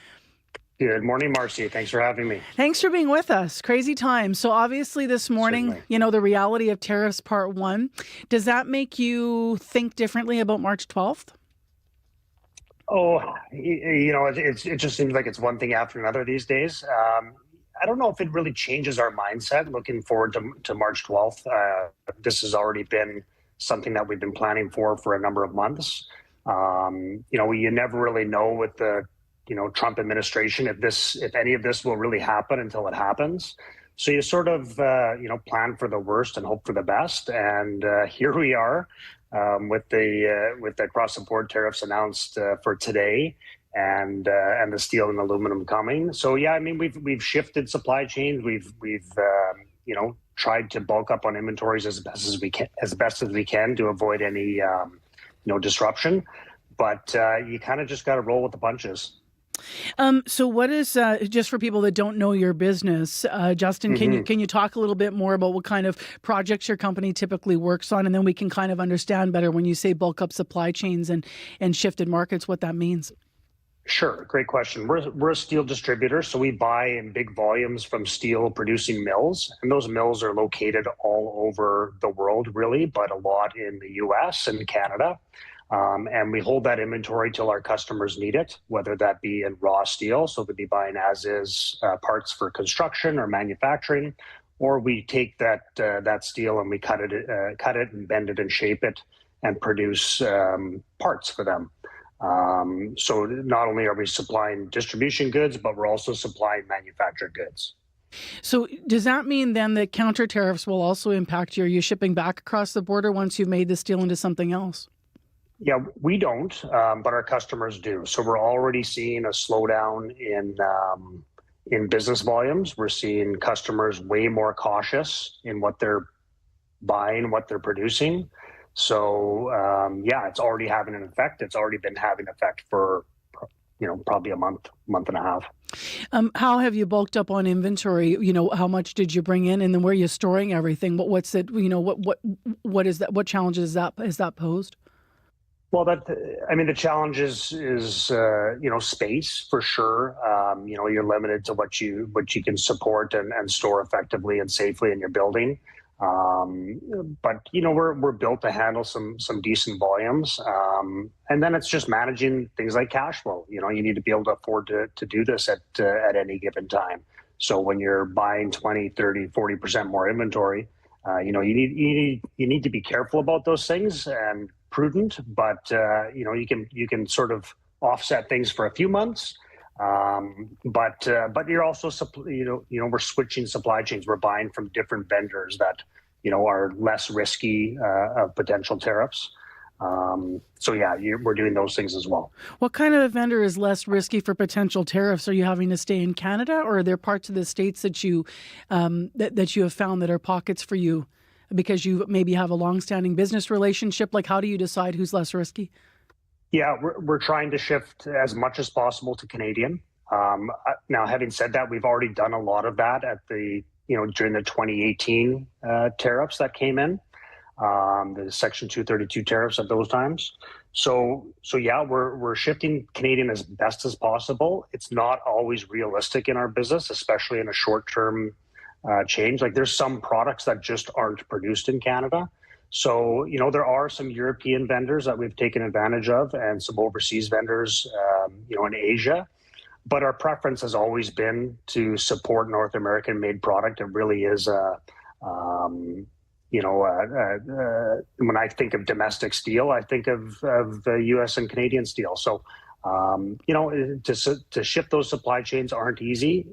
Good morning, Marcy. Thanks for having me. Thanks for being with us. Crazy times. So obviously this morning, Certainly. The reality of tariffs part 1. Does that make you think differently about March 12th? Oh, it just seems like it's one thing after another these days. I don't know if it really changes our mindset looking forward to March 12th. This has already been something that we've been planning for a number of months. You never really know with the Trump administration if any of this will really happen until it happens. So you sort of plan for the worst and hope for the best. And here we are. With the across the board tariffs announced for today, and the steel and aluminum coming. So yeah, I mean we've shifted supply chains. We've tried to bulk up on inventories as best as we can to avoid any disruption. But you kind of just got to roll with the punches. So what is, just for people that don't know your business, Justin, can you talk a little bit more about what kind of projects your company typically works on? And then we can kind of understand better when you say bulk up supply chains and shifted markets, what that means. Sure. Great question. We're a steel distributor, so we buy in big volumes from steel producing mills. And those mills are located all over the world, really, but a lot in the US and Canada. And we hold that inventory till our customers need it, whether that be in raw steel, so they'd be buying as-is parts for construction or manufacturing, or we take that steel and we cut it and bend it and shape it and produce parts for them. So not only are we supplying distribution goods, but we're also supplying manufactured goods. So does that mean then that counter tariffs will also impact you? Are you shipping back across the border once you've made the steel into something else? Yeah, we don't, but our customers do. So we're already seeing a slowdown in business volumes. We're seeing customers way more cautious in what they're buying, what they're producing. So it's already having an effect. It's already been having an effect for probably a month and a half. How have you bulked up on inventory? How much did you bring in, and then where are you storing everything? What's it? What is that? What challenges is that posed? Well, the challenge is space for sure. You're limited to what you can support and store effectively and safely in your building. But we're built to handle some decent volumes. And then it's just managing things like cash flow. You need to be able to afford to do this at any given time. So when you're buying 20, 30, 40% more inventory, you need to be careful about those things and prudent, but you can sort of offset things for a few months. But you're also we're switching supply chains. We're buying from different vendors that are less risky of potential tariffs. We're doing those things as well. What kind of a vendor is less risky for potential tariffs? Are you having to stay in Canada, or are there parts of the States that you that you have found that are pockets for you because you maybe have a long-standing business relationship? Like, how do you decide who's less risky? Yeah, we're trying to shift as much as possible to Canadian. Now, having said that, we've already done a lot of that during the 2018 tariffs that came in, the Section 232 tariffs at those times. So yeah, we're shifting Canadian as best as possible. It's not always realistic in our business, especially in a short-term change. Like there's some products that just aren't produced in Canada. So, there are some European vendors that we've taken advantage of and some overseas vendors, in Asia. But our preference has always been to support North American made product. It really is when I think of domestic steel, I think of U.S. and Canadian steel. So, to shift those supply chains aren't easy.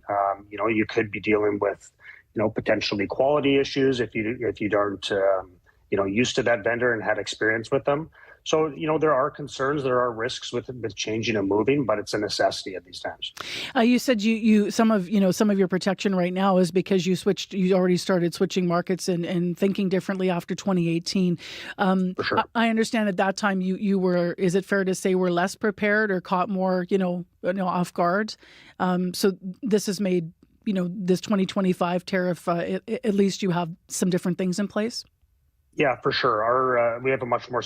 You could be dealing with, potentially quality issues if you aren't, used to that vendor and had experience with them. So, there are concerns, there are risks with changing and moving, but it's a necessity at these times. You said some of your protection right now is because you already started switching markets and thinking differently after 2018. For sure. I understand at that time you were, is it fair to say, were less prepared or caught more, off guard? So this has made, this 2025 tariff, at least you have some different things in place? Yeah, for sure. We have a much more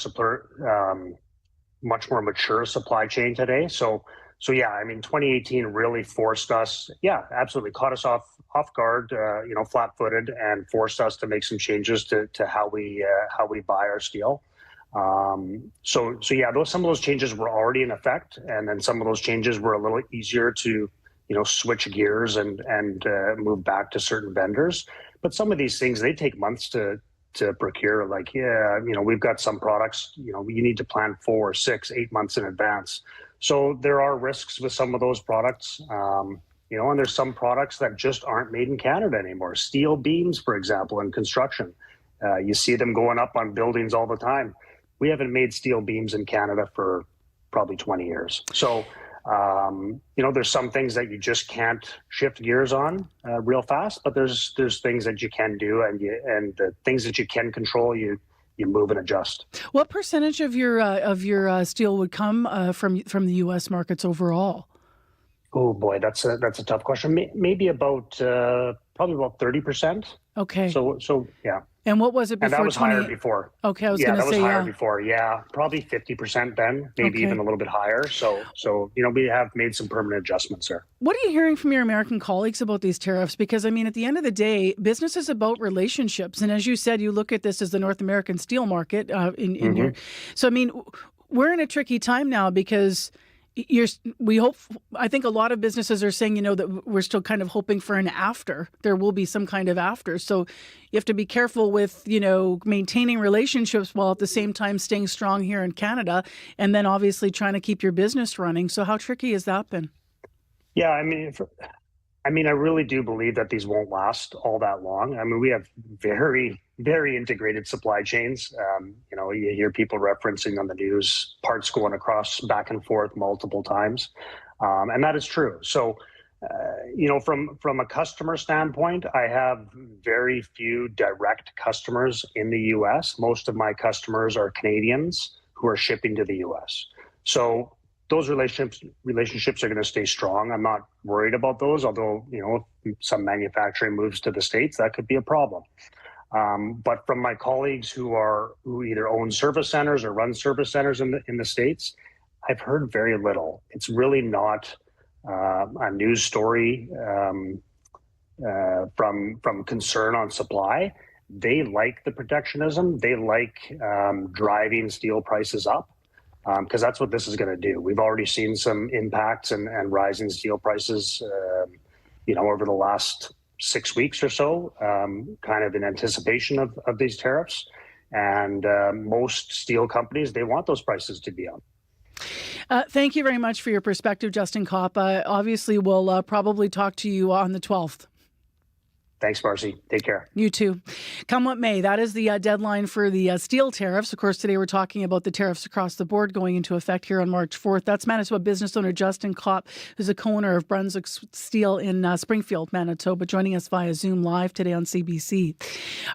mature supply chain today. So yeah, I mean, 2018 really forced us. Yeah, absolutely, caught us off guard. Flat-footed, and forced us to make some changes to how we buy our steel. So yeah, some of those changes were already in effect, and then some of those changes were a little easier to switch gears and move back to certain vendors. But some of these things, they take months to procure. Like, we've got some products, you need to plan 4, 6, 8 months in advance. So there are risks with some of those products, and there's some products that just aren't made in Canada anymore. Steel beams, for example, in construction. You see them going up on buildings all the time. We haven't made steel beams in Canada for probably 20 years. So, there's some things that you just can't shift gears on real fast, but there's things that you can do, and the things that you can control, you move and adjust. What percentage of your steel would come from the U.S. markets overall? Oh boy, that's a tough question. Maybe probably about 30%. Okay. So yeah. And what was it before? And that was higher before. Okay, I was going to say, that was higher before. Yeah, probably 50% then, maybe even a little bit higher. So we have made some permanent adjustments there. What are you hearing from your American colleagues about these tariffs? Because I mean, at the end of the day, business is about relationships, and as you said, you look at this as the North American steel market. So I mean, we're in a tricky time now because. I think a lot of businesses are saying, that we're still kind of hoping for an after. There will be some kind of after. So you have to be careful with, maintaining relationships while at the same time staying strong here in Canada, and then obviously trying to keep your business running. So how tricky has that been? Yeah, I mean, I really do believe that these won't last all that long. I mean, we have very, very integrated supply chains. You hear people referencing on the news parts going across back and forth multiple times. And that is true. So, from a customer standpoint, I have very few direct customers in the U.S. Most of my customers are Canadians who are shipping to the U.S. So those relationships are going to stay strong. I'm not worried about those, although, if some manufacturing moves to the States, that could be a problem. But from my colleagues who either own service centers or run service centers in the States, I've heard very little. It's really not a news story from concern on supply. They like the protectionism. They like driving steel prices up. Because that's what this is going to do. We've already seen some impacts and rising steel prices, over the last 6 weeks or so, kind of in anticipation of these tariffs. And most steel companies, they want those prices to be up. Thank you very much for your perspective, Justin Kopp. Obviously, we'll probably talk to you on the 12th. Thanks, Marcy. Take care. You too. Come what may, that is the deadline for the steel tariffs. Of course, today we're talking about the tariffs across the board going into effect here on March 4th. That's Manitoba business owner Justin Kopp, who's a co-owner of Brunswick Steel in Springfield, Manitoba, joining us via Zoom Live today on CBC.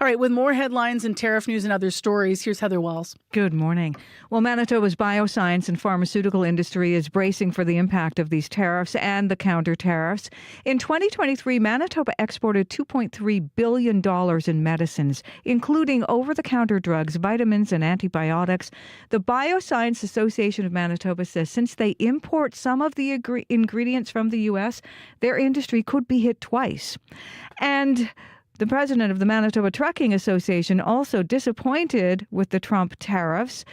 All right, with more headlines and tariff news and other stories, here's Heather Wells. Good morning. Well, Manitoba's bioscience and pharmaceutical industry is bracing for the impact of these tariffs and the counter tariffs. In 2023, Manitoba exported $2.3 billion in medicines, including over-the-counter drugs, vitamins, and antibiotics. The Bioscience Association of Manitoba says since they import some of the ingredients from the U.S., their industry could be hit twice. And the president of the Manitoba Trucking Association also disappointed with the Trump tariffs.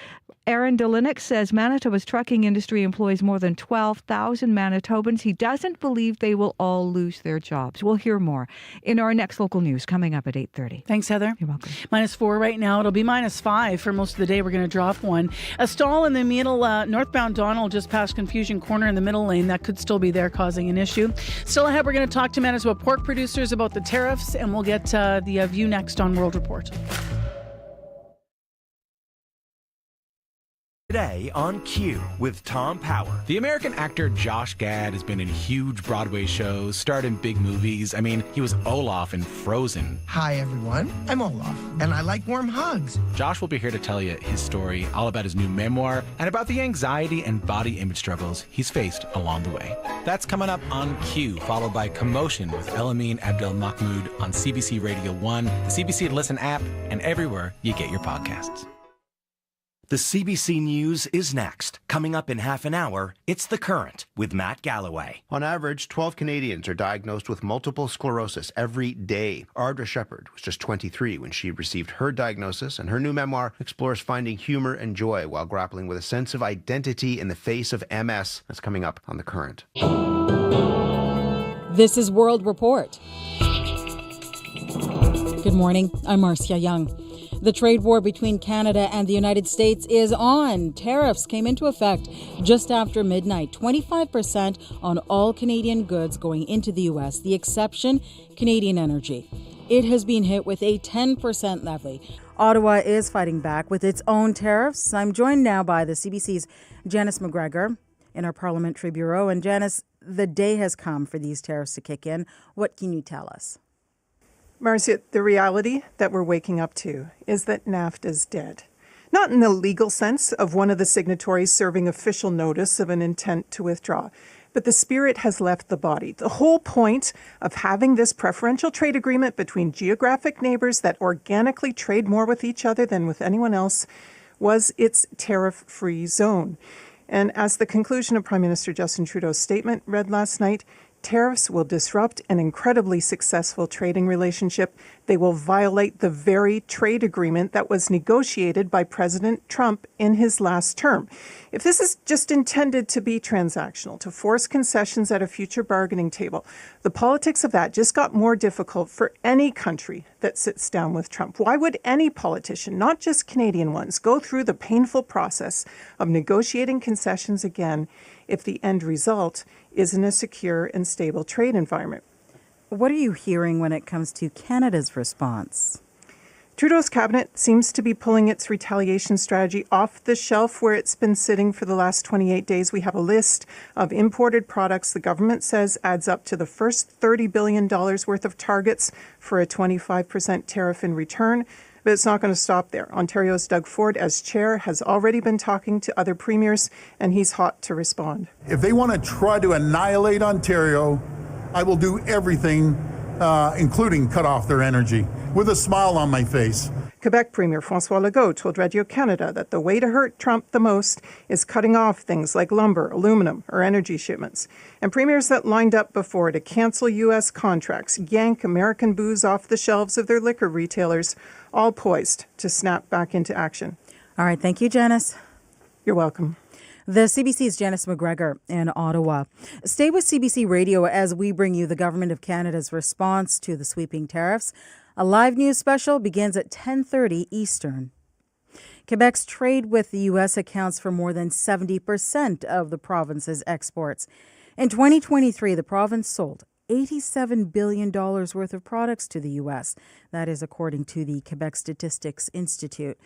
Aaron Delinik says Manitoba's trucking industry employs more than 12,000 Manitobans. He doesn't believe they will all lose their jobs. We'll hear more in our next local news coming up at 8:30. Thanks, Heather. You're welcome. -4 right now. It'll be -5 for most of the day. We're going to drop one. A stall in the middle, northbound Donald just past Confusion Corner in the middle lane. That could still be there causing an issue. Still ahead, we're going to talk to Manitoba pork producers about the tariffs, and we'll get the view next on World Report. Today on Q with Tom Power. The American actor Josh Gad has been in huge Broadway shows, starred in big movies. I mean, he was Olaf in Frozen. Hi, everyone. I'm Olaf, and I like warm hugs. Josh will be here to tell you his story, all about his new memoir, and about the anxiety and body image struggles he's faced along the way. That's coming up on Q, followed by Commotion with Elamine Abdel Mahmoud on CBC Radio 1, the CBC Listen app, and everywhere you get your podcasts. The CBC News is next. Coming up in half an hour, it's The Current with Matt Galloway. On average, 12 Canadians are diagnosed with multiple sclerosis every day. Ardra Shepherd was just 23 when she received her diagnosis, and her new memoir explores finding humor and joy while grappling with a sense of identity in the face of MS. That's coming up on The Current. This is World Report. Good morning. I'm Marcia Young. The trade war between Canada and the United States is on. Tariffs came into effect just after midnight. 25% on all Canadian goods going into the U.S. The exception, Canadian energy. It has been hit with a 10% levy. Ottawa is fighting back with its own tariffs. I'm joined now by the CBC's Janice McGregor in our Parliamentary Bureau. And Janice, the day has come for these tariffs to kick in. What can you tell us? Marcia, the reality that we're waking up to is that NAFTA is dead. Not in the legal sense of one of the signatories serving official notice of an intent to withdraw, but the spirit has left the body. The whole point of having this preferential trade agreement between geographic neighbors that organically trade more with each other than with anyone else was its tariff-free zone. And as the conclusion of Prime Minister Justin Trudeau's statement read last night, tariffs will disrupt an incredibly successful trading relationship. They will violate the very trade agreement that was negotiated by President Trump in his last term. If this is just intended to be transactional, to force concessions at a future bargaining table, the politics of that just got more difficult for any country that sits down with Trump. Why would any politician, not just Canadian ones, go through the painful process of negotiating concessions again if the end result isn't a secure and stable trade environment? What are you hearing when it comes to Canada's response? Trudeau's cabinet seems to be pulling its retaliation strategy off the shelf where it's been sitting for the last 28 days. We have a list of imported products the government says adds up to the first $30 billion worth of targets for a 25% tariff in return. But it's not going to stop there. Ontario's Doug Ford, as chair, has already been talking to other premiers, and he's hot to respond. If they want to try to annihilate Ontario, I will do everything, including cut off their energy, with a smile on my face. Quebec Premier François Legault told Radio-Canada that the way to hurt Trump the most is cutting off things like lumber, aluminum, or energy shipments. And premiers that lined up before to cancel U.S. contracts, yank American booze off the shelves of their liquor retailers, all poised to snap back into action. All right. Thank you, Janice. You're welcome. The CBC's Janice McGregor in Ottawa. Stay with CBC Radio as we bring you the Government of Canada's response to the sweeping tariffs. A live news special begins at 10:30 Eastern. Quebec's trade with the U.S. accounts for more than 70% of the province's exports. In 2023, the province sold $87 billion worth of products to the U.S. That is according to the Quebec Statistics Institute.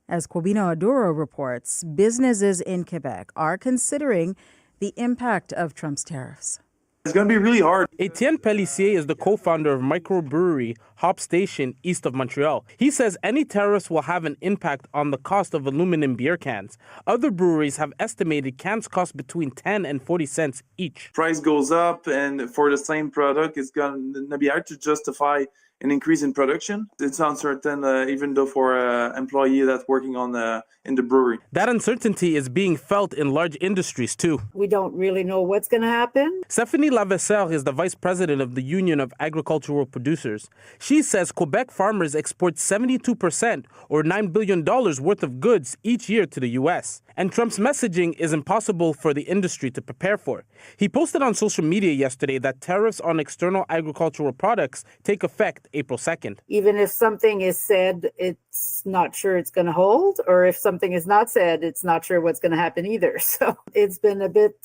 As Kwabino Aduro reports, businesses in Quebec are considering the impact of Trump's tariffs. It's going to be really hard. Etienne Pellissier is the co-founder of microbrewery Hop Station east of Montreal. He says any tariffs will have an impact on the cost of aluminum beer cans. Other breweries have estimated cans cost between 10 and 40 cents each. Price goes up, and for the same product, it's going to be hard to justify an increase in production. It's uncertain, even though for an employee that's working in the brewery. That uncertainty is being felt in large industries too. We don't really know what's going to happen. Stephanie Lavesseur is the vice president of the Union of Agricultural Producers. She says Quebec farmers export 72% or $9 billion worth of goods each year to the U.S. And Trump's messaging is impossible for the industry to prepare for. He posted on social media yesterday that tariffs on external agricultural products take effect April 2nd. Even if something is said, it's not sure it's going to hold, or if something is not said, it's not sure what's going to happen either. So it's been a bit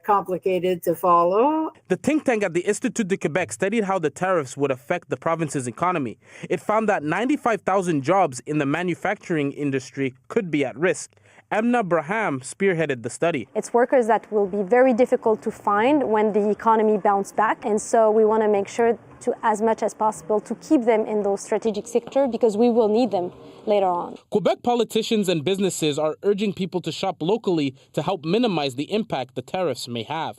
complicated to follow. The think tank at the Institut de Quebec studied how the tariffs would affect the province's economy. It found that 95,000 jobs in the manufacturing industry could be at risk. Emna Braham spearheaded the study. It's workers that will be very difficult to find when the economy bounces back. And so we want to make sure to, as much as possible, to keep them in those strategic sectors because we will need them later on. Quebec politicians and businesses are urging people to shop locally to help minimize the impact the tariffs may have.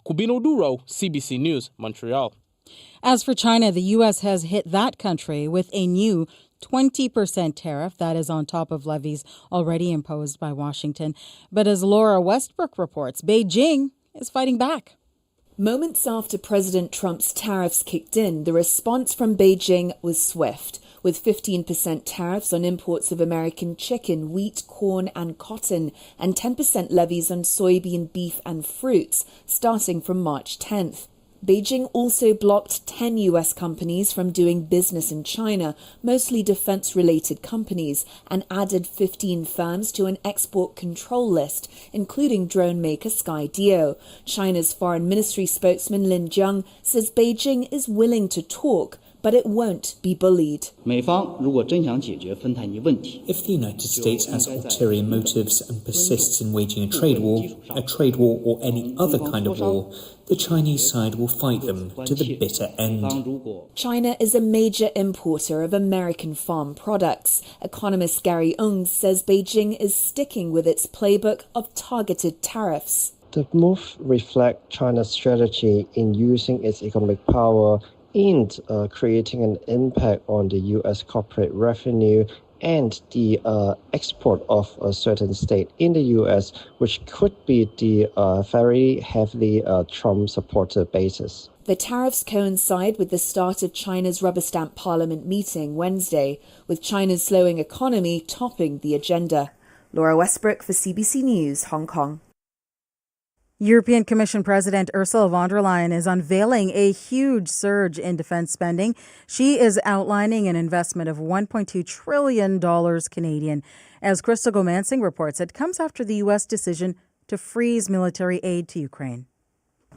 Kwabino Aduro, CBC News, Montreal. As for China, the U.S. has hit that country with a new 20% tariff that is on top of levies already imposed by Washington. But as Laura Westbrook reports, Beijing is fighting back. Moments after President Trump's tariffs kicked in, the response from Beijing was swift, with 15% tariffs on imports of American chicken, wheat, corn and cotton, and 10% levies on soybean, beef and fruits, starting from March 10th. Beijing also blocked 10 U.S. companies from doing business in China, mostly defense-related companies, and added 15 firms to an export control list, including drone maker Skydio. China's foreign ministry spokesman Lin Jiang says Beijing is willing to talk, but it won't be bullied. If the United States has ulterior motives and persists in waging a trade war or any other kind of war, the Chinese side will fight them to the bitter end. China is a major importer of American farm products. Economist Gary Ung says Beijing is sticking with its playbook of targeted tariffs. The move reflects China's strategy in using its economic power in creating an impact on the U.S. corporate revenue and the export of a certain state in the U.S., which could be the very heavily Trump-supported basis. The tariffs coincide with the start of China's rubber stamp parliament meeting Wednesday, with China's slowing economy topping the agenda. Laura Westbrook for CBC News, Hong Kong. European Commission President Ursula von der Leyen is unveiling a huge surge in defense spending. She is outlining an investment of $1.2 trillion Canadian. As Crystal Gomansing reports, it comes after the U.S. decision to freeze military aid to Ukraine.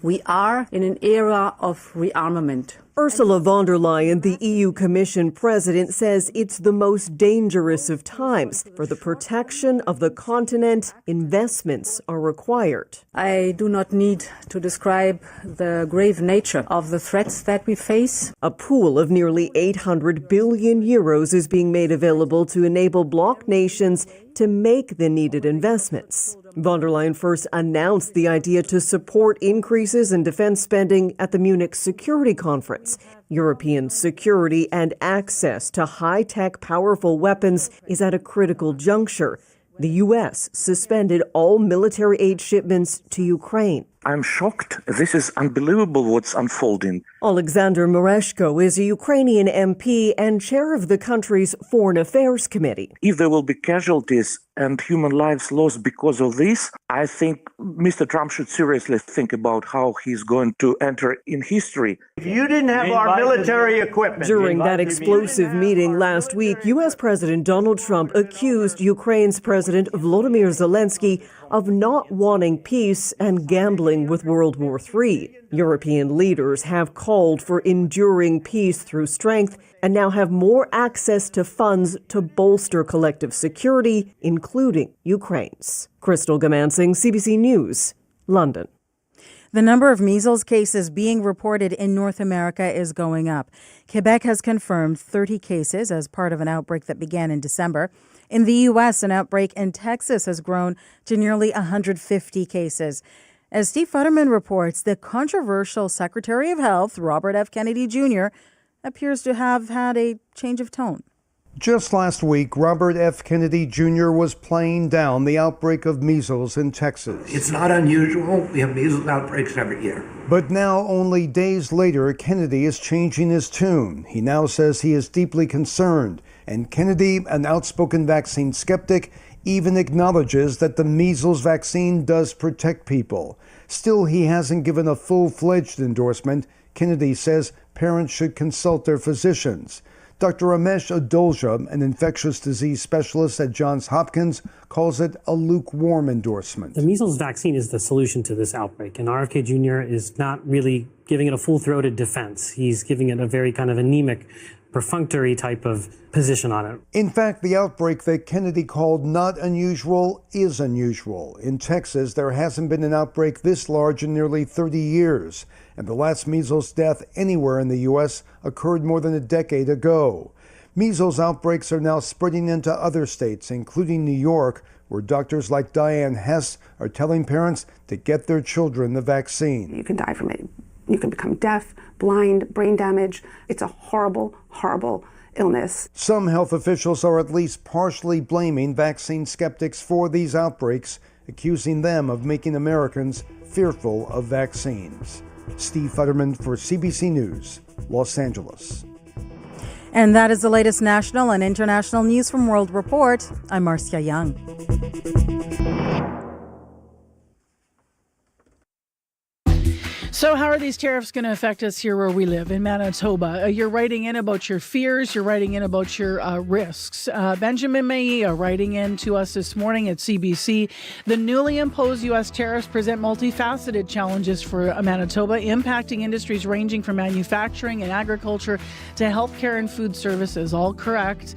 We are in an era of rearmament. Ursula von der Leyen, the EU Commission president, says it's the most dangerous of times. For the protection of the continent, investments are required. I do not need to describe the grave nature of the threats that we face. A pool of nearly 800 billion euros is being made available to enable bloc nations to make the needed investments. Von der Leyen first announced the idea to support increases in defense spending at the Munich Security Conference. European security and access to high-tech, powerful weapons is at a critical juncture. The U.S. suspended all military aid shipments to Ukraine. I'm shocked. This is unbelievable what's unfolding. Alexander Mereshko is a Ukrainian MP and chair of the country's Foreign Affairs Committee. If there will be casualties and human lives lost because of this, I think Mr. Trump should seriously think about how he's going to enter in history. If you didn't have our military equipment. During that explosive meeting last week, U.S. President Donald Trump accused Ukraine's President Volodymyr Zelensky of not wanting peace and gambling with World War III. European leaders have called for enduring peace through strength and now have more access to funds to bolster collective security, including Ukraine's. Crystal Gamansing, CBC News, London. The number of measles cases being reported in North America is going up. Quebec has confirmed 30 cases as part of an outbreak that began in December. In the U.S., an outbreak in Texas has grown to nearly 150 cases. As Steve Futterman reports, the controversial Secretary of Health, Robert F. Kennedy Jr., appears to have had a change of tone. Just last week, Robert F. Kennedy Jr. was playing down the outbreak of measles in Texas. It's not unusual. We have measles outbreaks every year. But now, only days later, Kennedy is changing his tune. He now says he is deeply concerned. And Kennedy, an outspoken vaccine skeptic, even acknowledges that the measles vaccine does protect people. Still, he hasn't given a full-fledged endorsement. Kennedy says parents should consult their physicians. Dr. Ramesh Adolja, an infectious disease specialist at Johns Hopkins, calls it a lukewarm endorsement. The measles vaccine is the solution to this outbreak, and RFK Jr. is not really giving it a full-throated defense. He's giving it a very kind of anemic, perfunctory type of position on it. In fact, the outbreak that Kennedy called not unusual is unusual. In Texas, there hasn't been an outbreak this large in nearly 30 years, and the last measles death anywhere in the U.S. occurred more than a decade ago. Measles outbreaks are now spreading into other states, including New York, where doctors like Diane Hess are telling parents to get their children the vaccine. You can die from it. You can become deaf, blind, brain damage. It's a horrible, horrible illness. Some health officials are at least partially blaming vaccine skeptics for these outbreaks, accusing them of making Americans fearful of vaccines. Steve Futterman for CBC News, Los Angeles. And that is the latest national and international news from World Report. I'm Marcia Young. So how are these tariffs going to affect us here where we live in Manitoba? You're writing in about your fears. You're writing in about your risks. Benjamin May writing in to us this morning at CBC. The newly imposed U.S. tariffs present multifaceted challenges for Manitoba, impacting industries ranging from manufacturing and agriculture to healthcare and food services. All correct.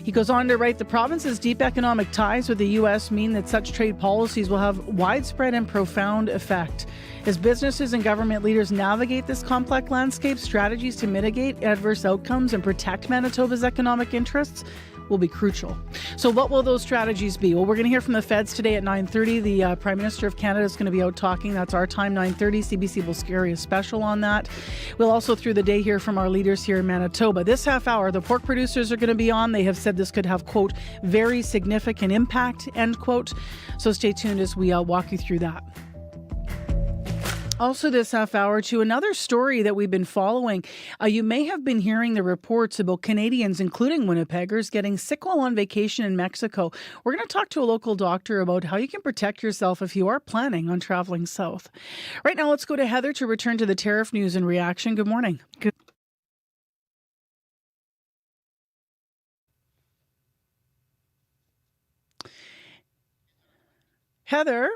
He goes on to write, the province's deep economic ties with the U.S. mean that such trade policies will have widespread and profound effect. As businesses and government leaders navigate this complex landscape, strategies to mitigate adverse outcomes and protect Manitoba's economic interests will be crucial. So what will those strategies be? Well, we're going to hear from the feds today at 9:30. The Prime Minister of Canada is going to be out talking. That's our time, 9:30. CBC will carry a special on that. We'll also, through the day, hear from our leaders here in Manitoba. This half hour, the pork producers are going to be on. They have said this could have, quote, very significant impact, end quote. So stay tuned as we walk you through that. Also this half hour to another story that we've been following. You may have been hearing the reports about Canadians, including Winnipeggers, getting sick while on vacation in Mexico. We're going to talk to a local doctor about how you can protect yourself if you are planning on traveling south. Right now, let's go to Heather to return to the tariff news and reaction. Good morning. Good. Heather?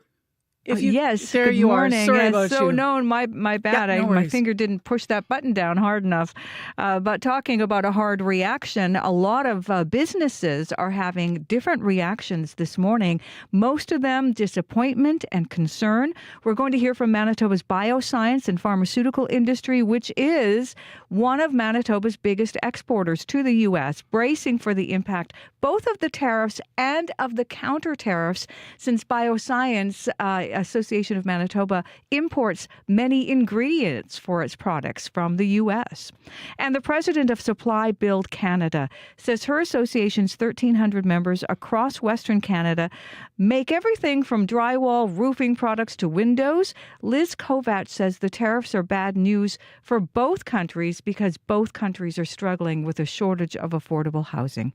Yes, there good you morning. are. Sorry yes, about so you. no, my bad. Yeah, no my worries. finger didn't push that button down hard enough. But talking about a hard reaction, a lot of businesses are having different reactions this morning. Most of them disappointment and concern. We're going to hear from Manitoba's bioscience and pharmaceutical industry, which is one of Manitoba's biggest exporters to the U.S., bracing for the impact both of the tariffs and of the counter tariffs, since Bioscience Association of Manitoba imports many ingredients for its products from the U.S. And the president of Supply Build Canada says her association's 1,300 members across Western Canada make everything from drywall roofing products to windows. Liz Kovacs says the tariffs are bad news for both countries because both countries are struggling with a shortage of affordable housing.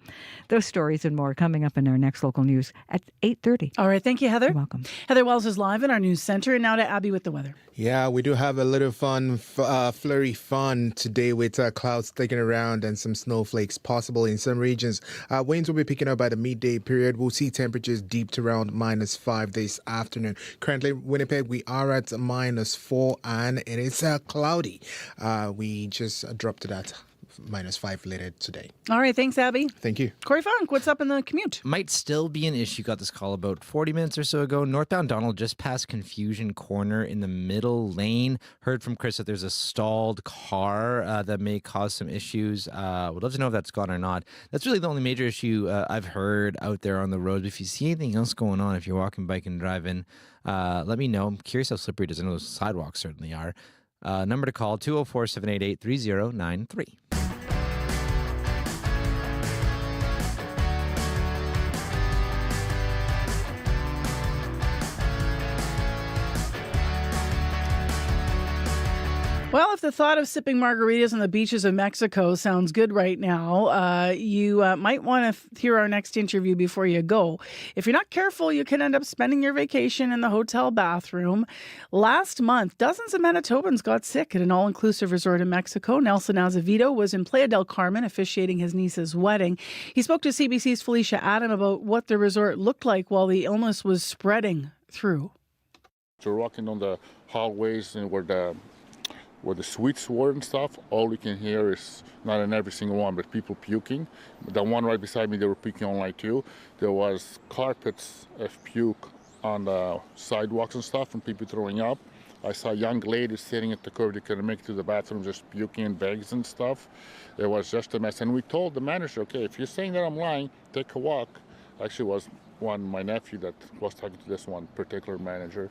Those stories and more coming up in our next local news at 8:30. All right. Thank you, Heather. You're welcome. Heather Wells is live live in our news center. And now to Abby with the weather. Yeah, we do have a little flurry fun today with clouds sticking around and some snowflakes possible in some regions. Winds will be picking up by the midday period. We'll see temperatures deep to around -5 this afternoon. Currently, Winnipeg, we are at -4 and it is cloudy. We just dropped to that -5 later today. All right, thanks, Abby. Thank you. Corey Funk, what's up in the commute? Might still be an issue. Got this call about 40 minutes or so ago. Northbound Donald just past Confusion Corner in the middle lane. Heard from Chris that there's a stalled car that may cause some issues. Would love to know if that's gone or not. That's really the only major issue I've heard out there on the road. If you see anything else going on, if you're walking, biking, driving, let me know. I'm curious how slippery it is. I know those sidewalks certainly are. Number to call, 204-788-3093. Well, if the thought of sipping margaritas on the beaches of Mexico sounds good right now, you might want to hear our next interview before you go. If you're not careful, you can end up spending your vacation in the hotel bathroom. Last month, dozens of Manitobans got sick at an all-inclusive resort in Mexico. Nelson Azevedo was in Playa del Carmen officiating his niece's wedding. He spoke to CBC's Felicia Adam about what the resort looked like while the illness was spreading through. You're walking on the hallways and where the suites were and stuff, all you can hear is, not in every single one, but people puking. The one right beside me, they were puking online too. There was carpets of puke on the sidewalks and stuff from people throwing up. I saw young ladies sitting at the curb, they couldn't make it to the bathroom, just puking in bags and stuff. It was just a mess. And we told the manager, okay, if you're saying that I'm lying, take a walk. Actually, it was my nephew that was talking to this one particular manager.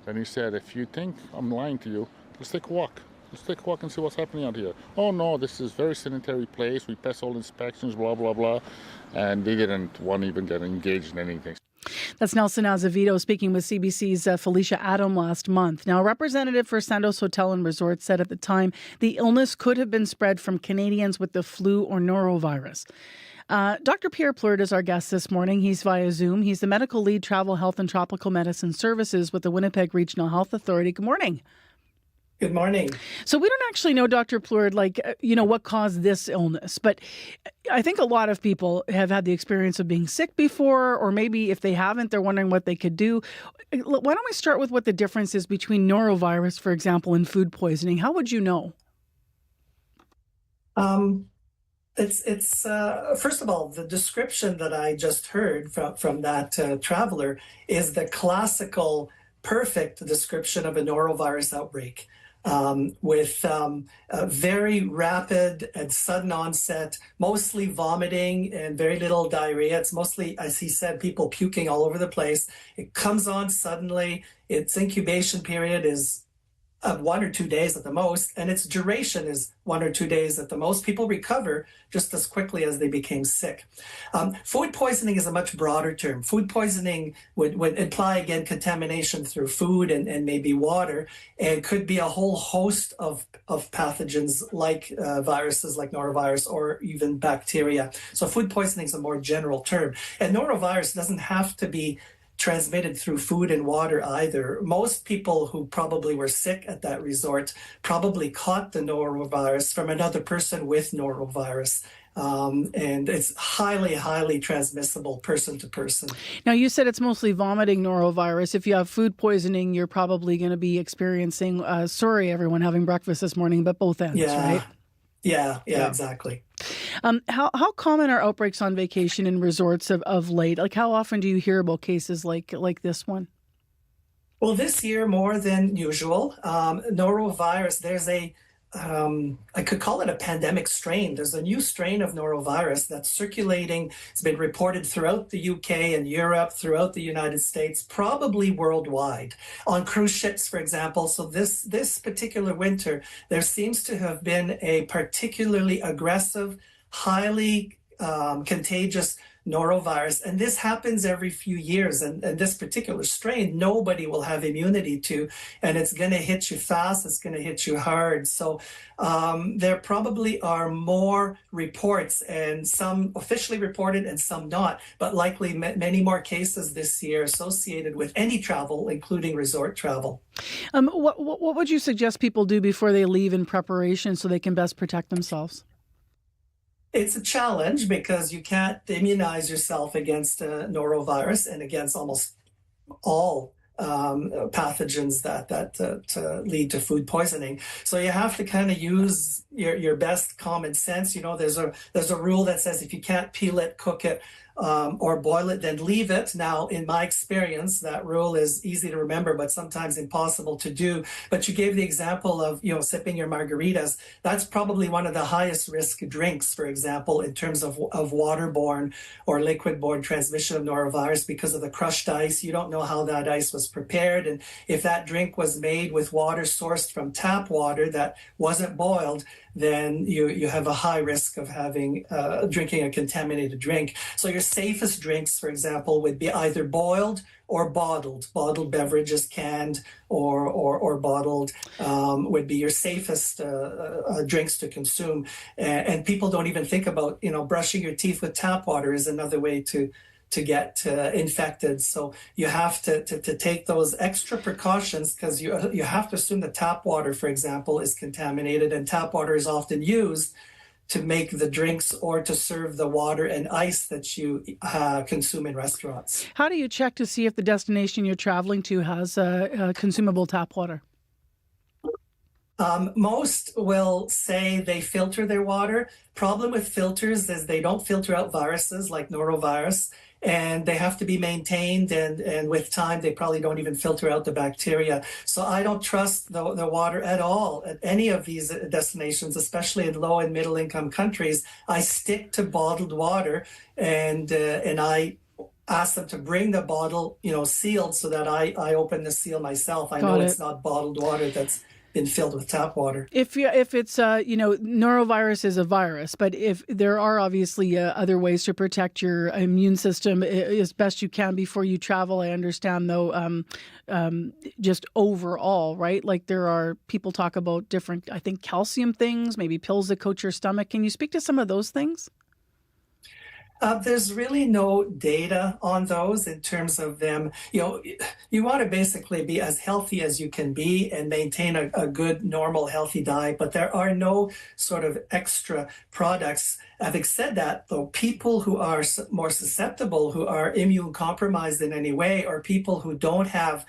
And he said, if you think I'm lying to you, let's take a walk. Let's take a walk and see what's happening out here. Oh, no, this is a very sanitary place. We pass all inspections, blah, blah, blah. And they didn't want to even get engaged in anything. That's Nelson Azevedo speaking with CBC's Felicia Adam last month. Now, a representative for Sandos Hotel and Resort said at the time the illness could have been spread from Canadians with the flu or norovirus. Dr. Pierre Plourde is our guest this morning. He's via Zoom. He's the medical lead, travel health and tropical medicine services with the Winnipeg Regional Health Authority. Good morning. Good morning. So we don't actually know, Dr. Plourde, what caused this illness, but I think a lot of people have had the experience of being sick before, or maybe if they haven't, they're wondering what they could do. Why don't we start with what the difference is between norovirus, for example, and food poisoning? How would you know? It's first of all, the description that I just heard from that traveler is the classical, perfect description of a norovirus outbreak. With a very rapid and sudden onset, mostly vomiting and very little diarrhea. It's mostly, as he said, people puking all over the place. It comes on suddenly. Its incubation period is 1 or 2 days at the most, and its duration is 1 or 2 days at the most. People recover just as quickly as they became sick. Food poisoning is a much broader term. Food poisoning would imply, again, contamination through food and maybe water, and could be a whole host of pathogens like viruses like norovirus or even bacteria. So food poisoning is a more general term. And norovirus doesn't have to be transmitted through food and water either. Most people who probably were sick at that resort probably caught the norovirus from another person with norovirus. And it's highly, highly transmissible person to person. Now, you said it's mostly vomiting norovirus. If you have food poisoning, you're probably going to be experiencing, sorry, everyone having breakfast this morning, but both ends, right? Yeah, exactly. How common are outbreaks on vacation in resorts of late? Like, how often do you hear about cases like this one? Well, this year more than usual. Norovirus, there's I could call it a pandemic strain. There's a new strain of norovirus that's circulating. It's been reported throughout the UK and Europe, throughout the United States, probably worldwide. On cruise ships, for example. So this particular winter, there seems to have been a particularly aggressive, highly contagious norovirus, and this happens every few years, and this particular strain nobody will have immunity to, and it's going to hit you fast, it's going to hit you hard. So there probably are more reports, and some officially reported and some not, but likely many more cases this year associated with any travel, including resort travel. What would you suggest people do before they leave in preparation so they can best protect themselves? It's a challenge because you can't immunize yourself against norovirus and against almost all pathogens that lead to food poisoning. So you have to kind of use your best common sense. You know, there's a rule that says if you can't peel it, cook it, or boil it, then leave it. Now, in my experience, that rule is easy to remember, but sometimes impossible to do. But you gave the example of, you know, sipping your margaritas. That's probably one of the highest risk drinks, for example, in terms of waterborne or liquid-borne transmission of norovirus because of the crushed ice. You don't know how that ice was prepared. And if that drink was made with water sourced from tap water that wasn't boiled, then you have a high risk of having drinking a contaminated drink. So your safest drinks, for example, would be either boiled or bottled. Bottled beverages, canned or bottled, would be your safest drinks to consume. And people don't even think about, you know, brushing your teeth with tap water is another way to get infected. So you have to take those extra precautions because you have to assume that tap water, for example, is contaminated, and tap water is often used to make the drinks or to serve the water and ice that you consume in restaurants. How do you check to see if the destination you're traveling to has consumable tap water? Most will say they filter their water. Problem with filters is they don't filter out viruses like norovirus, and they have to be maintained, and with time they probably don't even filter out the bacteria. So I don't trust the water at all at any of these destinations, especially in low and middle income countries. I stick to bottled water, and I ask them to bring the bottle, you know, sealed, so that I open the seal myself. I know it's not bottled water that's been filled with tap water. If it's you know, norovirus is a virus, but if there are obviously other ways to protect your immune system as best you can before you travel. I understand though, just overall, right? Like there are people talk about different, I think, calcium things, maybe pills that coat your stomach. Can you speak to some of those things? There's really no data on those in terms of them. You know, you want to basically be as healthy as you can be and maintain a good, normal, healthy diet, but there are no sort of extra products. Having said that, though, people who are more susceptible, who are immune compromised in any way, or people who don't have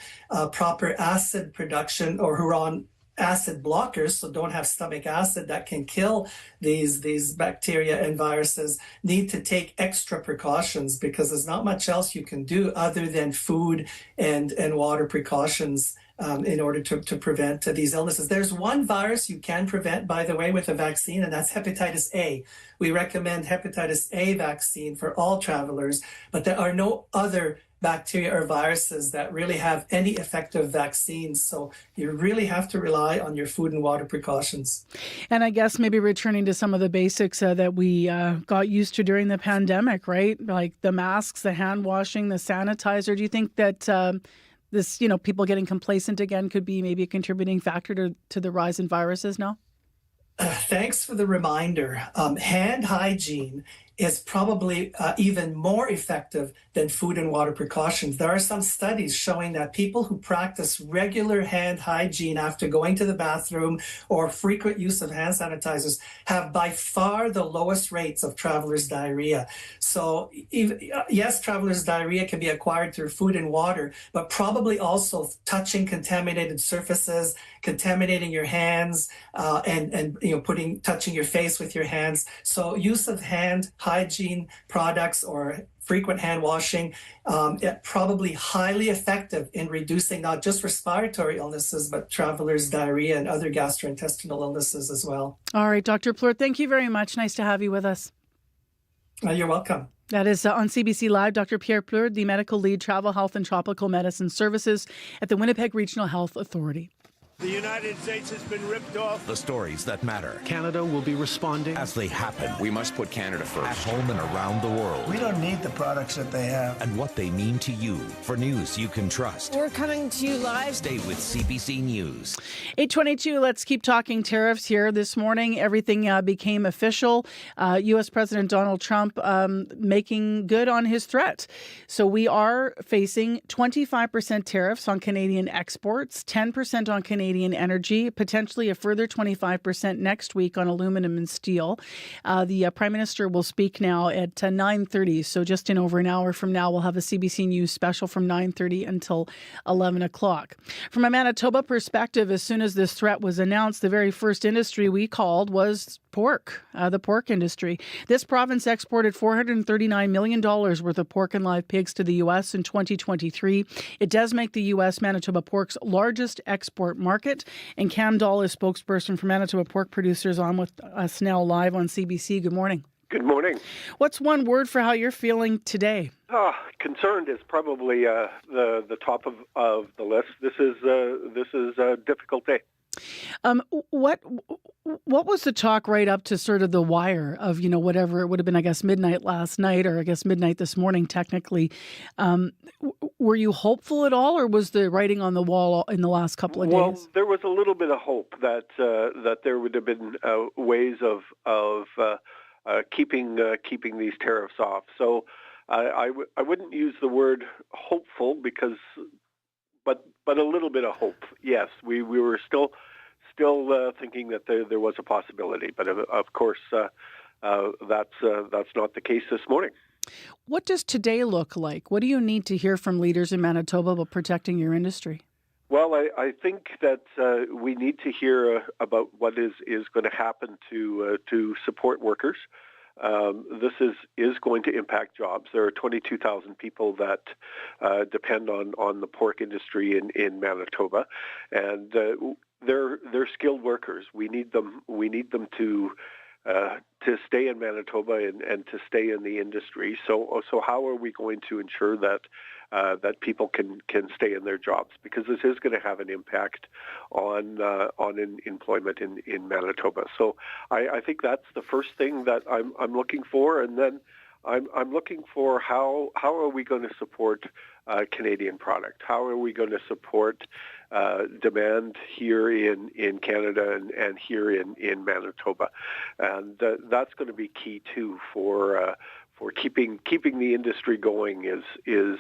proper acid production or who are on acid blockers, so don't have stomach acid that can kill these bacteria and viruses, need to take extra precautions because there's not much else you can do other than food and water precautions in order to prevent these illnesses. There's one virus you can prevent, by the way, with a vaccine, and that's hepatitis A. We recommend hepatitis A vaccine for all travelers, but there are no other bacteria or viruses that really have any effective vaccines. So you really have to rely on your food and water precautions. And I guess maybe returning to some of the basics that we got used to during the pandemic, right? Like the masks, the hand washing, the sanitizer. Do you think that this, you know, people getting complacent again could be maybe a contributing factor to the rise in viruses now? Thanks for the reminder. Hand hygiene is probably even more effective than food and water precautions. There are some studies showing that people who practice regular hand hygiene after going to the bathroom or frequent use of hand sanitizers have by far the lowest rates of traveler's diarrhea. So yes, traveler's diarrhea can be acquired through food and water, but probably also touching contaminated surfaces, contaminating your hands, and you know, touching your face with your hands. So use of hand hygiene products or frequent hand washing, probably highly effective in reducing not just respiratory illnesses, but traveler's diarrhea and other gastrointestinal illnesses as well. All right, Dr. Pleur, thank you very much. Nice to have you with us. You're welcome. That is on CBC Live, Dr. Pierre Pleur, the medical lead, travel health and tropical medicine services at the Winnipeg Regional Health Authority. The United States has been ripped off. The stories that matter. Canada will be responding as they happen. We must put Canada first. At home and around the world. We don't need the products that they have. And what they mean to you. For news you can trust. We're coming to you live. Stay with CBC News. 8:22, let's keep talking tariffs here. This morning, everything became official. U.S. President Donald Trump making good on his threat. So we are facing 25% tariffs on Canadian exports, 10% on Canadian energy, potentially a further 25% next week on aluminum and steel. The Prime Minister will speak now at 9:30, so just in over an hour from now, we'll have a CBC News special from 9:30 until 11 o'clock. From a Manitoba perspective, as soon as this threat was announced, the very first industry we called was pork, the pork industry. This province exported $439 million worth of pork and live pigs to the U.S. in 2023. It does make the U.S. Manitoba pork's largest export market. And Cam Dahl is spokesperson for Manitoba pork producers on with us now live on CBC. Good morning. Good morning. What's one word for how you're feeling today? Concerned is probably the top of the list. This is a difficult day. What was the talk right up to sort of the wire of, whatever it would have been, I guess, midnight last night, or I guess midnight this morning, technically. Were you hopeful at all, or was the writing on the wall in the last couple of days? Well, there was a little bit of hope that there would have been ways of keeping these tariffs off. So I wouldn't use the word hopeful but a little bit of hope. Yes, we were still thinking that there was a possibility, but of course that's not the case this morning. What does today look like? What do you need to hear from leaders in Manitoba about protecting your industry? Well, I think that we need to hear about what is going to happen to support workers. This is going to impact jobs. There are 22,000 people that depend on the pork industry in Manitoba, and they're skilled workers. We need them to stay in Manitoba and to stay in the industry. So how are we going to ensure that people can stay in their jobs? Because this is going to have an impact on employment in Manitoba. So I think that's the first thing that I'm looking for, and then I'm looking for how are we going to support Canadian product? How are we going to support demand here in Canada and here in Manitoba? And that's going to be key too for keeping the industry going is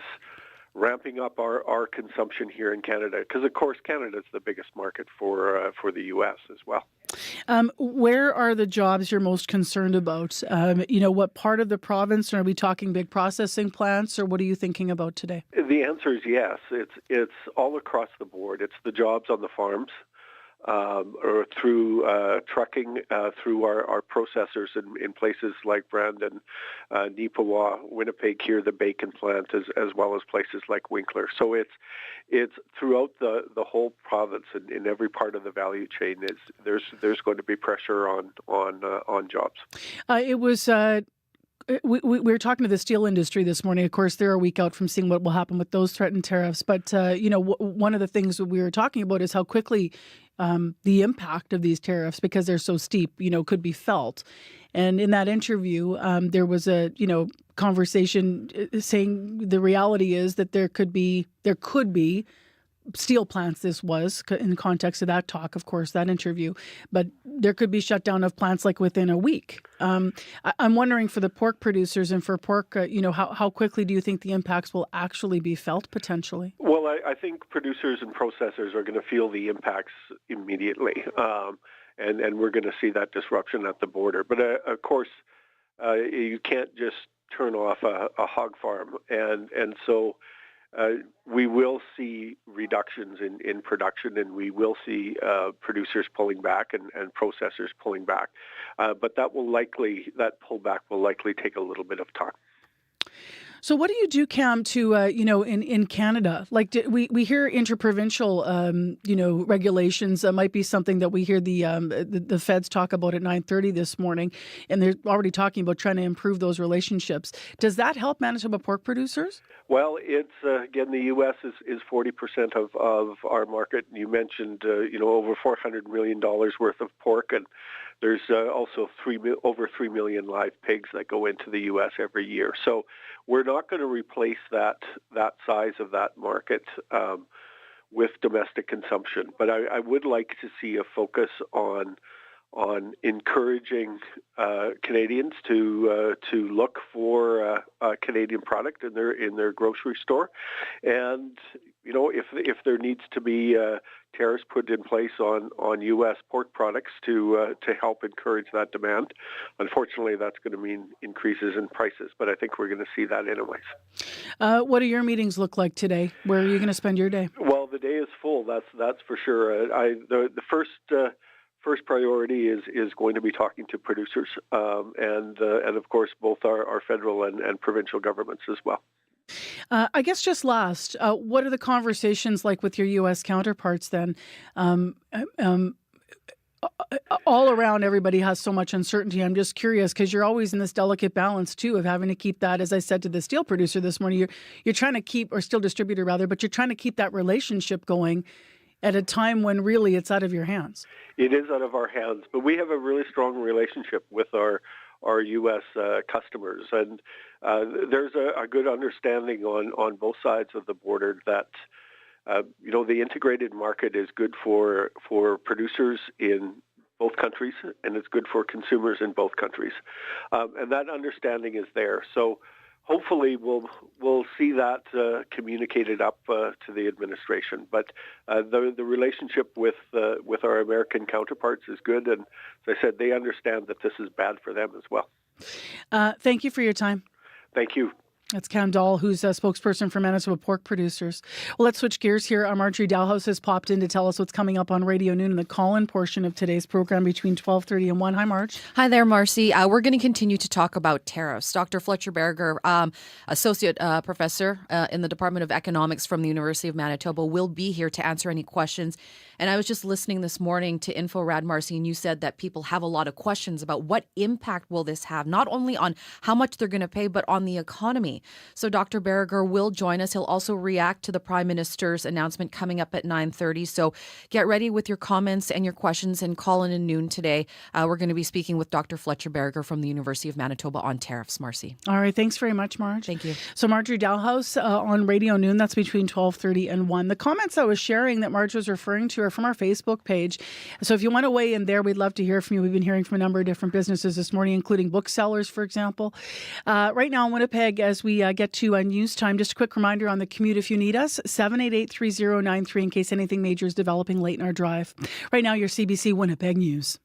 ramping up our consumption here in Canada, because of course Canada is the biggest market for the U.S. as well. Where are the jobs you're most concerned about? What part of the province? Are we talking big processing plants, or what are you thinking about today? The answer is yes. It's all across the board. It's the jobs on the farms, or through trucking, through our processors in places like Brandon, Neepawa, Winnipeg here, the bacon plant, as well as places like Winkler. So it's throughout the whole province, and in every part of the value chain. There's going to be pressure on jobs. It was. We were talking to the steel industry this morning. Of course, they're a week out from seeing what will happen with those threatened tariffs. But, one of the things that we were talking about is how quickly the impact of these tariffs, because they're so steep, could be felt. And in that interview, there was a, conversation saying the reality is that there could be steel plants. This was in the context of that talk, of course, that interview, but there could be shutdown of plants like within a week. I'm wondering for the pork producers and for pork, how quickly do you think the impacts will actually be felt potentially? Well, I think producers and processors are going to feel the impacts immediately, and we're going to see that disruption at the border. But of course, you can't just turn off a hog farm, and so we will see reductions in production, and we will see producers pulling back and processors pulling back. But that pullback will likely take a little bit of time. So what do you do, Cam, to, in Canada? Like we hear interprovincial, regulations. Might be something that we hear the feds talk about at 9:30 this morning, and they're already talking about trying to improve those relationships. Does that help Manitoba pork producers? Well, it's again, the U.S. is 40% of our market. You mentioned, over $400 million worth of pork, and there's also over 3 million live pigs that go into the U.S. every year. So we're not going to replace that size of that market with domestic consumption. But I would like to see a focus on encouraging Canadians to look for a Canadian product in their grocery store, and if there needs to be tariffs put in place on U.S. pork products to help encourage that demand. Unfortunately, that's going to mean increases in prices, but I think we're going to see that anyways. What do your meetings look like today? Where are you going to spend your day? Well, the day is full. That's for sure. The first priority is going to be talking to producers, and of course both our federal and provincial governments as well. I guess just last, what are the conversations like with your U.S. counterparts then? All around, everybody has so much uncertainty. I'm just curious because you're always in this delicate balance too of having to keep that, as I said to the steel producer this morning, you're trying to keep, or steel distributor rather, but you're trying to keep that relationship going at a time when really it's out of your hands. It is out of our hands, but we have a really strong relationship with our U.S. customers, and there's a good understanding on both sides of the border that the integrated market is good for producers in both countries, and it's good for consumers in both countries, and that understanding is there. So hopefully we'll see that communicated up to the administration. But the relationship with our American counterparts is good, and as I said, they understand that this is bad for them as well. Thank you for your time. Thank you. That's Cam Dahl, who's a spokesperson for Manitoba pork producers. Well, let's switch gears here. Marjorie Dalhouse has popped in to tell us what's coming up on Radio Noon in the call-in portion of today's program between 12:30 and 1. Hi, Marge. Hi there, Marcy. We're going to continue to talk about tariffs. Dr. Fletcher Berger, associate professor in the Department of Economics from the University of Manitoba, will be here to answer any questions. And I was just listening this morning to InfoRad, Marcy, and you said that people have a lot of questions about what impact will this have, not only on how much they're going to pay, but on the economy. So Dr. Berger will join us. He'll also react to the Prime Minister's announcement coming up at 9:30. So get ready with your comments and your questions and call in at noon today. We're going to be speaking with Dr. Fletcher Berger from the University of Manitoba on tariffs, Marcy. All right. Thanks very much, Marge. Thank you. So Marjorie Dalhouse on Radio Noon, that's between 12:30 and 1. The comments I was sharing that Marge was referring to are from our Facebook page. So if you want to weigh in there, we'd love to hear from you. We've been hearing from a number of different businesses this morning, including booksellers, for example. Right now in Winnipeg, as we get to news time, just a quick reminder on the commute if you need us, 788-3093 in case anything major is developing late in our drive. Right now, your CBC Winnipeg News.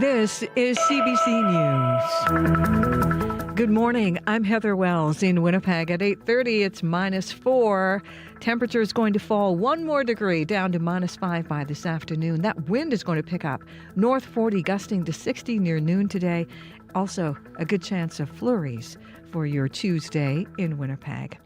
This is CBC News. Good morning. I'm Heather Wells in Winnipeg. At 8:30, it's -4. Temperature is going to fall 1 more degree down to -5 by this afternoon. That wind is going to pick up. North 40 gusting to 60 near noon today. Also, a good chance of flurries for your Tuesday in Winnipeg.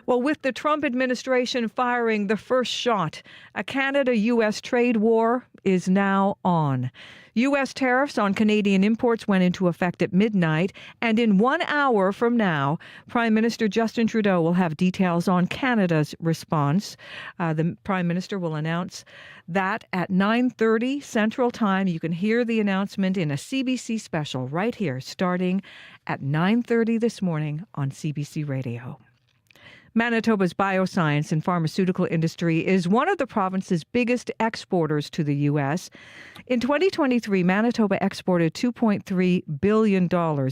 Well, with the Trump administration firing the first shot, a Canada-U.S. trade war is now on. U.S. tariffs on Canadian imports went into effect at midnight, and in 1 hour from now, Prime Minister Justin Trudeau will have details on Canada's response. The Prime Minister will announce that at 9:30 Central Time. You can hear the announcement in a CBC special right here, starting at 9:30 this morning on CBC Radio. Manitoba's bioscience and pharmaceutical industry is one of the province's biggest exporters to the U.S. In 2023, Manitoba exported $2.3 billion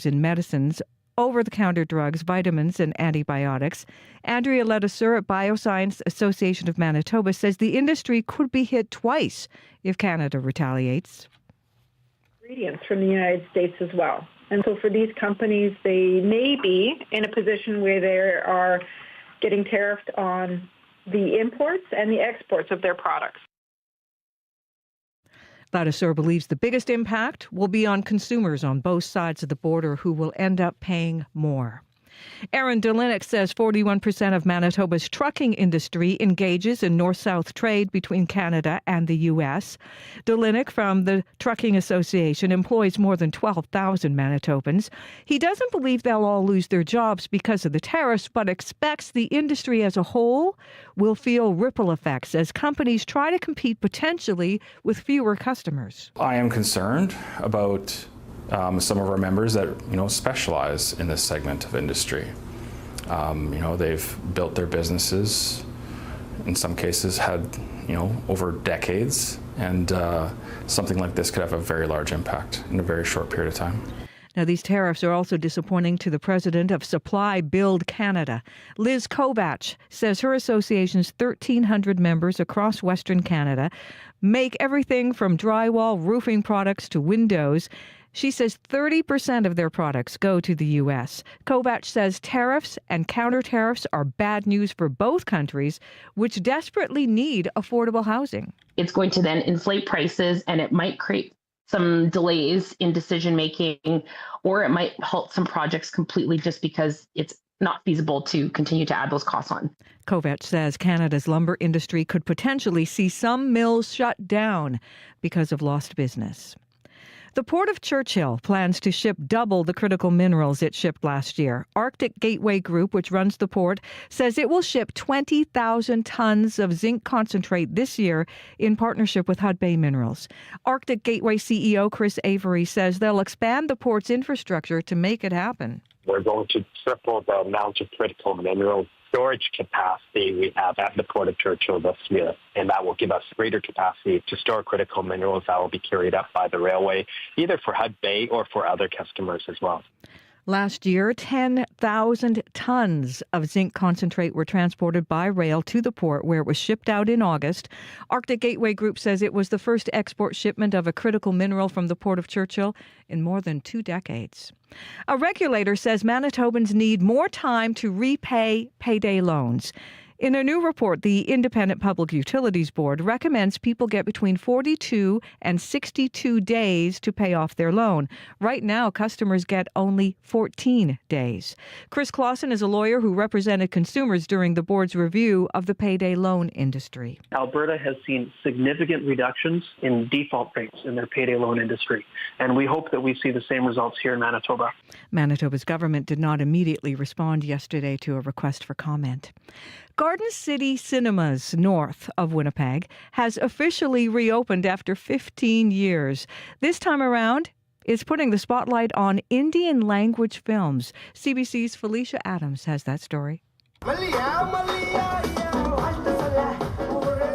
in medicines, over-the-counter drugs, vitamins, and antibiotics. Andrea Ledesser at Bioscience Association of Manitoba says the industry could be hit twice if Canada retaliates. Ingredients from the United States as well. And so for these companies, they may be in a position where they are getting tariffed on the imports and the exports of their products. Ladouceur believes the biggest impact will be on consumers on both sides of the border who will end up paying more. Aaron Delinek says 41% of Manitoba's trucking industry engages in north-south trade between Canada and the U.S. Delinek from the Trucking Association employs more than 12,000 Manitobans. He doesn't believe they'll all lose their jobs because of the tariffs, but expects the industry as a whole will feel ripple effects as companies try to compete potentially with fewer customers. I am concerned about some of our members that specialize in this segment of industry. They've built their businesses, in some cases had over decades, and something like this could have a very large impact in a very short period of time. Now, these tariffs are also disappointing to the president of Supply Build Canada. Liz Kovach says her association's 1,300 members across Western Canada make everything from drywall, roofing products to windows. She says 30% of their products go to the U.S. Kovach says tariffs and counter-tariffs are bad news for both countries, which desperately need affordable housing. It's going to then inflate prices, and it might create some delays in decision-making, or it might halt some projects completely just because it's not feasible to continue to add those costs on. Kovach says Canada's lumber industry could potentially see some mills shut down because of lost business. The Port of Churchill plans to ship double the critical minerals it shipped last year. Arctic Gateway Group, which runs the port, says it will ship 20,000 tons of zinc concentrate this year in partnership with Hud Bay Minerals. Arctic Gateway CEO Chris Avery says they'll expand the port's infrastructure to make it happen. We're going to triple the amount of critical mineral storage capacity we have at the Port of Churchill this year, and that will give us greater capacity to store critical minerals that will be carried up by the railway, either for Hud Bay or for other customers as well. Last year, 10,000 tons of zinc concentrate were transported by rail to the port, where it was shipped out in August. Arctic Gateway Group says it was the first export shipment of a critical mineral from the Port of Churchill in more than 2 decades. A regulator says Manitobans need more time to repay payday loans. In a new report, the Independent Public Utilities Board recommends people get between 42 and 62 days to pay off their loan. Right now, customers get only 14 days. Chris Clausen is a lawyer who represented consumers during the board's review of the payday loan industry. Alberta has seen significant reductions in default rates in their payday loan industry, and we hope that we see the same results here in Manitoba. Manitoba's government did not immediately respond yesterday to a request for comment. Garden City Cinemas, north of Winnipeg, has officially reopened after 15 years. This time around, it's putting the spotlight on Indian language films. CBC's Felicia Adams has that story.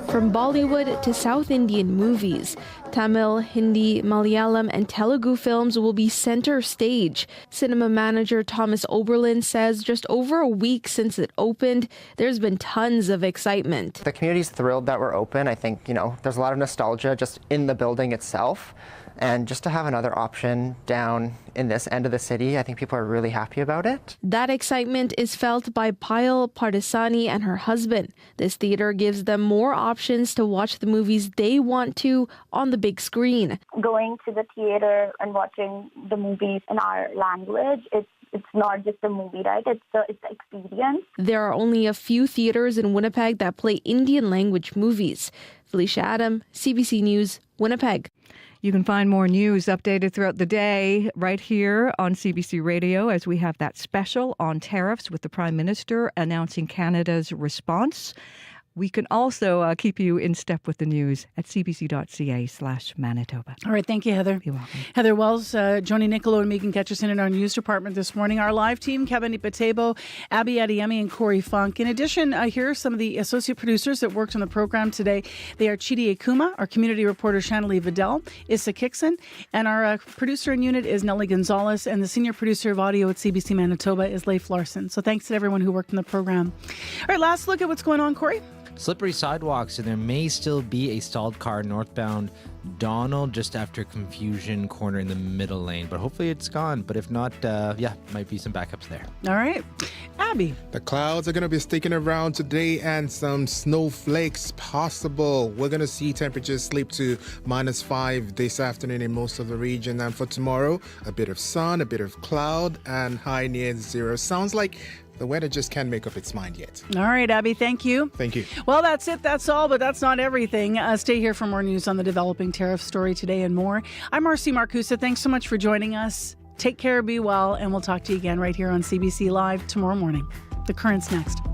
From Bollywood to South Indian movies, Tamil, Hindi, Malayalam, and Telugu films will be center stage. Cinema manager Thomas Oberlin says just over a week since it opened, there's been tons of excitement. The community's thrilled that we're open. I think, there's a lot of nostalgia just in the building itself. And just to have another option down in this end of the city, I think people are really happy about it. That excitement is felt by Payal Pardesani and her husband. This theater gives them more options to watch the movies they want to on the big screen. Going to the theater and watching the movies in our language, it's not just a movie, right? It's the experience. There are only a few theaters in Winnipeg that play Indian language movies. Felicia Adam, CBC News, Winnipeg. You can find more news updated throughout the day right here on CBC Radio as we have that special on tariffs with the Prime Minister announcing Canada's response. We can also keep you in step with the news at cbc.ca/Manitoba. All right. Thank you, Heather. You're welcome. Heather Wells, Joni Nicolo, and Megan Ketcherson in our news department this morning. Our live team, Kevin Ipatebo, Abby Adeyemi, and Corey Funk. In addition, here are some of the associate producers that worked on the program today. They are Chidi Akuma, our community reporter, Shanley Vidal, Issa Kixon, and our producer in unit is Nellie Gonzalez, and the senior producer of audio at CBC Manitoba is Leif Larson. So thanks to everyone who worked on the program. All right, last look at what's going on, Corey. slippery sidewalks, and there may still be a stalled car northbound Donald just after Confusion Corner in the middle lane. But hopefully it's gone. But if not, might be some backups there. All right. Abby. The clouds are going to be sticking around today and some snowflakes possible. We're going to see temperatures slip to -5 this afternoon in most of the region. And for tomorrow, a bit of sun, a bit of cloud, and high near zero. Sounds like the weather just can't make up its mind yet. All right, Abby, thank you. Thank you. Well, that's it. That's all, but that's not everything. Stay here for more news on the developing tariff story today and more. I'm Marcy Marcusa. Thanks so much for joining us. Take care, be well, and we'll talk to you again right here on CBC Live tomorrow morning. The Current's next.